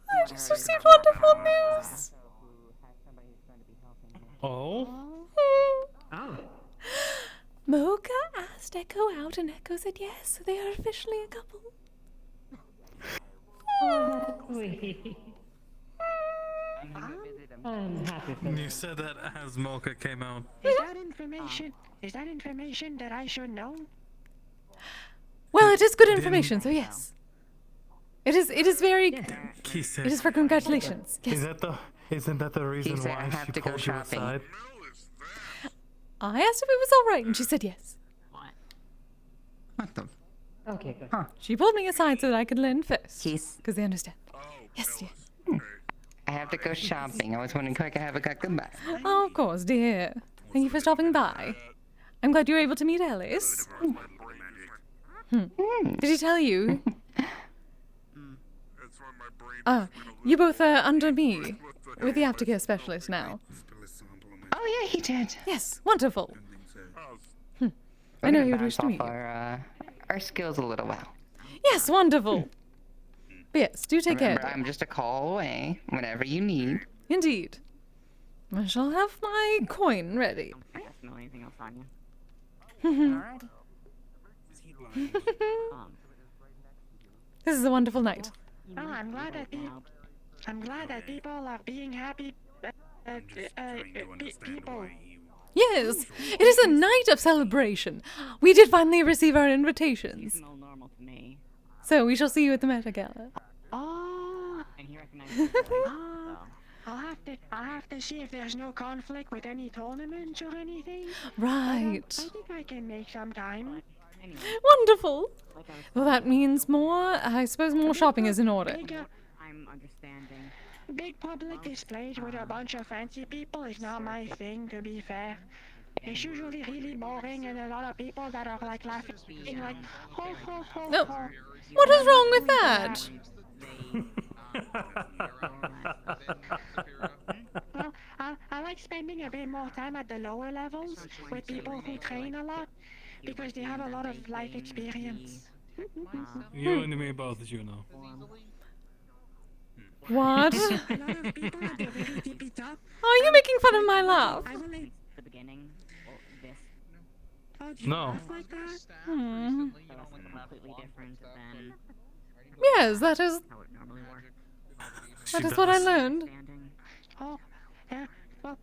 I just received wonderful news. Oh? Oh. Mocha asked Echo out and Echo said yes, so they are officially a couple. Oh, sweet. I'm happy for You said that as Mocha came out. Is that information? Is that information that I should know? Well, it is good information, so yes. It is very... Kise. It is for congratulations. Yes. Isn't that the reason Kise, I why have she to go pulled you shopping. aside? I asked if it was alright, and she said yes. What the? Okay, good. Huh. She pulled me aside so that I could learn first. Kise. Because they understand. Yes, dear. I have to go shopping. I was wondering if I could have a goodbye. Oh, of course, dear. Thank you for stopping by. I'm glad you were able to meet Alice. Did he tell you? You both are under me, with the aftercare specialist now. Oh yeah, he did. Yes, wonderful. I know you would wish to meet you. Our skills a little well. Yes, wonderful. But yes, do take Remember, care. I'm just a call away whenever you need. Indeed. I shall have my coin ready. I don't know anything else on you. This is a wonderful night. Oh, I'm glad that people are being happy. People. Yes, it is a night of celebration. We did finally receive our invitations. Smell normal to me. So we shall see you at the Meta Gala. Oh. And he recognizes your voice, so. I'll have to see if there's no conflict with any tournaments or anything. Right. I think I can make some time. Wonderful. Well, that means more, I suppose more shopping is in order. I'm understanding. Big public displays with a bunch of fancy people is not my thing, to be fair. It's usually really boring and a lot of people that are like laughing like, ho ho ho No. ho. What is wrong with that? Well, I like spending a bit more time at the lower levels with people who train a lot because they have a lot of life experience. You and me both, you know. What? A lot of people at the very tippy top. Are you making fun of my laugh? I will like, The beginning, or this. oh, do you No. laugh like that? Hmm. So it's completely different than Yes, that is how it normally works. that is what I learned. Oh, yeah. Well,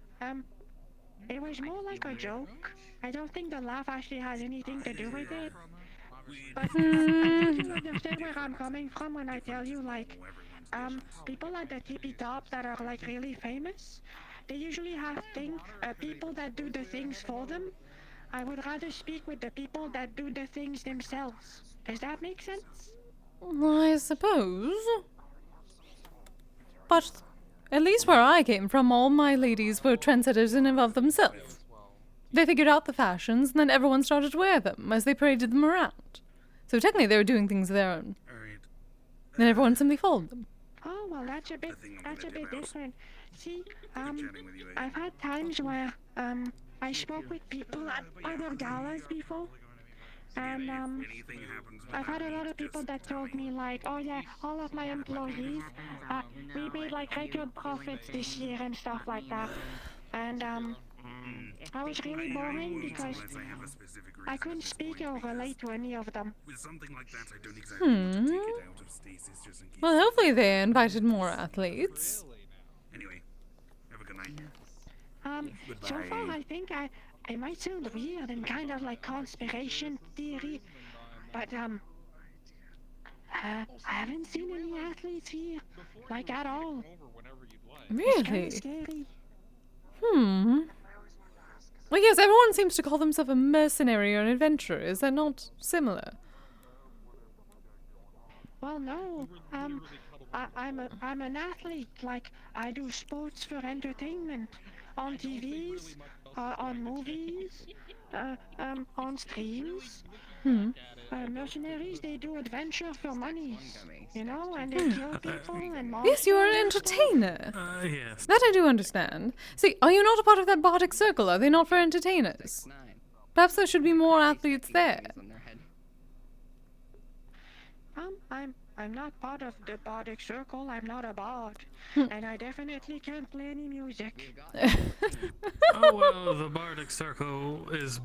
it was more like a joke. I don't think the laugh actually has anything to do with it. But I think you understand where I'm coming from when I tell you, like, people at the tippy top that are like really famous, they usually have people that do the things for them. I would rather speak with the people that do the things themselves. Does that make sense? I suppose. But at least where I came from, all my ladies were trendsetters in and of themselves. They figured out the fashions, and then everyone started to wear them as they paraded them around. So technically they were doing things of their own. Then everyone simply followed them. Oh, well, that's a bit different. See, I've had times where, I spoke with people at other galas before, and, I've had a lot of people that told me, like, oh yeah, all of my employees, we made, like, record profits this year and stuff like that. And, I was really boring because I couldn't speak or relate to any of them. Well, hopefully they invited more athletes. So far I think it might sound weird and kind of like conspiracy theory, but I haven't seen any athletes here, like at all. It's kinda Really? scary. Well, yes, everyone seems to call themselves a mercenary or an adventurer. Is that not similar? Well, no. I'm an athlete. Like, I do sports for entertainment, on TVs, on movies, on streams. Mercenaries, they do adventure for money, you know, and they kill people and monsters. Yes, you are an entertainer. Yes. That I do understand. See, are you not a part of that bardic circle? Are they not for entertainers? Perhaps there should be more athletes there. I'm not part of the bardic circle. I'm not a bard, and I definitely can't play any music. Oh well, the Bardic Circle is.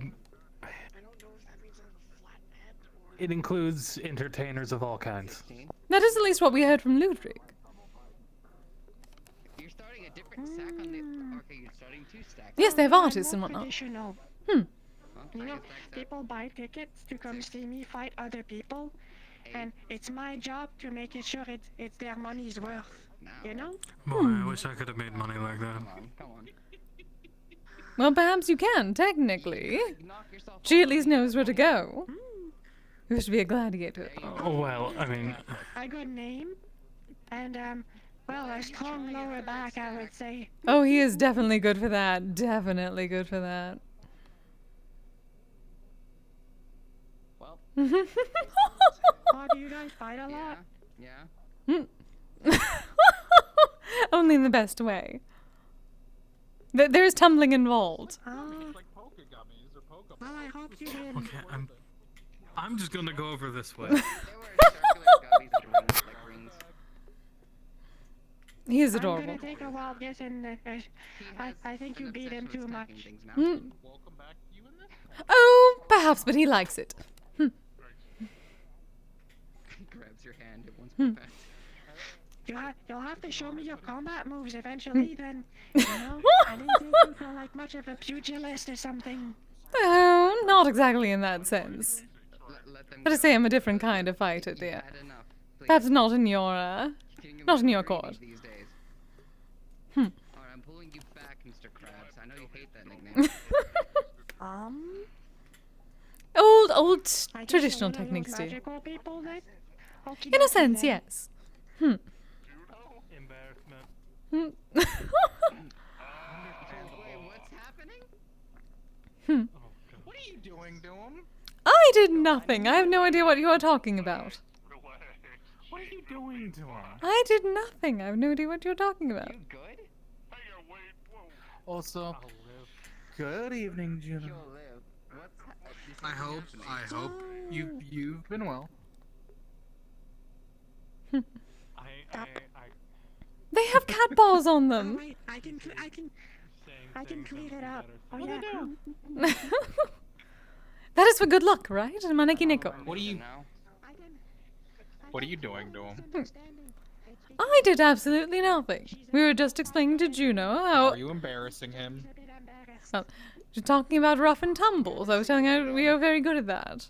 It includes entertainers of all kinds. That is at least what we heard from Ludwig. You're starting a different stack on the. Okay, you're starting two stacks. Yes, they have artists and whatnot. Traditional. You know, people buy tickets to come see me fight other people, and it's my job to make it sure it's their money's worth. You know? Boy, I wish I could have made money like that. Come on. Well, perhaps you can, technically. She at least knows where to go. You should be a gladiator. Oh, well, I mean... A good name, and well, a strong lower back, I would say. Oh, he is definitely good for that. Definitely good for that. Well. Oh, do you guys fight a lot? Yeah. Only in the best way. There's tumbling involved. Well, I hope you win. Okay, I'm just gonna go over this way. He is I'm adorable. gonna take a wild guess, and I think you beat him too much. Oh, perhaps, but he likes it. Grabs your hand at once You'll have to show me your combat moves eventually, then. You know, I didn't think you felt like much of a pugilist or something. Oh, not exactly in that sense. But I say I'm a different kind of fighter, dear. Perhaps not in your court. Alright, I'm pulling you back, Mr. Krabs. I know you hate that nickname. Old I guess traditional you're one of those techniques, dear. magical people, then? In a sense, yes. Embarrassment. Wait, what's happening? What are you doing to him? I did nothing. I have no idea what you are talking about. What are you doing to him? I did nothing. I have no idea what you're talking about. Also, good evening, Juno. I hope you've been well. They have cat paws on them. Wait, I can clean it up. Oh yeah. That is for good luck, right? Maneki Neko. What are you doing to him? I did absolutely nothing. We were just explaining to Juno how... Are you embarrassing him? Well, you're talking about rough and tumbles. I was telling her we are very good at that.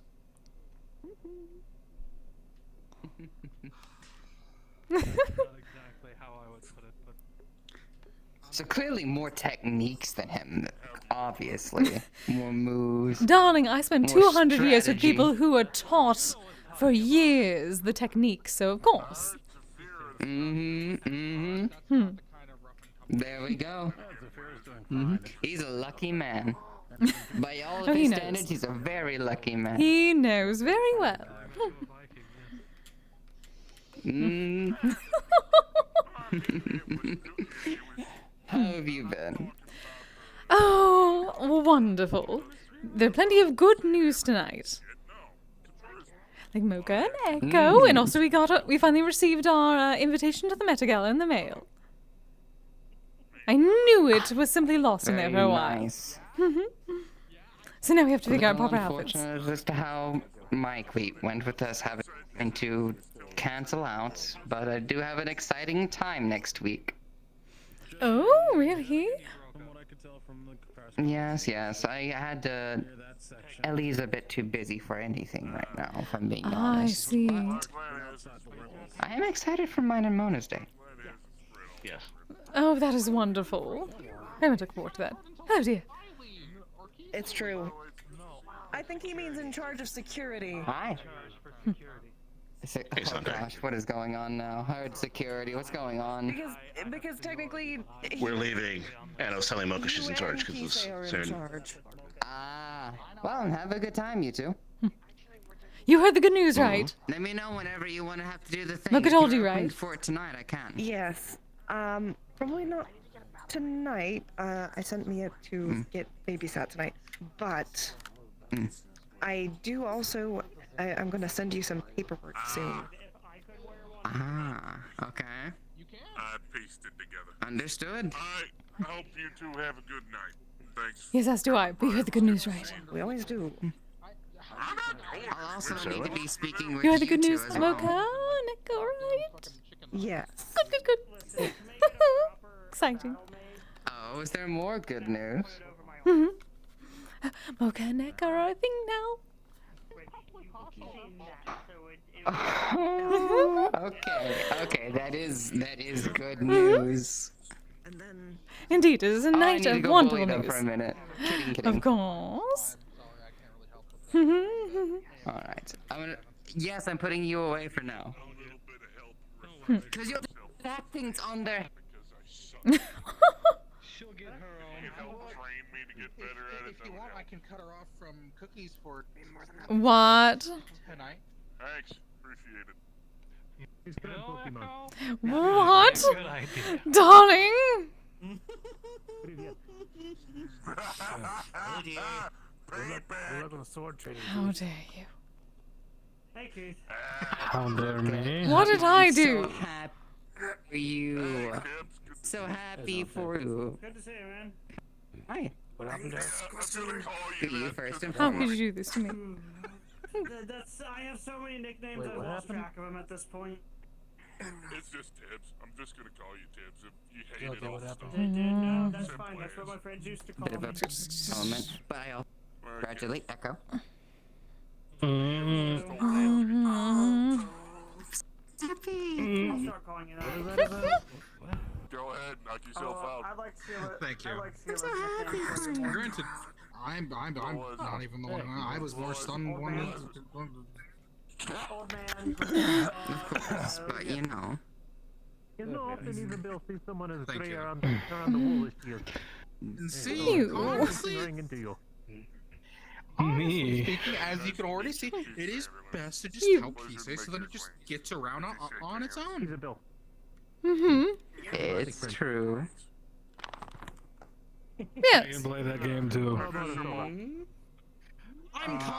Not exactly how I would put it, but... So clearly more techniques than him, obviously. More moves. Darling, I spent more 200 years with strategy. people who were taught for years the techniques, so of course. There we go. He's a lucky man. By all Oh, of he his knows. standards, he's a very lucky man. He knows very well. How have you been? Oh, wonderful. There are plenty of good news tonight. Like Mocha and Echo, and also we finally received our invitation to the Met Gala in the mail. I knew it was simply lost in there for a while. Nice. So now we have to figure out Little proper outfits. unfortunate as to how Mike went with us having to cancel out, but I do have an exciting time next week. Oh, really? Yes, I had Ellie's a bit too busy for anything right now, if I'm being I honest. see. I am excited for mine and Mona's day. Yes. Oh, that is wonderful. I would look forward to that. Oh dear. It's true. I think he means in charge of security. Hi. Oh gosh, what is going on now? I heard security. What's going on? Because technically We're leaving. And I was telling Mocha she's in charge because Kise are it's in soon. charge. Ah, well, have a good time, you two. You heard the good news, right? Let me know whenever you want to have to do the thing. Mocha If told you're you, open right? For it tonight, I can. Yes. Probably not tonight. I sent Mia to get babysat tonight, but I do also. I'm gonna send you some paperwork soon. Ah, okay. I pieced it together. Understood. I hope you two have a good night. Thanks. Yes, as do I. But you heard the good news, right? We always do. I'll also need to be speaking with You heard the good two news, as well. Mocha? Neko, right? Yes. Good. Exciting. Oh, is there more good news? Mocha and Neko are a thing now. Okay, that is good news. Indeed, it is a night I need to of go wonderful bully them news. for a minute. Kidding. Of course. Alright. Yes, I'm putting you away for now. Because you'll that thing's on there. She'll get her own. Train me to get better at it. If you want, I can cut her off from cookies for What? tonight. Thanks, appreciate it. He's good Pokemon. What? Good idea. Darling? We're like on a sword training. How dare you? Hey, Keith. How dare me? What did I do? So happy for you. So happy for you. Good to see you, man. Hi. What happened To you first and How could foremost. you do this to me? I have so many nicknames, Wait, I've what lost happened? track of them at this point. It's just Tibbs. I'm just gonna call you Tibbs. If you hate Okay, it all, what happened? No, that's fine. That's what my friends used to call Bit of me. a element, but I also congratulate Echo. I'll start calling you that. Go ahead, knock yourself out. I'd like to see what. Thank you. I'd like to see what Granted, I'm not even the one. I was more stunned one. Old man. Of course, but you know. It's not often even Bill sees someone as Thank gray you. around the wall as she is. See, Ew. honestly, Ring into you. honestly speaking, as you can already see, it is best to just You- help Kise so that it just gets around on its He's own. a Bill. It's true. I Yes. can play that game too.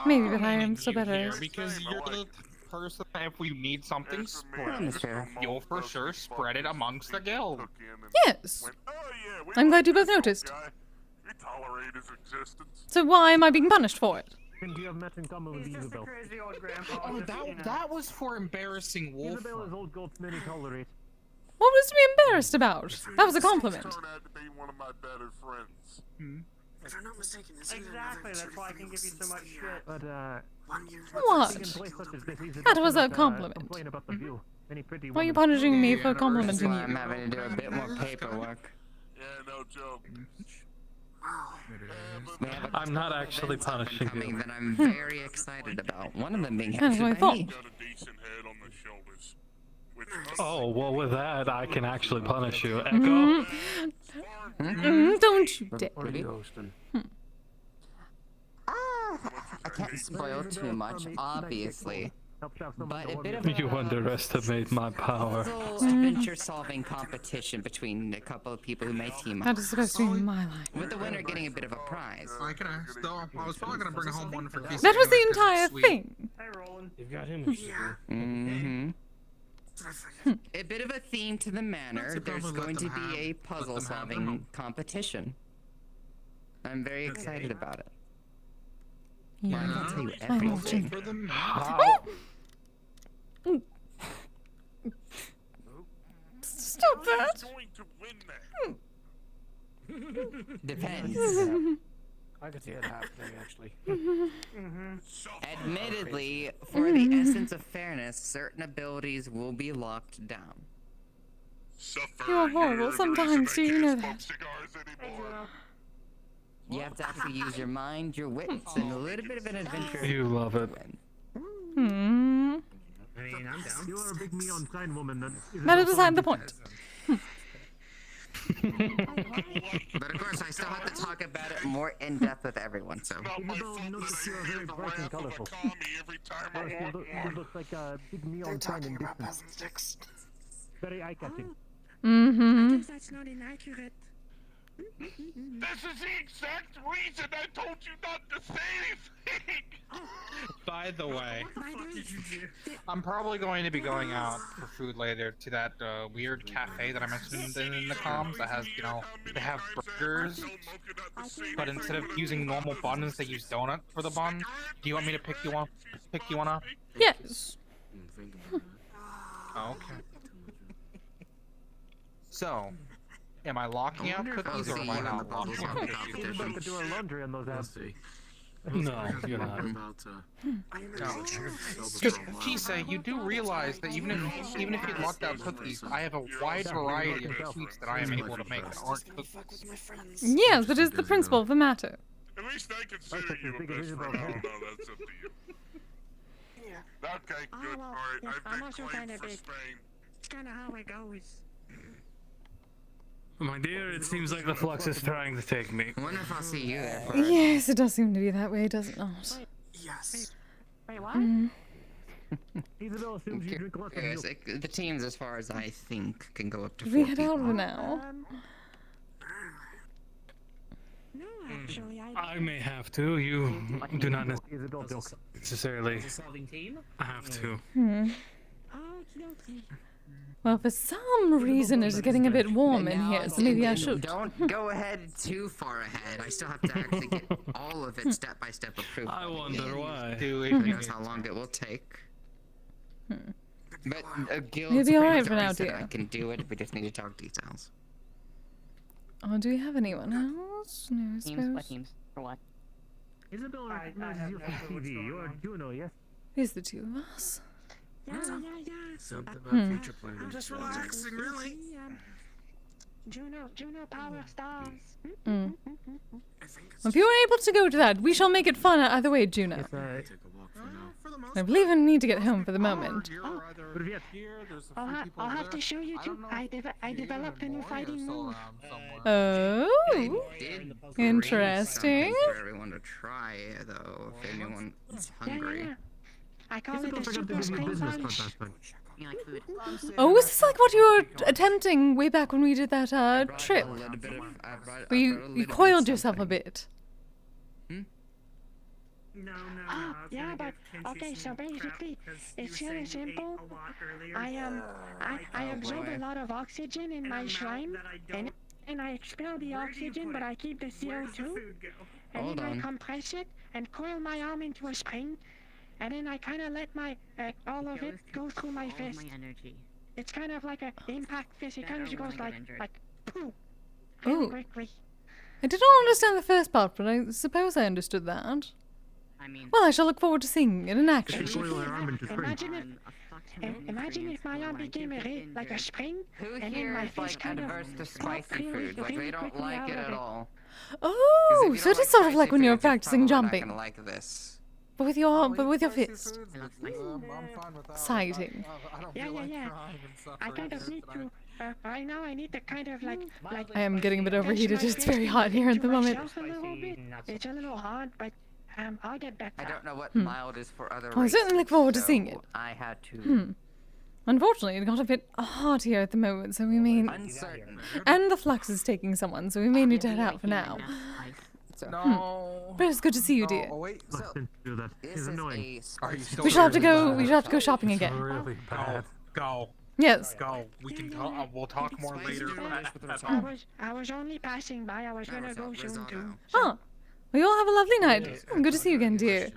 Maybe, but I am still better Here as. because you're the person. If we need something I'm spread, sure. you'll for sure spread it amongst the guild. Yes. I'm glad you both noticed. We tolerate his existence. So why am I being punished for it? And you have met in common with He's just a Isabel. crazy old grandpa. Oh, just, you know. that was for embarrassing Wolf. Isabel is old goat's many tolerate. What was to be embarrassed about? That was a compliment. Turned out to be one of my better friends. If I'm not mistaken, this Exactly, that's why I can give you so much shit. But, What? in place such as this, he's That was a not, compliment. complain about the view. Any pretty Why are you woman. punishing me for That's complimenting why I'm you? having to do a bit more paperwork. Yeah, no joke. We have a I'm not actually events up and punishing coming you. that I'm very excited about. One of them being That's what I hosted by thought. me. Got a decent head on the shoulders. Which Oh, well, with that, I can actually punish you. Echo? Don't you dare. What are you hosting? I can't spoil too much, obviously. Helps out someone But to a bit order. of You underestimate my power. puzzle adventure-solving competition between a couple of people who may team That up. is supposed to be my line. With the winner getting a bit of a prize. I can ask though. I was probably gonna bring home one for Kise. That was the anyways, 'cause entire it's sweet. thing. Hey, Roland. You've got him interested. Mm-hmm. A bit of a theme to the manor. Let's There's probably let going to them be a have- let them have their puzzle-solving home. competition. I'm very excited about it. Yeah. I can tell you I'm everything. watching. For them. Stop that. going to win that? Depends. I could see it happening, actually. Admittedly, for the essence of fairness, certain abilities will be locked down. Suffer You are horrible years, sometimes, do you know smoke that? cigars anymore. You have to actually use your mind, your wits, and a little bit of an adventure. You love it. Hmm. I mean, I'm down. You are a big neon sign woman that That is beside the point. But of course, I still have to talk about it more in depth with everyone, so. Not my Isabel fault noticed that you I are hear very the bright and wrath of a colorful. commie every time I Yes, walk you look like a big neon sign in distance. sticks. Very eye-catching. Mm-hmm. That's not inaccurate. This is the exact reason I told you not to say anything! By the way, I'm probably going to be going out for food later to that weird cafe that I mentioned in the comms that has, you know, they have burgers, but instead of using normal buns, they use donut for the bun. Do you want me to pick you one? Pick you one up? Yes. Oh, okay. So, am I locking out cookies or am I not locking out You're cookies? about to do our laundry on those apps. No, you're not. Kise, you do realize that even if you locked out cookies, I have a wide variety of sweets that I am able to make that aren't cookies. Yes, but it's the principle of the matter. At least I consider you a best friend. I don't know. That's up to you. Yeah. Okay, good. Well, Alright, yeah, I've I'm been also claimed kinda for big. Spain. It's kind of how it goes. My dear, it seems like the flux is trying to take me. I wonder if I'll see you there for Yes, it does seem to be that way, does it not? Yes. Wait, what? Hmm. Isabel assumes you drink lots of Yes, milk. the teams, as far as I think, can go up to 4 We head people. out for now. No, actually, I may have to. You do not necessarily Solving team? have to. Hmm. Well, for some reason it's getting a bit warm in here, so maybe I should. Don't go ahead too far ahead. I still have to actually get all of it step by step approved. I wonder why. Who knows how long it will take. But a guild You'll be alright for already now, said dear. I can do it. We just need to talk details. Oh, do we have anyone else? No, I Teams? suppose. What teams? For what? Isabel recognizes you from TV. You're Juno, yes? Here's the two of us. Yeah. Something about future planning. I'm just relaxing, really. Juno Power Stars. Mm. If you were able to go to that, we shall make it fun either way, Juno. I believe I need to get home for the moment. I'll have to show you too. I developed a new fighting move. Oh, interesting. For everyone to try, though, if anyone is hungry. I call it a super spring punch. Oh, was this like what you were attempting way back when we did that trip? Where you coiled yourself a bit. Oh, yeah, but okay. So basically, it's really simple. I absorb a lot of oxygen in my slime, and I expel the oxygen, but I keep the CO2. And then I compress it and coil my arm into a spring, and then I kind of let my all of it go through my fist. It's kind of like an impact fist. It kind of just goes like poof, really Ooh. quickly. I did not understand the first part, but I suppose I understood that. Well, I shall look forward to seeing it in action. Imagine if my arm became like a spring, Who and then here my is like fist kind of adverse to popped spicy food? Like they don't quickly like out it of at all. Oh, so it is sort of like when you were You're practicing probably not jumping, gonna like this. but with your fist. I'm fine with that. Sighting. I don't Yeah, feel like yeah. crying and suffering. I kind of need to. Right now, I need to kind of like. I am getting a bit overheated. pinch my It's very fist hot here at into the moment. myself a little bit. It's a little hard, but I'll get better. I don't know what mild is for other Oh, I certainly look forward to so seeing it. I had to. Unfortunately, it got a bit hot here at the moment, so we may. Uncertain. And the flux is taking someone, so we may need to head out for now. So, No. But it's good to see you, dear. Oh wait. Do that. It's annoying. Are you still We shall have to here? go. We shall have to go shopping again. Really bad. Go. Yes. Go. We can talk. We'll talk more later. I was only passing by. I was gonna go soon too. Oh, well, you all have a lovely night. Good to see you again, dear.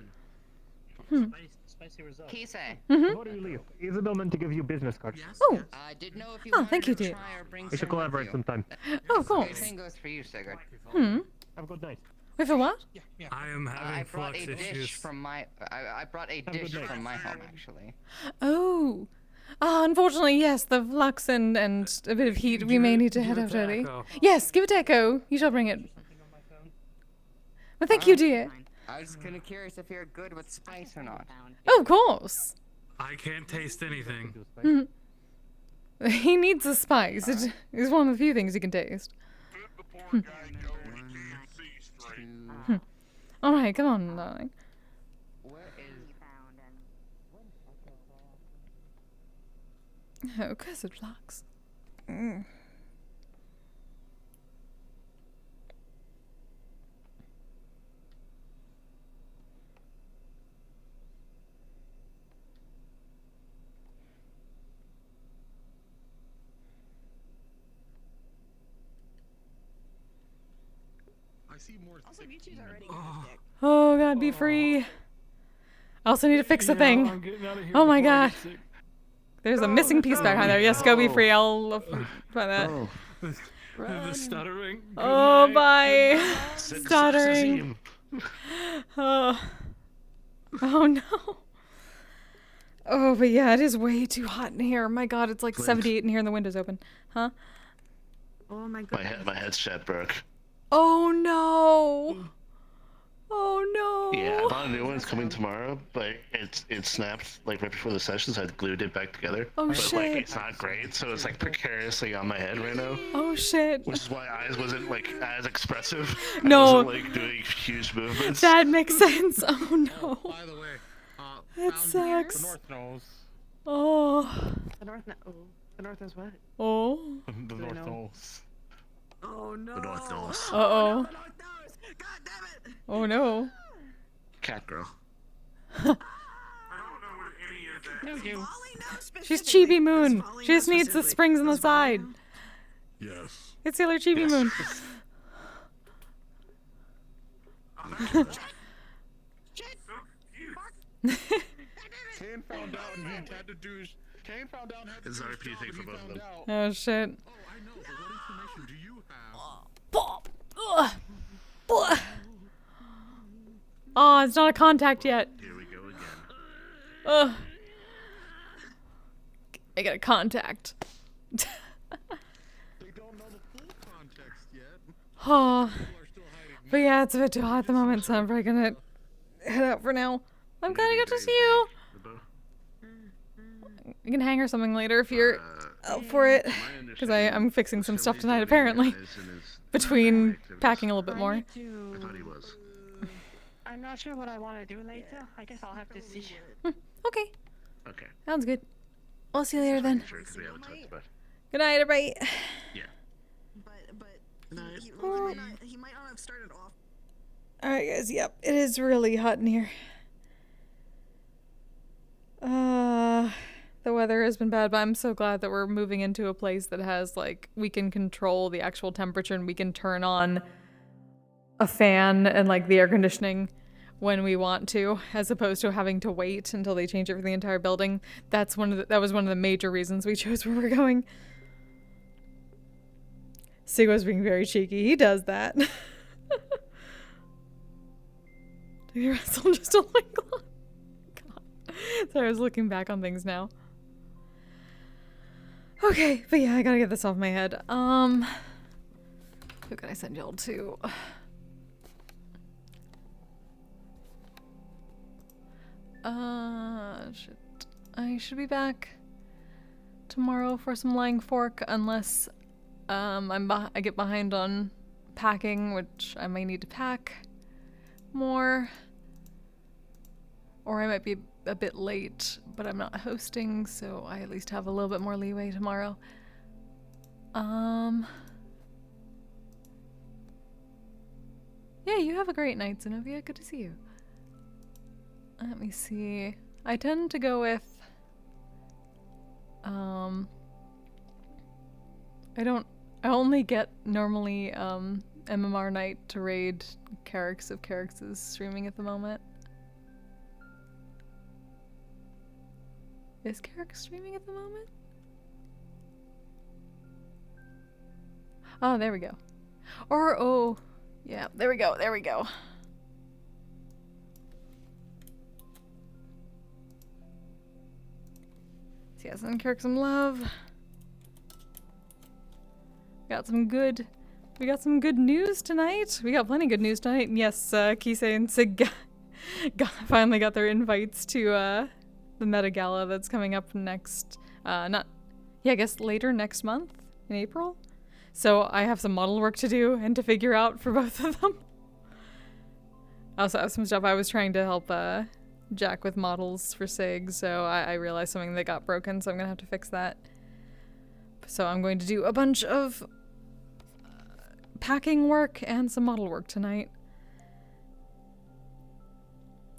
Spicy result. Kise. Before you leave, Isabel meant to give you business cards. Oh. I did know if you Oh, wanted thank you, to dear. try or bring We should some with collaborate you. sometime. Oh, of course. Same goes for you, Sigurd. Hmm. Have a good night. Wait for what? I am having I brought flux a dish issues. from my. I brought a dish from my home, actually. Oh. Unfortunately, yes, the flux and a bit of heat. We may need to head out early. Yes, give it to Echo. You shall bring it. Well, thank you, dear. I was kind of curious if you're good with spice or not. Oh, of course. I can't taste anything. He needs a spice. It is one of the few things he can taste. All right, come on, darling. Oh, cursed flux. I see more. Also, Michi's already Oh God, be free. I also need to fix the thing. Oh my God. There's a missing piece behind there. Yes, go be free. I'll find that. The stuttering. Oh, bye. Stuttering. Oh. Oh no. Oh, but yeah, it is way too hot in here. My God, it's like 78 in here and the window's open. Huh? Oh my God. My headset broke. Oh no. Yeah, I bought a new one. It's coming tomorrow, but it snapped like right before the session, so I glued it back together. Oh, but shit. like it's not great, so it's like precariously on my head right now. Oh shit. Which is why eyes wasn't like as expressive. No. I wasn't like doing huge movements. That makes sense. Oh no. By the way, That sucks. the North knows. Oh. The North the North knows what? Oh. The Do they North know? knows. Oh no. The North knows. Uh-oh. God damn it. Oh no. Cat girl. No, you. She's Chibi Moon. She just needs the springs on the side. Yes. It's Sailor Chibi Moon. Kane found out and he had to do. Kane found out and had to It's do an his RP job, thing and for he both of found them. out. Oh shit. Oh, I know, but what information do you have? Oh, it's not a contact yet. Here we go again. Ugh. I got a contact. They don't know the full context yet. Oh. But yeah, it's a bit too hot at the moment, so I'm probably gonna head out for now. I'm glad I got to see you. You can hang or something later if you're up for it. Because I'm fixing some stuff tonight, apparently. Between packing a little bit more. I thought he was. I'm not sure what I want to do later. I guess I'll have to see. Okay. Okay. Sounds good. I'll see you later then. Sure, because we haven't talked about. Good night, everybody. Yeah. He might not have started off. Alright, guys. Yep. It is really hot in here. The weather has been bad, but I'm so glad that we're moving into a place that has, like, we can control the actual temperature and we can turn on a fan and, like, the air conditioning when we want to, as opposed to having to wait until they change it for the entire building. That was one of the major reasons we chose where we're going. Sigo's being very cheeky. He does that. Did he wrestle just a link lock? God. Sorry, I was looking back on things now. Okay, but yeah, I gotta get this off my head. Who can I send y'all to? Shit. I should be back tomorrow for some Lying Fork, unless I get behind on packing, which I might need to pack more. Or I might be a bit late, but I'm not hosting, so I at least have a little bit more leeway tomorrow. Yeah, you have a great night, Zenobia. Good to see you. Let me see. I tend to go with I only get normally MMR night to raid Carrix if Carrix is streaming at the moment. Is Carrix streaming at the moment? Oh, there we go. Or, oh, yeah, there we go, there we go. So yeah, send Carrix some love. We got some good news tonight. We got plenty of good news tonight. And yes, Kise and Sig finally got their invites to, the Meta Gala that's coming up next, I guess later next month, in April. So I have some model work to do and to figure out for both of them. I also have some stuff I was trying to help, Jack with models for Sig, so I realized something that got broken, so I'm gonna have to fix that. So I'm going to do a bunch of packing work and some model work tonight.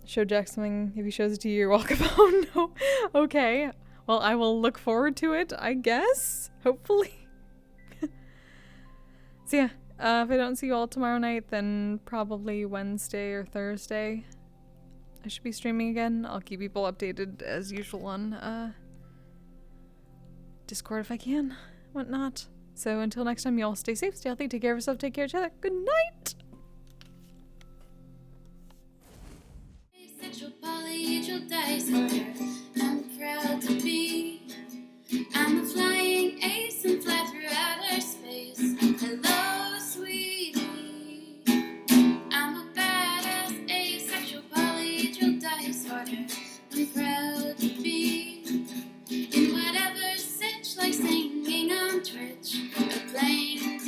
Show Jack something. If he shows it to you, you're welcome. Oh no. Okay. Well, I will look forward to it, I guess. Hopefully. So yeah, if I don't see you all tomorrow night, then probably Wednesday or Thursday I should be streaming again. I'll keep people updated as usual on Discord if I can, whatnot. So until next time, you all stay safe, stay healthy, take care of yourself, take care of each other. Good night! Asexual, polyhedral, disorder. I'm proud to be. I'm a flying ace and fly through outer space. Hello, sweetie. I'm a badass asexual. water. I'm proud to be in whatever sitch, like singing on Twitch or playing